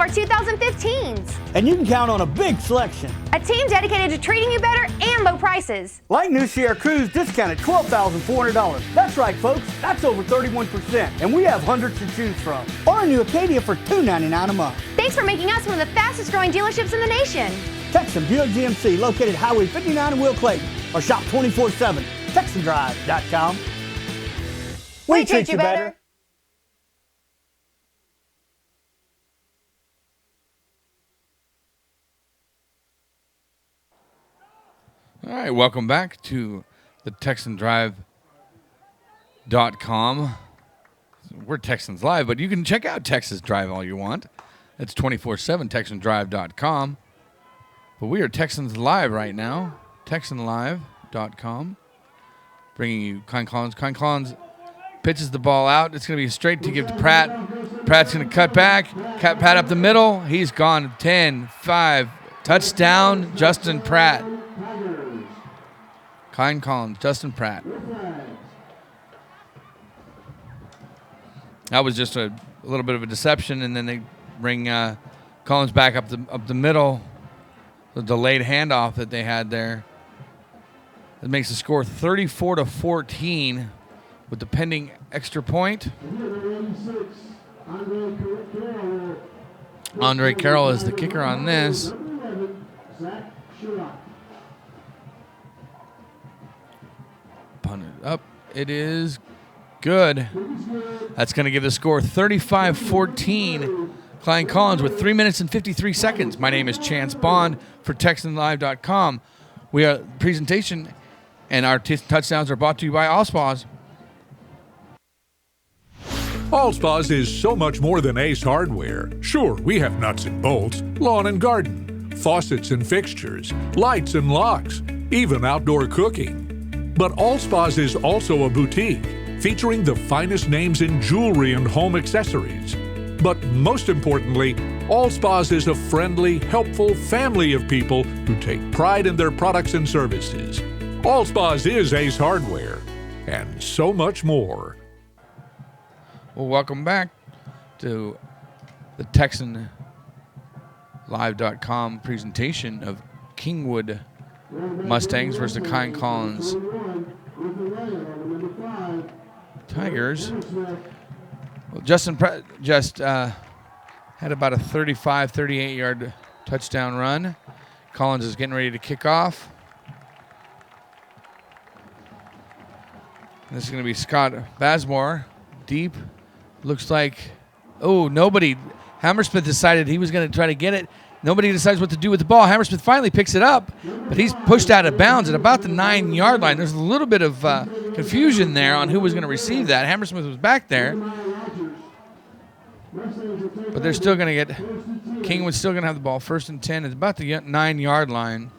our 2015s. And you can count on a big selection. A team dedicated to treating you better and low prices. Like new Sierra Cruise discounted $12,400. That's right, folks. That's over 31%. And we have hundreds to choose from. Or a new Acadia for $299 a month. Thanks for making us one of the fastest growing dealerships in the nation. Texan Buick GMC, located Highway 59 in Will Clayton. Or shop 24/7, TexanDrive.com. We treat you better. All right, welcome back to the TexanDrive.com. We're Texans Live, but you can check out Texas Drive all you want. It's 24/7, TexanDrive.com. But we are Texans Live right now. TexanLive.com. Bringing you Klein Collins. Klein Collins pitches the ball out. It's going to be straight to give to Pratt. Pratt's going to cut back. Cut Pratt up the middle. He's gone 10-5. Touchdown, Justin Pratt. Klein Collins, Justin Pratt. That was just a little bit of a deception, and then they bring Collins back up the middle. The delayed handoff that they had there. It makes the score 34-14 with the pending extra point. Andre Carroll is the kicker on this. Punted up. It is good. That's going to give the score 35-14. Klein Collins with 3 minutes and 53 seconds. My name is Chance Bond for TexanLive.com. We are presentation, and our touchdowns are brought to you by Allspaws. Allspaws is so much more than Ace Hardware. Sure, we have nuts and bolts, lawn and garden, faucets and fixtures, lights and locks, even outdoor cooking. But Allspaws is also a boutique featuring the finest names in jewelry and home accessories. But most importantly, Allspaws is a friendly, helpful family of people who take pride in their products and services. Allspaws is Ace Hardware, and so much more. Well, welcome back to the TexanLive.com presentation of Kingwood Mustangs versus the Klein Collins Tigers. Well, Justin Pratt just had about a 38-yard touchdown run. Collins is getting ready to kick off. This is going to be Scott Basmore, deep. Looks like, nobody. Hammersmith decided he was going to try to get it. Nobody decides what to do with the ball. Hammersmith finally picks it up, but he's pushed out of bounds at about the 9-yard line. There's a little bit of confusion there on who was going to receive that. Hammersmith was back there. But they're still going to get, Kingwood's still going to have the ball. 1st and 10. It's about the 9-yard line.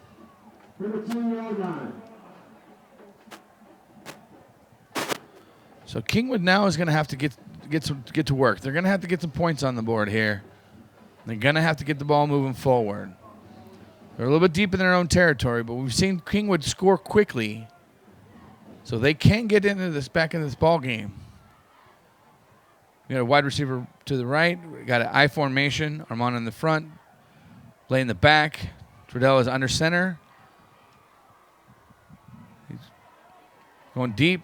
So Kingwood now is going to have to get to work. They're going to have to get some points on the board here. They're going to have to get the ball moving forward. They're a little bit deep in their own territory, but we've seen Kingwood score quickly, so they can get back into this ball game. We got a wide receiver to the right. We got an I formation. Armand in the front. Blay in the back. Trudell is under center. He's going deep.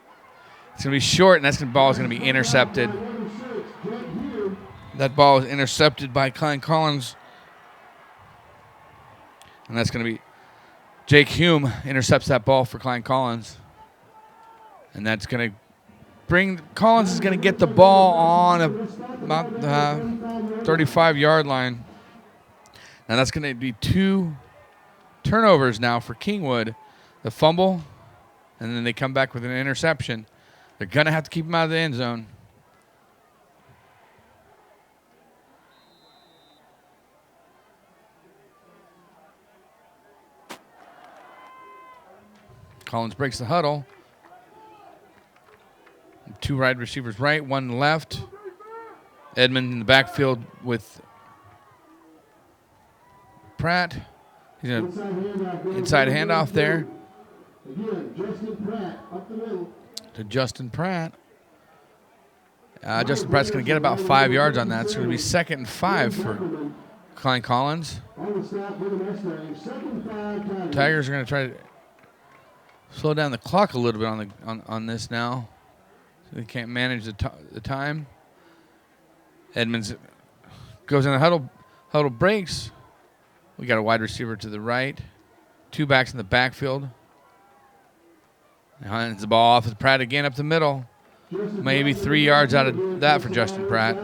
It's going to be short, and that ball is going to be intercepted. That ball is intercepted by Klein Collins. And that's going to be Jake Hume intercepts that ball for Klein Collins. And that's going to bring, Collins is going to get the ball on about the 35-yard line. Now that's going to be 2 turnovers now for Kingwood. The fumble, and then they come back with an interception. They're going to have to keep him out of the end zone. Collins breaks the huddle. 2 wide receivers right, 1 left. Edmond in the backfield with Pratt. He's going to inside handoff there. Again, Justin Pratt up the middle. To Justin Pratt. Justin Pratt's going to get about 5 yards on that. It's going to be 2nd and 5 for Klein Collins. Tigers are going to try to slow down the clock a little bit on this now. So they can't manage the time. Edmonds goes in the huddle. Huddle breaks. We got a wide receiver to the right. 2 backs in the backfield. Hands the ball off to Pratt again up the middle. Maybe 3 yards out of that for Justin Pratt.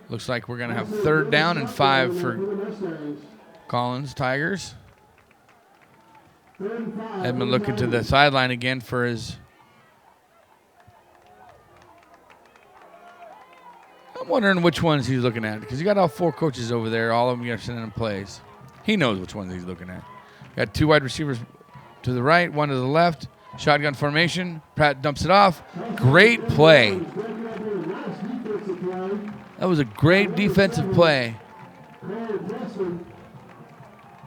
Looks like we're going to have 3rd down and 5 for Collins Tigers. Edmund looking to the sideline again for his. I'm wondering which ones he's looking at because you got all 4 coaches over there. All of them are sending him plays. He knows which ones he's looking at. Got 2 wide receivers to the right, 1 to the left. Shotgun formation. Pratt dumps it off. Great play. That was a great defensive play.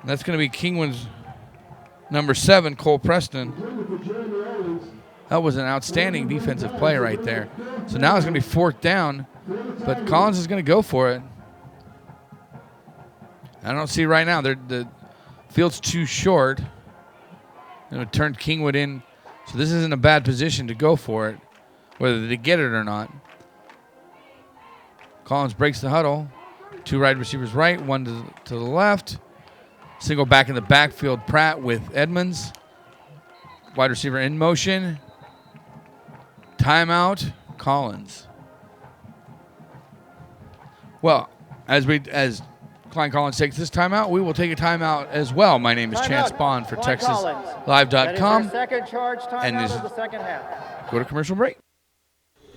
That's going to be Kingwood's number 7, Cole Preston. That was an outstanding defensive play right there. So now it's going to be 4th down, but Collins is going to go for it. I don't see right now. The field's too short. It turned Kingwood in. So this isn't a bad position to go for it, whether they get it or not. Collins breaks the huddle. 2 wide receivers right, 1 to the left. Single back in the backfield, Pratt with Edmonds. Wide receiver in motion. Timeout, Collins. Well, as Klein Collins takes this timeout, we will take a timeout as well. My name is Chance Bond for TexasLive.com. Second charge And timeout this of the second half. Go to commercial break.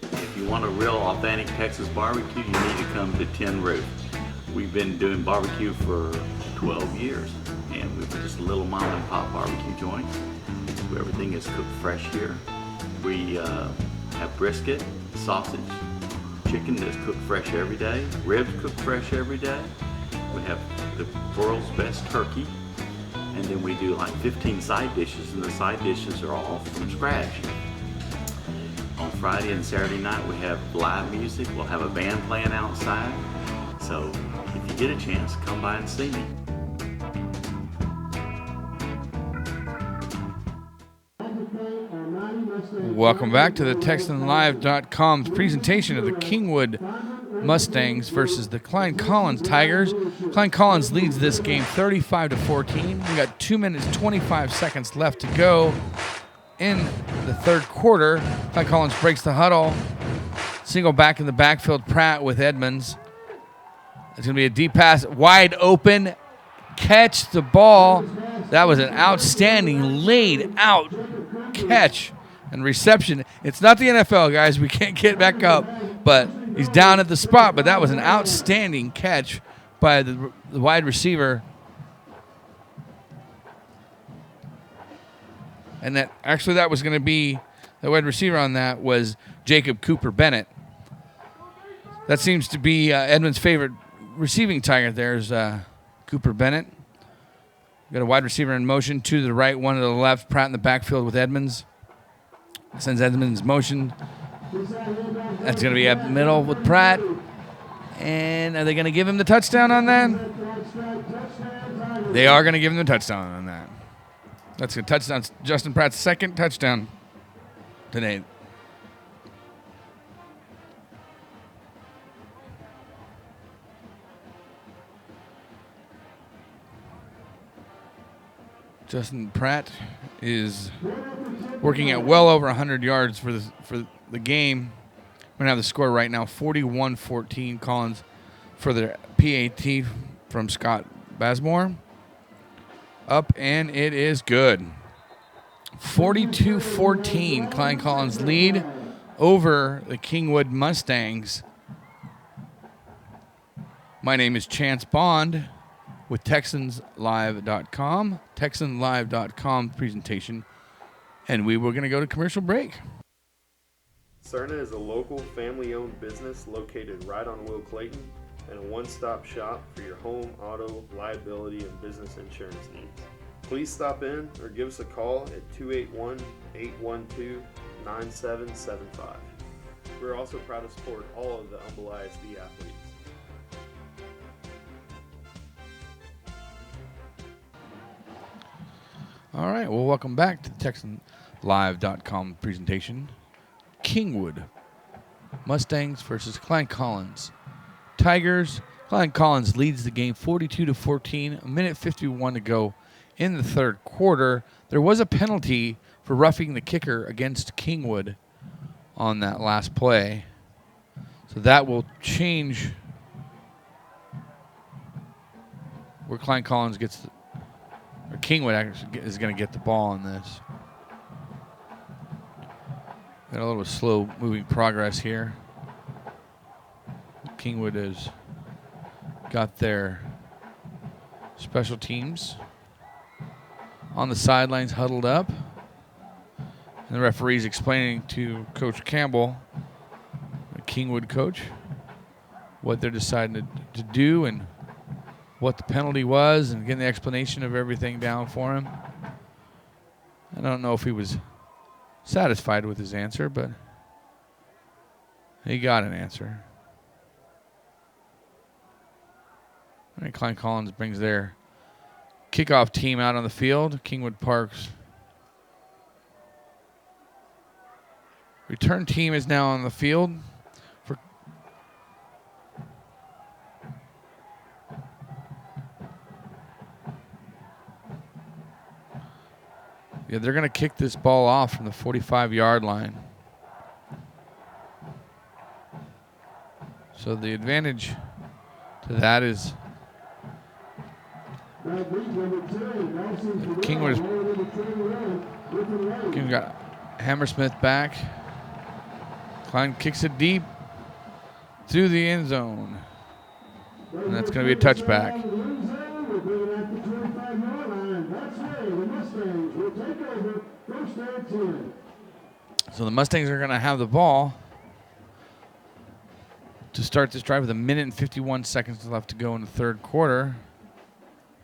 If you want a real authentic Texas barbecue, you need to come to Tin Roof. We've been doing barbecue for 12 ye're and we're just a little mom and pop barbecue joint. Everything is cooked fresh here. We have brisket, sausage, chicken that's cooked fresh every day, ribs cooked fresh every day. We have the world's best turkey, and then we do like 15 side dishes, and the side dishes are all from scratch. On Friday and Saturday night we have live music. We'll have a band playing outside. So if you get a chance, come by and see me. Welcome back to the TexanLive.com's presentation of the Kingwood Mustangs versus the Klein Collins Tigers. Klein Collins leads this game 35-14. We got 2 minutes, 25 seconds left to go in the third quarter. Klein Collins breaks the huddle. Single back in the backfield, Pratt with Edmonds. It's going to be a deep pass, wide open. Catch the ball. That was an outstanding laid out catch and reception. It's not the NFL, guys. We can't get back up, but he's down at the spot. But that was an outstanding catch by the wide receiver. And that was going to be the wide receiver on that was Jacob Cooper Bennett. That seems to be Edmonds' favorite receiving Tiger. There's Cooper Bennett. Got a wide receiver in motion, 2 to the right, 1 to the left. Pratt in the backfield with Edmonds. Sends Edmonds motion. That's going to be up middle with Pratt. And are they going to give him the touchdown on that? They are going to give him the touchdown on that. That's a touchdown. Justin Pratt's second touchdown today. Justin Pratt is working at well over 100 yards for the game. We're going to have the score right now, 41-14 Collins for the PAT from Scott Basmore. Up, and it is good. 42-14, Klein Collins lead over the Kingwood Mustangs. My name is Chance Bond with TexansLive.com. TexansLive.com presentation. And we were going to go to commercial break. Cerna is a local family-owned business located right on Will Clayton and a one-stop shop for your home, auto, liability, and business insurance needs. Please stop in or give us a call at 281-812-9775. We're also proud to support all of the Humble ISD athletes. All right, well, welcome back to the TexansLive.com presentation. Kingwood Mustangs versus Klein Collins Tigers. Klein Collins leads the game 42-14, a minute 51 to go in the third quarter. There was a penalty for roughing the kicker against Kingwood on that last play. So that will change where Klein Collins gets or Kingwood actually is going to get the ball on this. Got a little slow moving progress here. Kingwood has got their special teams on the sidelines huddled up. And the referee's explaining to Coach Campbell, the Kingwood coach, what they're deciding to do and what the penalty was, and getting the explanation of everything down for him. I don't know if he was satisfied with his answer, but he got an answer. And Klein Collins brings their kickoff team out on the field. Kingwood Park's return team is now on the field. Yeah, they're going to kick this ball off from the 45-yard line. So the advantage to that is Kingwood got Hammersmith back. Klein kicks it deep through the end zone. And that's going to be a touchback. So the Mustangs are going to have the ball to start this drive with 1 minute and 51 seconds left to go in the third quarter.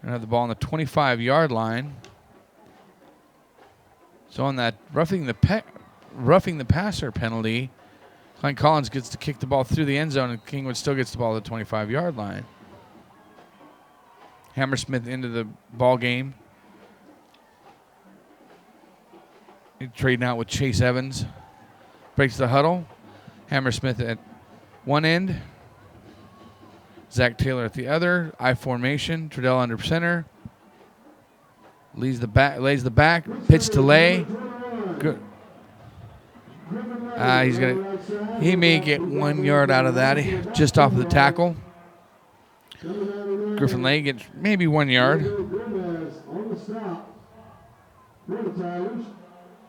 Going to have the ball on the 25-yard line. So on that roughing the passer penalty, Klein Collins gets to kick the ball through the end zone, and Kingwood still gets the ball at the 25-yard line. Hammersmith into the ball game. He's trading out with Chase Evans. Breaks the huddle. Hammersmith at one end. Zach Taylor at the other. I formation. Trudell under center. Lays the back. Pitch to Lay. Good. He may get 1 yard out of that, just off of the tackle. Griffin Lay gets maybe 1 yard.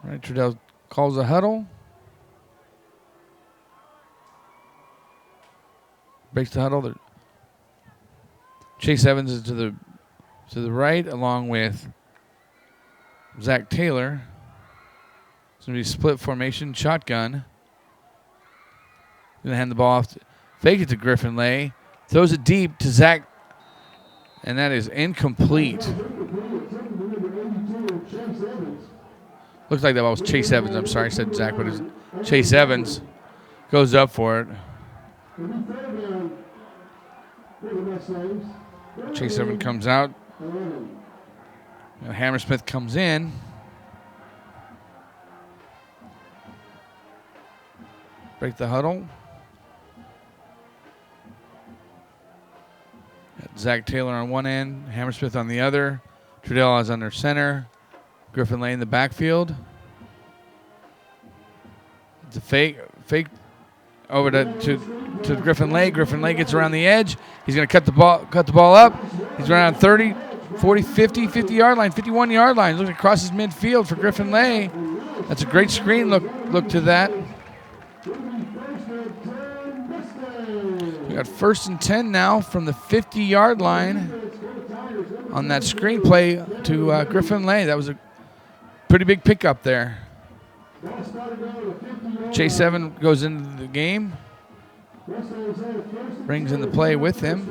Right, Trudell calls a huddle. Breaks the huddle. Chase Evans is to the right, along with Zach Taylor. It's going to be split formation, shotgun. Going to hand the ball off. Fake it to Griffin Lay. Throws it deep to Zach. And that is incomplete. Looks like that was Chase Evans. I'm sorry, I said Zach, but it's Chase Evans. Goes up for it. Chase Evans comes out. And Hammersmith comes in. Break the huddle. Got Zach Taylor on one end, Hammersmith on the other. Trudell is under center. Griffin Lay in the backfield. It's a fake over to Griffin Lay. Griffin Lay gets around the edge. He's going to cut the ball up. He's around 30, 40, 50, 50-yard line, 51-yard line. Looking across his midfield for Griffin Lay. That's a great screen look to that. We got 1st and 10 now from the 50-yard line on that screenplay to Griffin Lay. That was a pretty big pickup there. Chase Evans goes into the game. Brings in the play with him.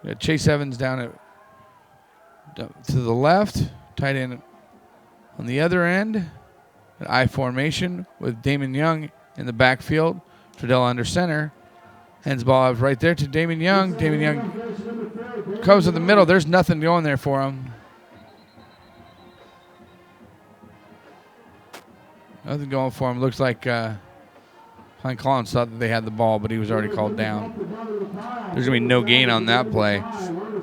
We got Chase Evans down to the left. Tight end on the other end. An I formation with Damon Young in the backfield. Trudell under center. Hands the ball out right there to Damon Young. Damon Young comes in the middle. There's nothing going there for him. Nothing going for him. Looks like Klein Collins thought that they had the ball, but he was already called down. There's going to be no gain on that play.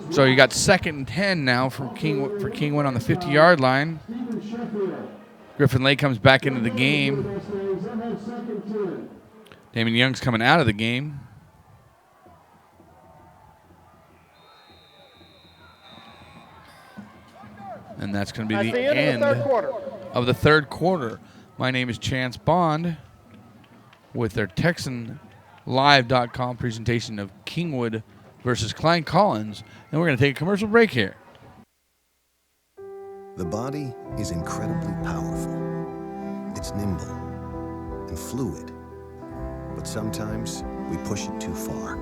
So you got 2nd and 10 now for Kingwood on the 50-yard line. Griffin Lay comes back into the game. Damon Young's coming out of the game. And that's going to be the end of the third quarter. My name is Chance Bond with their Texan TexanLive.com presentation of Kingwood versus Klein Collins. And we're going to take a commercial break here. The body is incredibly powerful. It's nimble and fluid. But sometimes we push it too far.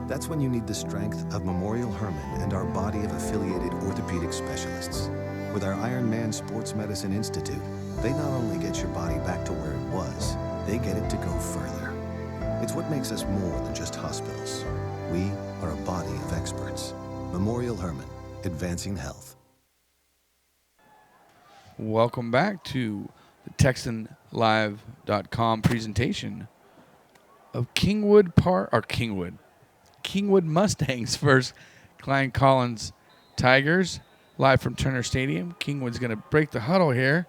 That's when you need the strength of Memorial Hermann and our body of affiliated orthopedic specialists. With our Iron Man Sports Medicine Institute, they not only get your body back to where it was, they get it to go further. It's what makes us more than just hospitals. We are a body of experts. Memorial Hermann, advancing health. Welcome back to the TexanLive.com presentation of Kingwood Mustangs versus Klein Collins Tigers, live from Turner Stadium. Kingwood's going to break the huddle here.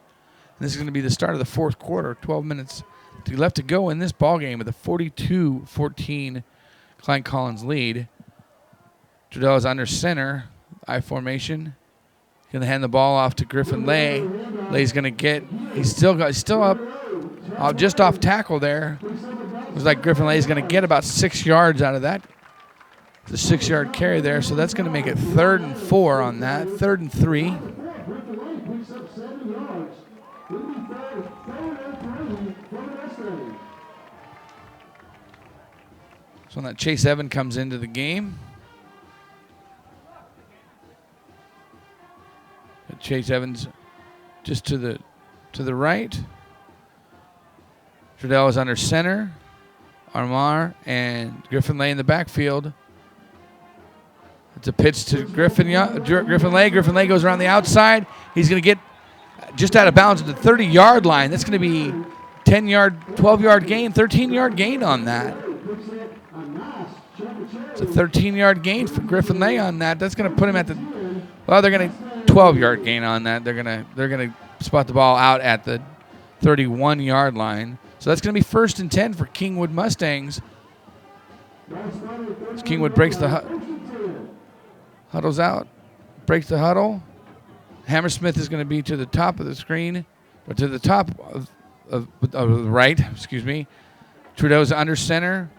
And this is going to be the start of the fourth quarter. 12 minutes left to go in this ball game with a 42-14 Klein Collins lead. Trudell is under center, I formation. Going to hand the ball off to Griffin Lay. Lay's going to get. He's still up, just off tackle there. Looks like Griffin Lay is going to get about 6 yards out of that. It's a 6-yard carry there, so that's going to make it 3rd and 4 on that. 3rd and 3. So that Chase Evan comes into the game. Chase Evans just to the right. Trudell is under center. Armar and Griffin Lay in the backfield. It's a pitch to Griffin Lay. Griffin Lay goes around the outside. He's going to get just out of bounds at the 30-yard line. That's going to be 10-yard, 12-yard gain, 13-yard gain on that. It's a 13-yard gain for Griffin Lay on that. That's going to put him at the. Well, they're going to 12-yard gain on that. They're going to spot the ball out at the 31-yard line. So that's going to be 1st and 10 for Kingwood Mustangs. As Kingwood breaks the huddles out, breaks the huddle. Hammersmith is going to be to the top of the screen, or to the top of the right. Excuse me. Trudeau's under center.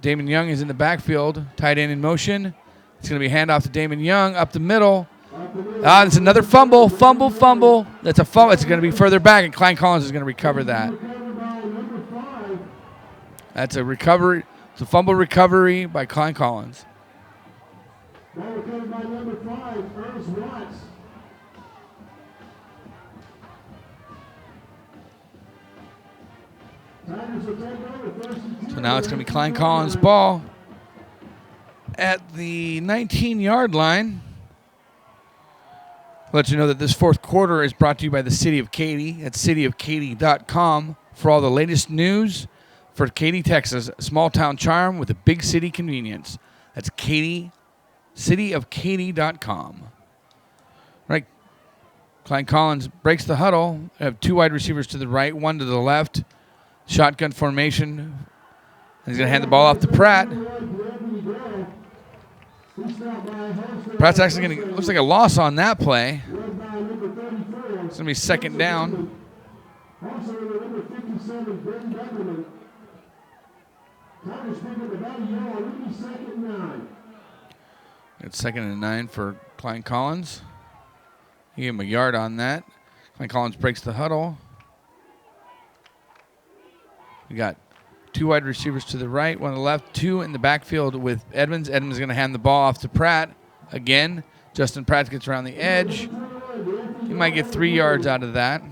Damon Young is in the backfield, tight end in motion. It's going to be handoff to Damon Young up the middle. It's another fumble. That's a fumble. It's going to be further back, and Klein Collins is going to recover that. That's a recovery. It's a fumble recovery by Klein Collins. Ball recovered by number 5, Ernest Watts. So now it's going to be Klein Collins' ball at the 19-yard line. Let you know that this fourth quarter is brought to you by the City of Katy at cityofkaty.com for all the latest news for Katy, Texas, a small town charm with a big city convenience. That's Katy, cityofkaty.com. Right. Klein Collins breaks the huddle. We have 2 wide receivers to the right, 1 to the left. Shotgun formation. He's going to hand the ball off to Pratt. Pratt's actually going to, looks like a loss on that play. It's going to be 2nd down. It's 2nd and 9 for Klein Collins. He gave him a yard on that. Klein Collins breaks the huddle. We got 2 wide receivers to the right, 1 to the left, 2 in the backfield with Edmonds. Edmonds is going to hand the ball off to Pratt again. Justin Pratt gets around the edge. He might get 3 yards out of that.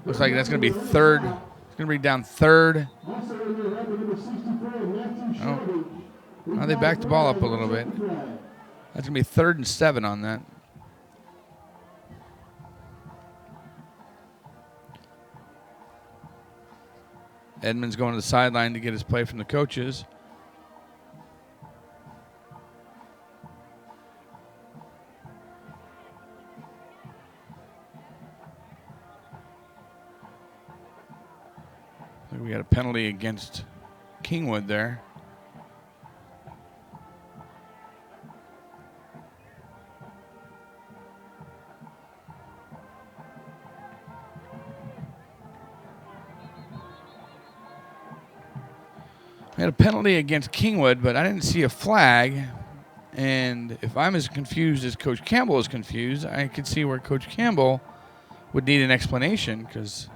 Looks like that's going to be 3rd. It's going to be down 3rd. Oh, they backed the ball up a little bit. That's going to be 3rd and 7 on that. Edmonds going to the sideline to get his play from the coaches. I think we got a penalty against Kingwood there. We had a penalty against Kingwood, but I didn't see a flag. And if I'm as confused as Coach Campbell is confused, I could see where Coach Campbell would need an explanation, because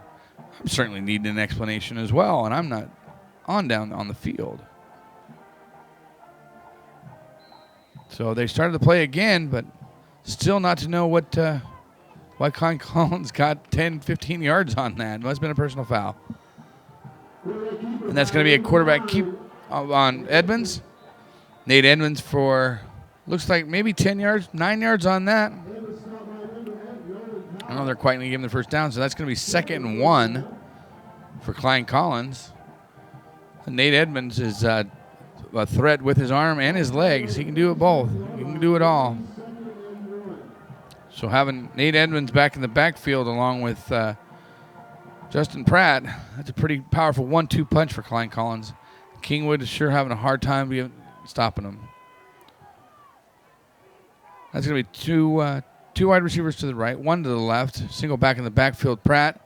I'm certainly needing an explanation as well, and I'm not down on the field. So they started to play again, but still not to know why Klein Collins got 10, 15 yards on that. It must have been a personal foul. And that's going to be a quarterback keep on Edmonds. Nate Edmonds for, looks like maybe 10 yards, 9 yards on that. I don't know, they're quite going to give him the first down, so that's going to be 2nd and 1 for Klein Collins. And Nate Edmonds is a threat with his arm and his legs. He can do it both. He can do it all. So having Nate Edmonds back in the backfield along with Justin Pratt, that's a pretty powerful 1-2 punch for Klein Collins. Kingwood is sure having a hard time stopping him. That's going to be two wide receivers to the right, one to the left. Single back in the backfield, Pratt.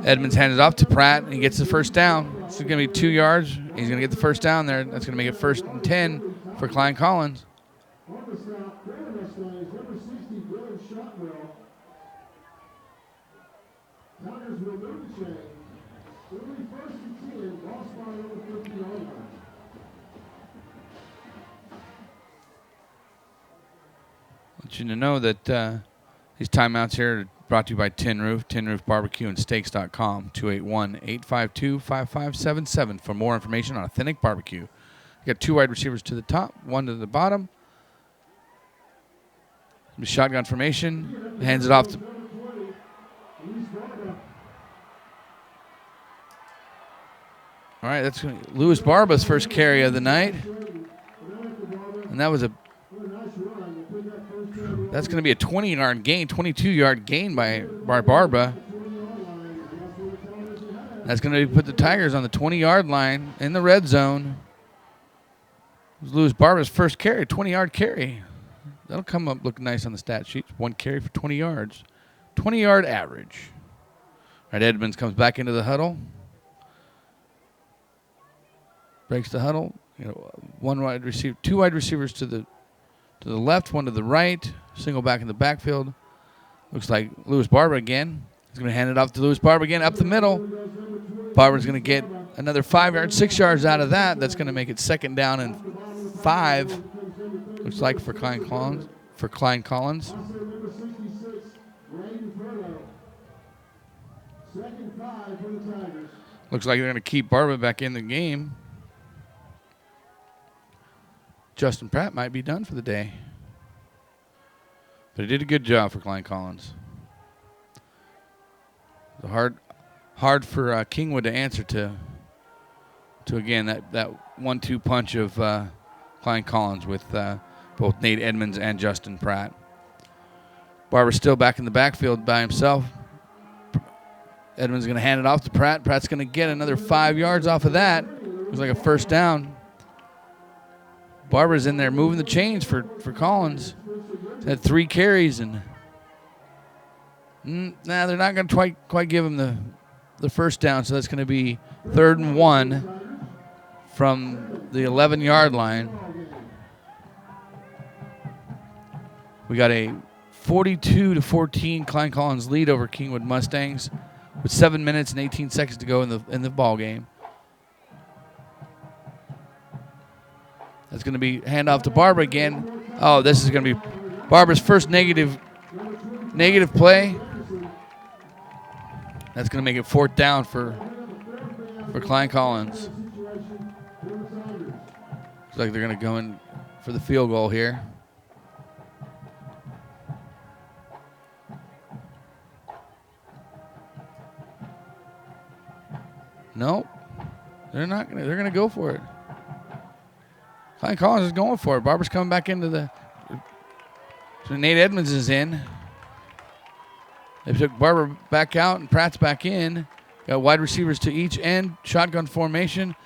Edmonds hands it off to Pratt, and he gets the first down. This is going to be 2 yards. He's going to get the first down there. That's going to make it 1st and 10 for Klein Collins. Want you to know that these timeouts here are brought to you by Tin Roof Barbecue and Steaks.com, 281-852-5577 for more information on authentic barbecue. You got 2 wide receivers to the top, 1 to the bottom. Shotgun formation, hands it off to all right, that's Louis Barba's first carry of the night. And that's going to be a 20-yard gain, 22-yard gain by Barba. That's going to put the Tigers on the 20-yard line in the red zone. It was Louis Barba's first carry, 20-yard carry. That'll come up looking nice on the stat sheet. 1 carry for 20 yards. 20-yard average. All right, Edmonds comes back into the huddle. Breaks the huddle. 2 wide receivers to the left, 1 to the right. Single back in the backfield. Looks like Louis Barba again. He's going to hand it off to Louis Barba again up the middle. Barber's going to get another 5 yards, 6 yards out of that. That's going to make it 2nd down and 5. Looks like for Klein Collins. Looks like they're going to keep Barba back in the game. Justin Pratt might be done for the day. But he did a good job for Klein Collins. It's hard for Kingwood to answer to again that 1-2 punch of Klein Collins with both Nate Edmonds and Justin Pratt. Barber's still back in the backfield by himself. Edmonds is going to hand it off to Pratt. Pratt's going to get another 5 yards off of that. Looks like a first down. Barber's in there moving the chains for Collins. He's had 3 carries, and they're not going to quite give him the first down, so that's going to be 3rd and 1 from the 11-yard line. We got a 42-14 Klein Collins lead over Kingwood Mustangs with 7 minutes and 18 seconds to go in the ball game. That's going to be handoff to Barber again. Oh, this is going to be Barber's first negative play. That's going to make it 4th down for Klein Collins. Looks like they're going to go in for the field goal here. Nope. They're not going to. They're going to go for it. Klein Collins is going for it. Barber's coming back into the. So Nate Edmonds is in. They took Barber back out and Pratt's back in. Got wide receivers to each end. Shotgun formation.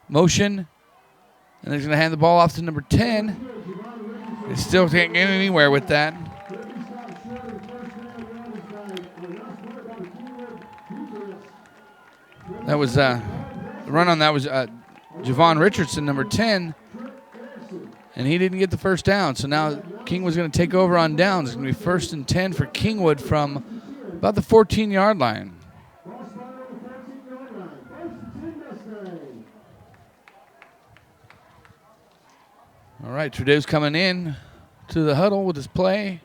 Motion. And they're going to hand the ball off to number 10. They still can't get anywhere with that. That was the run on that was Javon Richardson, number 10, and he didn't get the first down. So now Kingwood's going to take over on downs. It's going to be 1st and 10 for Kingwood from about the 14-yard line. All right, Trudeau's coming in to the huddle with his play.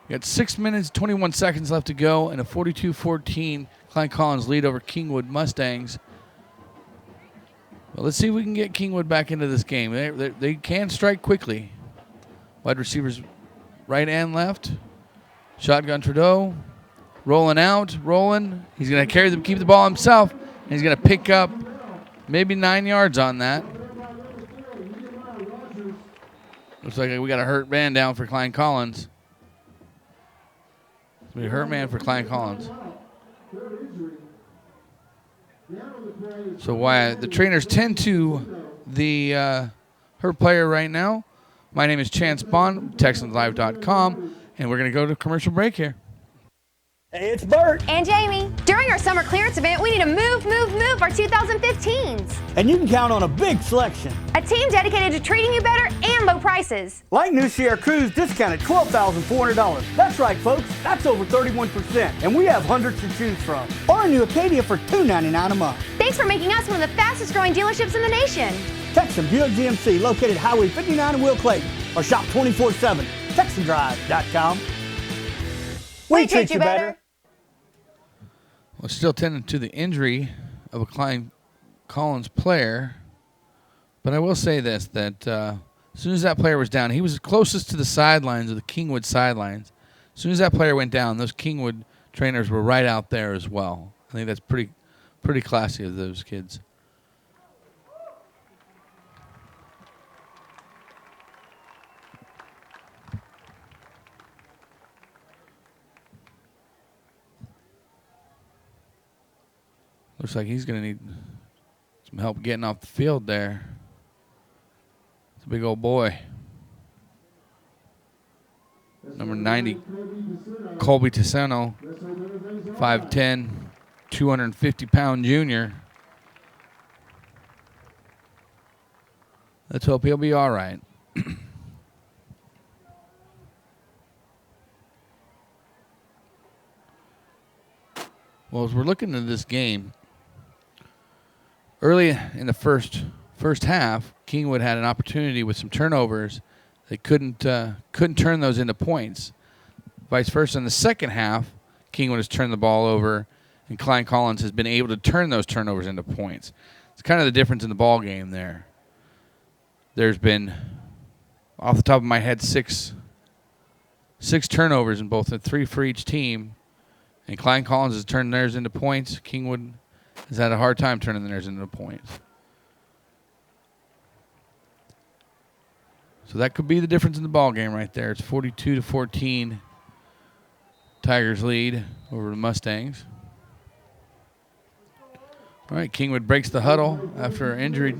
We got 6 minutes, 21 seconds left to go, and a 42-14 Klein Collins lead over Kingwood Mustangs. Well, let's see if we can get Kingwood back into this game. They can strike quickly. Wide receivers right and left. Shotgun Trudeau. Rolling out, rolling. He's going to carry them, keep the ball himself, and he's going to pick up maybe 9 yards on that. Looks like we got a hurt man down for Klein Collins. We hurt man for Klein Collins. So why the trainers tend to the hurt player right now. My name is Chance Bond, TexansLive.com, and we're going to go to commercial break here. Hey, it's Bert. And Jamie. During our summer clearance event, we need to move our 2015s. And you can count on a big selection. A team dedicated to treating you better and low prices. Like new Sierra Cruise discounted $12,400. That's right, folks. That's over 31%. And we have hundreds to choose from. Or a new Acadia for $299 a month. Thanks for making us one of the fastest growing dealerships in the nation. Texan Buick GMC, located Highway 59 in Will Clayton. Or shop 24/7, TexanDrive.com. We treat you better. Well, still tending to the injury of a Klein Collins player. But I will say this, that as soon as that player was down, he was closest to the sidelines of the Kingwood sidelines. As soon as that player went down, those Kingwood trainers were right out there as well. I think that's pretty classy of those kids. Looks like he's going to need some help getting off the field there. It's a big old boy. Number 90, Colby Tisano, 5'10", 250-pound junior. Let's hope he'll be all right. Well, as we're looking at this game, early in the first half, Kingwood had an opportunity with some turnovers. They couldn't turn those into points. Vice versa, in the second half, Kingwood has turned the ball over, and Klein Collins has been able to turn those turnovers into points. It's kind of the difference in the ball game there. There's been, off the top of my head, six turnovers in both, 3 for each team, and Klein Collins has turned theirs into points. Kingwood has had a hard time turning theirs into points. So that could be the difference in the ball game right there. It's 42-14. Tigers lead over the Mustangs. All right, Kingwood breaks the huddle after injury.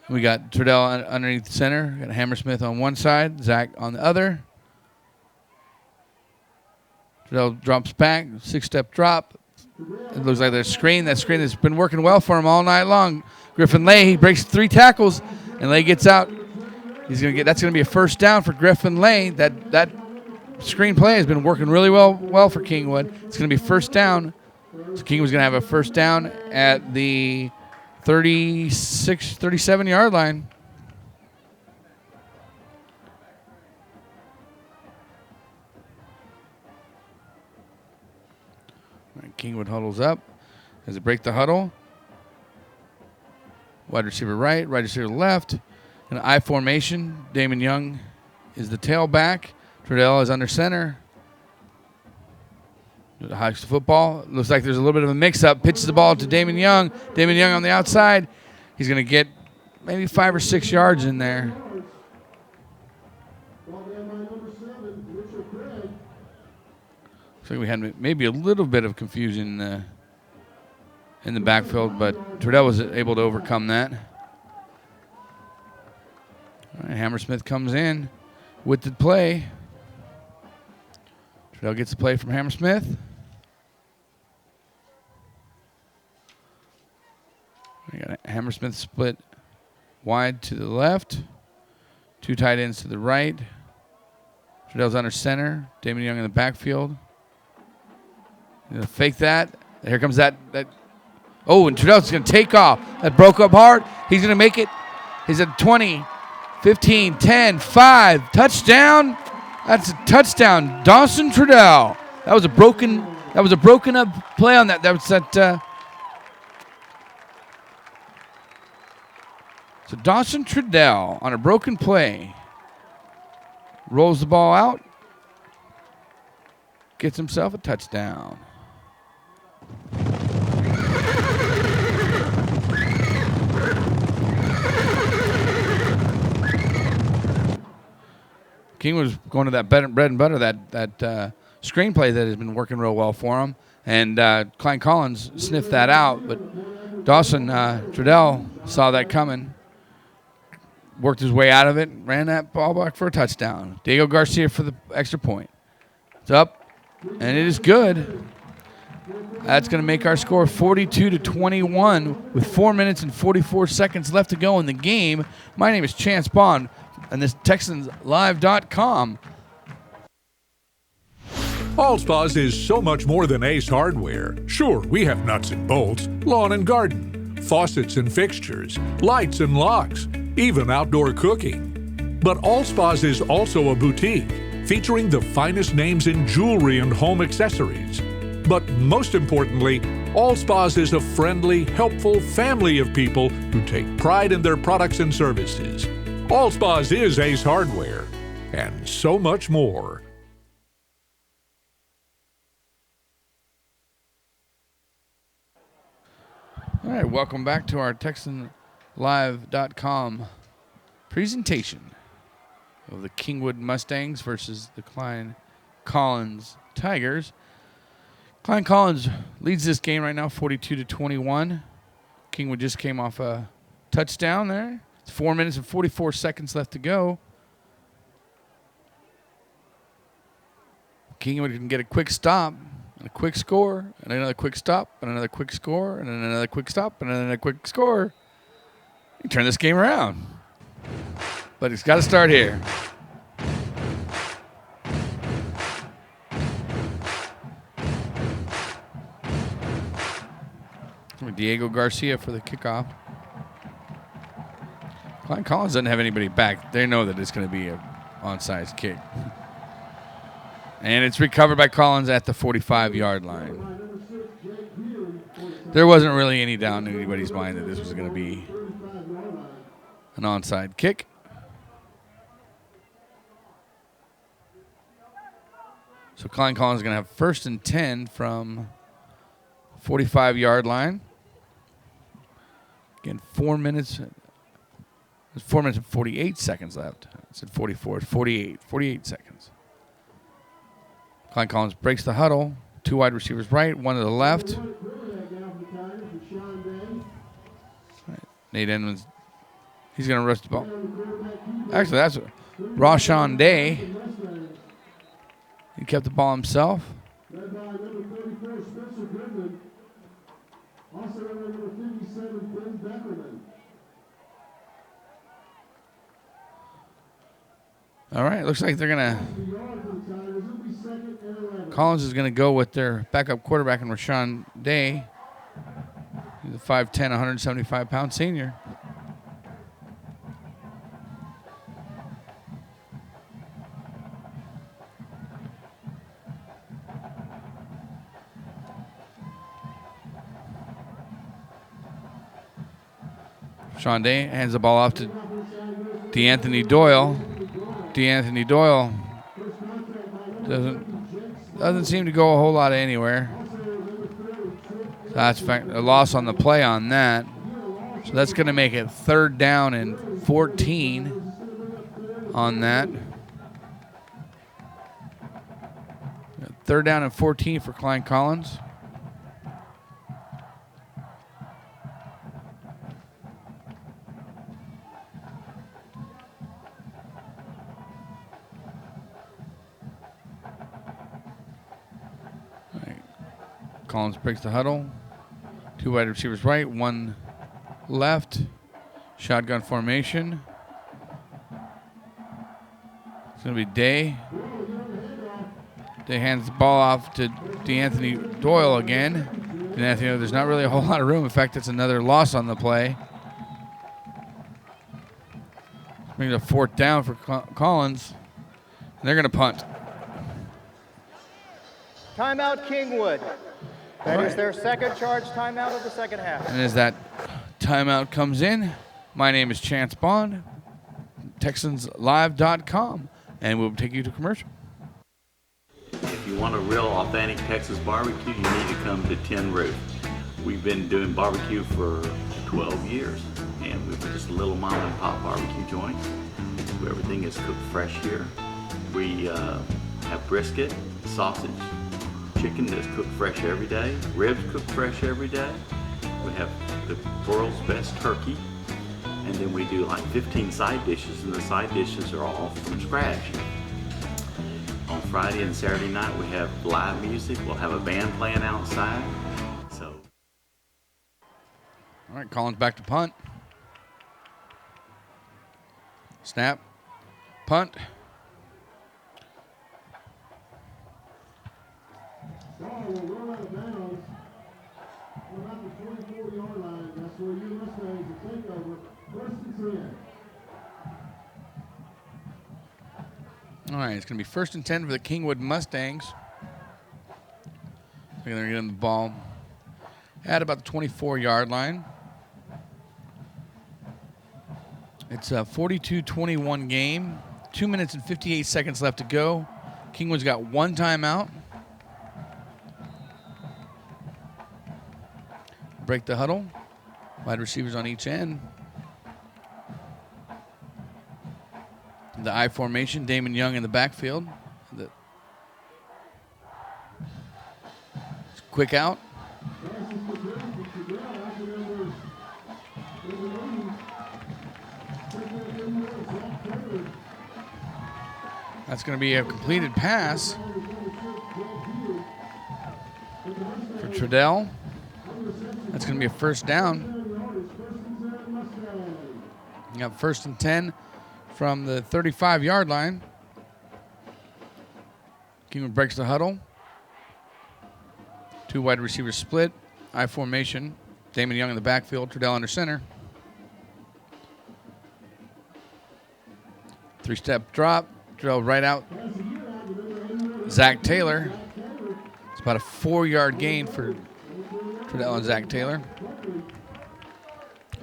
We got Trudell underneath the center. Got Hammersmith on one side, Zach on the other. Trudell drops back, 6-step drop. It looks like there's a screen. That screen has been working well for him all night long. Griffin Lay, he breaks 3 tackles, and Lay gets out. That's gonna be a first down for Griffin Lay. That screen play has been working really well for Kingwood. It's gonna be first down. So Kingwood's gonna have a first down at the 37-yard line. All right, Kingwood huddles up as they break the huddle. Wide receiver right, wide receiver left. In an I formation, Damon Young is the tailback. Trudell is under center. Hikes the football. Looks like there's a little bit of a mix-up. Pitches the ball to Damon Young. Damon Young on the outside. He's going to get maybe 5 or 6 yards in there. Looks like we had maybe a little bit of confusion in the backfield, but Trudell was able to overcome that. All right, Hammersmith comes in with the play. Trudell gets the play from Hammersmith. We got a Hammersmith split wide to the left. 2 tight ends to the right. Trudell's under center. Damon Young in the backfield. Gonna fake that. Here comes that. Oh, and Trudell's going to take off. That broke up hard. He's going to make it. He's at 20, 15, 10, 5. Touchdown. That's a touchdown. Dawson Trudell. That was a broken up play on that. That was that. So Dawson Trudell on a broken play rolls the ball out, gets himself a touchdown. King was going to that bread and butter, that screenplay that has been working real well for him. And Klein Collins sniffed that out, but Dawson Trudell saw that coming, worked his way out of it, ran that ball back for a touchdown. Diego Garcia for the extra point. It's up, and it is good. That's going to make our score 42-21 with 4 minutes and 44 seconds left to go in the game. My name is Chance Bond, and this is TexansLive.com. All Spas is so much more than Ace Hardware. Sure, we have nuts and bolts, lawn and garden, faucets and fixtures, lights and locks, even outdoor cooking. But All Spas is also a boutique featuring the finest names in jewelry and home accessories. But most importantly, All Spas is a friendly, helpful family of people who take pride in their products and services. All Spas is Ace Hardware, and so much more. All right, welcome back to our TexansLive.com presentation of the Kingwood Mustangs versus the Klein Collins Tigers. Klein Collins leads this game right now, 42-21. Kingwood just came off a touchdown there. It's 4 minutes and 44 seconds left to go. Kingwood can get a quick stop, and a quick score, and another quick stop, and another quick score, and then another quick stop, and another quick score. You turn this game around. But it's got to start here. Diego Garcia for the kickoff. Klein Collins doesn't have anybody back. They know that it's going to be an onside kick. And it's recovered by Collins at the 45-yard line. There wasn't really any doubt in anybody's mind that this was going to be an onside kick. So Klein Collins is going to have 1st and 10 from 45-yard line. Again, 4 minutes. There's 4 minutes and 48 seconds left. I said 44. It's 48 seconds. Klein Collins breaks the huddle. 2 wide receivers right, 1 to the left. Right. Nate Edmonds, he's going to rush the ball. Actually, that's Rashawn Day. He kept the ball himself. All right, looks like they're going to... Collins is going to go with their backup quarterback in Rashawn Day. He's a 5'10", 175-pound senior. Rashawn Day hands the ball off to DeAnthony Doyle. DeAnthony Doyle doesn't seem to go a whole lot anywhere. So that's a loss on the play on that. So that's going to make it 3rd down and 14 on that. 3rd down and 14 for Klein Collins. Collins breaks the huddle. 2 wide receivers right, 1 left. Shotgun formation. It's going to be Day. Day hands the ball off to DeAnthony Doyle again. DeAnthony, there's not really a whole lot of room. In fact, it's another loss on the play. Brings a fourth down for Collins. And they're going to punt. Timeout, Kingwood. That is their second charge timeout of the second half. And as that timeout comes in, my name is Chance Bond, TexansLive.com, and we'll take you to commercial. If you want a real authentic Texas barbecue, you need to come to Tin Roof. We've been doing barbecue for 12 years, and we're just a little mom and pop barbecue joint. Everything is cooked fresh here. We have brisket, sausage, chicken that's cooked fresh every day, ribs cooked fresh every day. We have the world's best turkey, and then we do like 15 side dishes, and the side dishes are all from scratch. On Friday and Saturday night, we have live music. We'll have a band playing outside. So, all right, Collins back to punt. Snap, punt. Ball will roll out of bounds about the 24-yard line. That's where you Mustangs will take over. First and 10. All right, it's going to be 1st and 10 for the Kingwood Mustangs. They're going to get them the ball at about the 24-yard line. It's a 42-21 game. 2 minutes and 58 seconds left to go. Kingwood's got one timeout. Break the huddle. Wide receivers on each end. The I formation, Damon Young in the backfield. Quick out. That's going to be a completed pass for Trudell. That's going to be a first down. You got 1st and 10 from the 35-yard line. Kingwood breaks the huddle. Two wide receivers split. I formation. Damon Young in the backfield. Trudell under center. 3-step drop. Trudell right out. Zach Taylor. It's about a 4-yard gain for Trudell and Zach Taylor.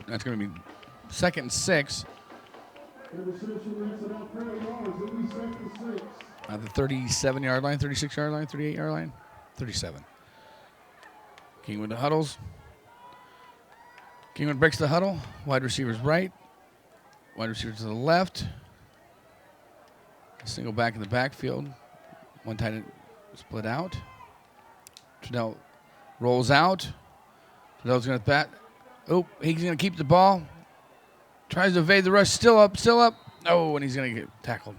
That's going to be 2nd and 6. At the 37-yard line, 36-yard line, 38-yard line, 37. Kingwood huddles. Kingwood breaks the huddle. Wide receivers right. Wide receivers to the left. A single back in the backfield. One tight end split out. Trudell rolls out. Trudell's going to bat. Oh, he's going to keep the ball. Tries to evade the rush. Still up. Oh, and he's going to get tackled.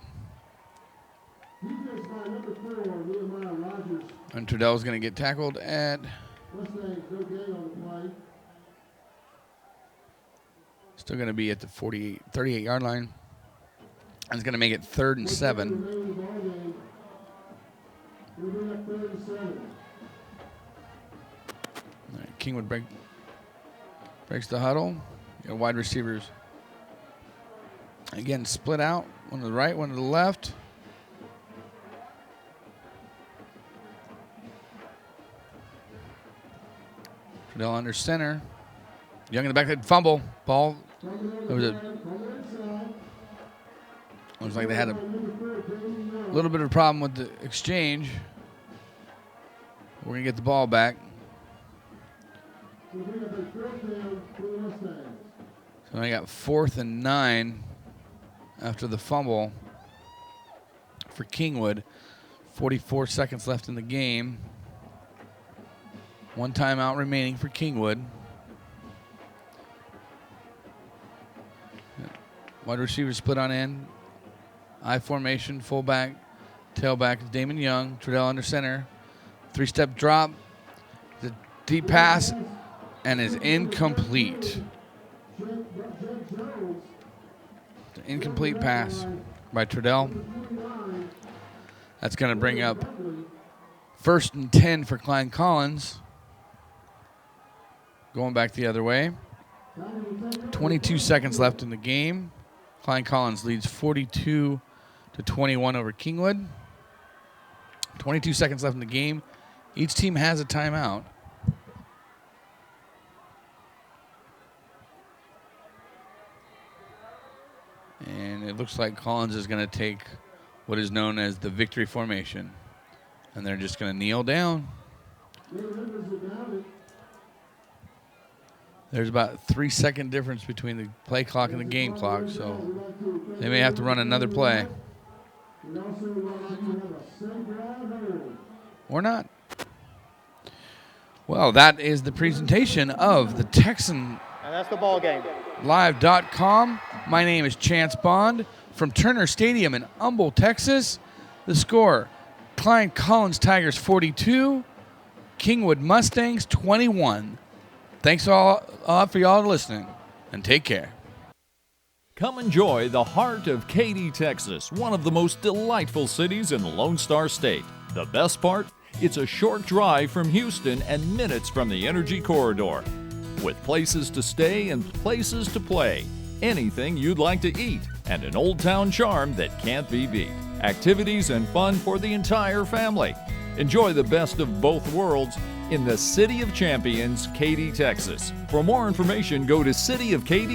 And Trudell's going to get tackled at still going to be at the 38-yard line. And it's going to make it 3rd and 7. All right, Kingwood breaks the huddle. You got wide receivers. Again, split out. One to the right, one to the left. Trudell under center. Young in the back, fumble. Ball. Looks like they had a little bit of a problem with the exchange. We're going to get the ball back. So I got 4th and 9 after the fumble for Kingwood. 44 seconds left in the game. One timeout remaining for Kingwood. Wide receiver split on end. I formation, fullback, tailback is Damon Young. Trudell under center. 3-step drop. The deep pass and is incomplete. Incomplete pass by Trudell. That's going to bring up 1st and 10 for Klein Collins. Going back the other way. 22 seconds left in the game. Klein Collins leads 42-21 over Kingwood. 22 seconds left in the game. Each team has a timeout. And it looks like Collins is going to take what is known as the victory formation. And they're just going to kneel down. There's about 3-second difference between the play clock and the game clock, so they may have to run another play. Or not. Well, that is the presentation of the Texan And that's the ball game. Live.com. My name is Chance Bond from Turner Stadium in Humble, Texas. The score, Klein Collins Tigers 42, Kingwood Mustangs 21. Thanks all for y'all listening, and take care. Come enjoy the heart of Katy, Texas, one of the most delightful cities in the Lone Star State. The best part? It's a short drive from Houston and minutes from the Energy Corridor. With places to stay and places to play, anything you'd like to eat, and an old town charm that can't be beat. Activities and fun for the entire family. Enjoy the best of both worlds in the City of Champions, Katy, Texas. For more information, go to cityofkaty.com.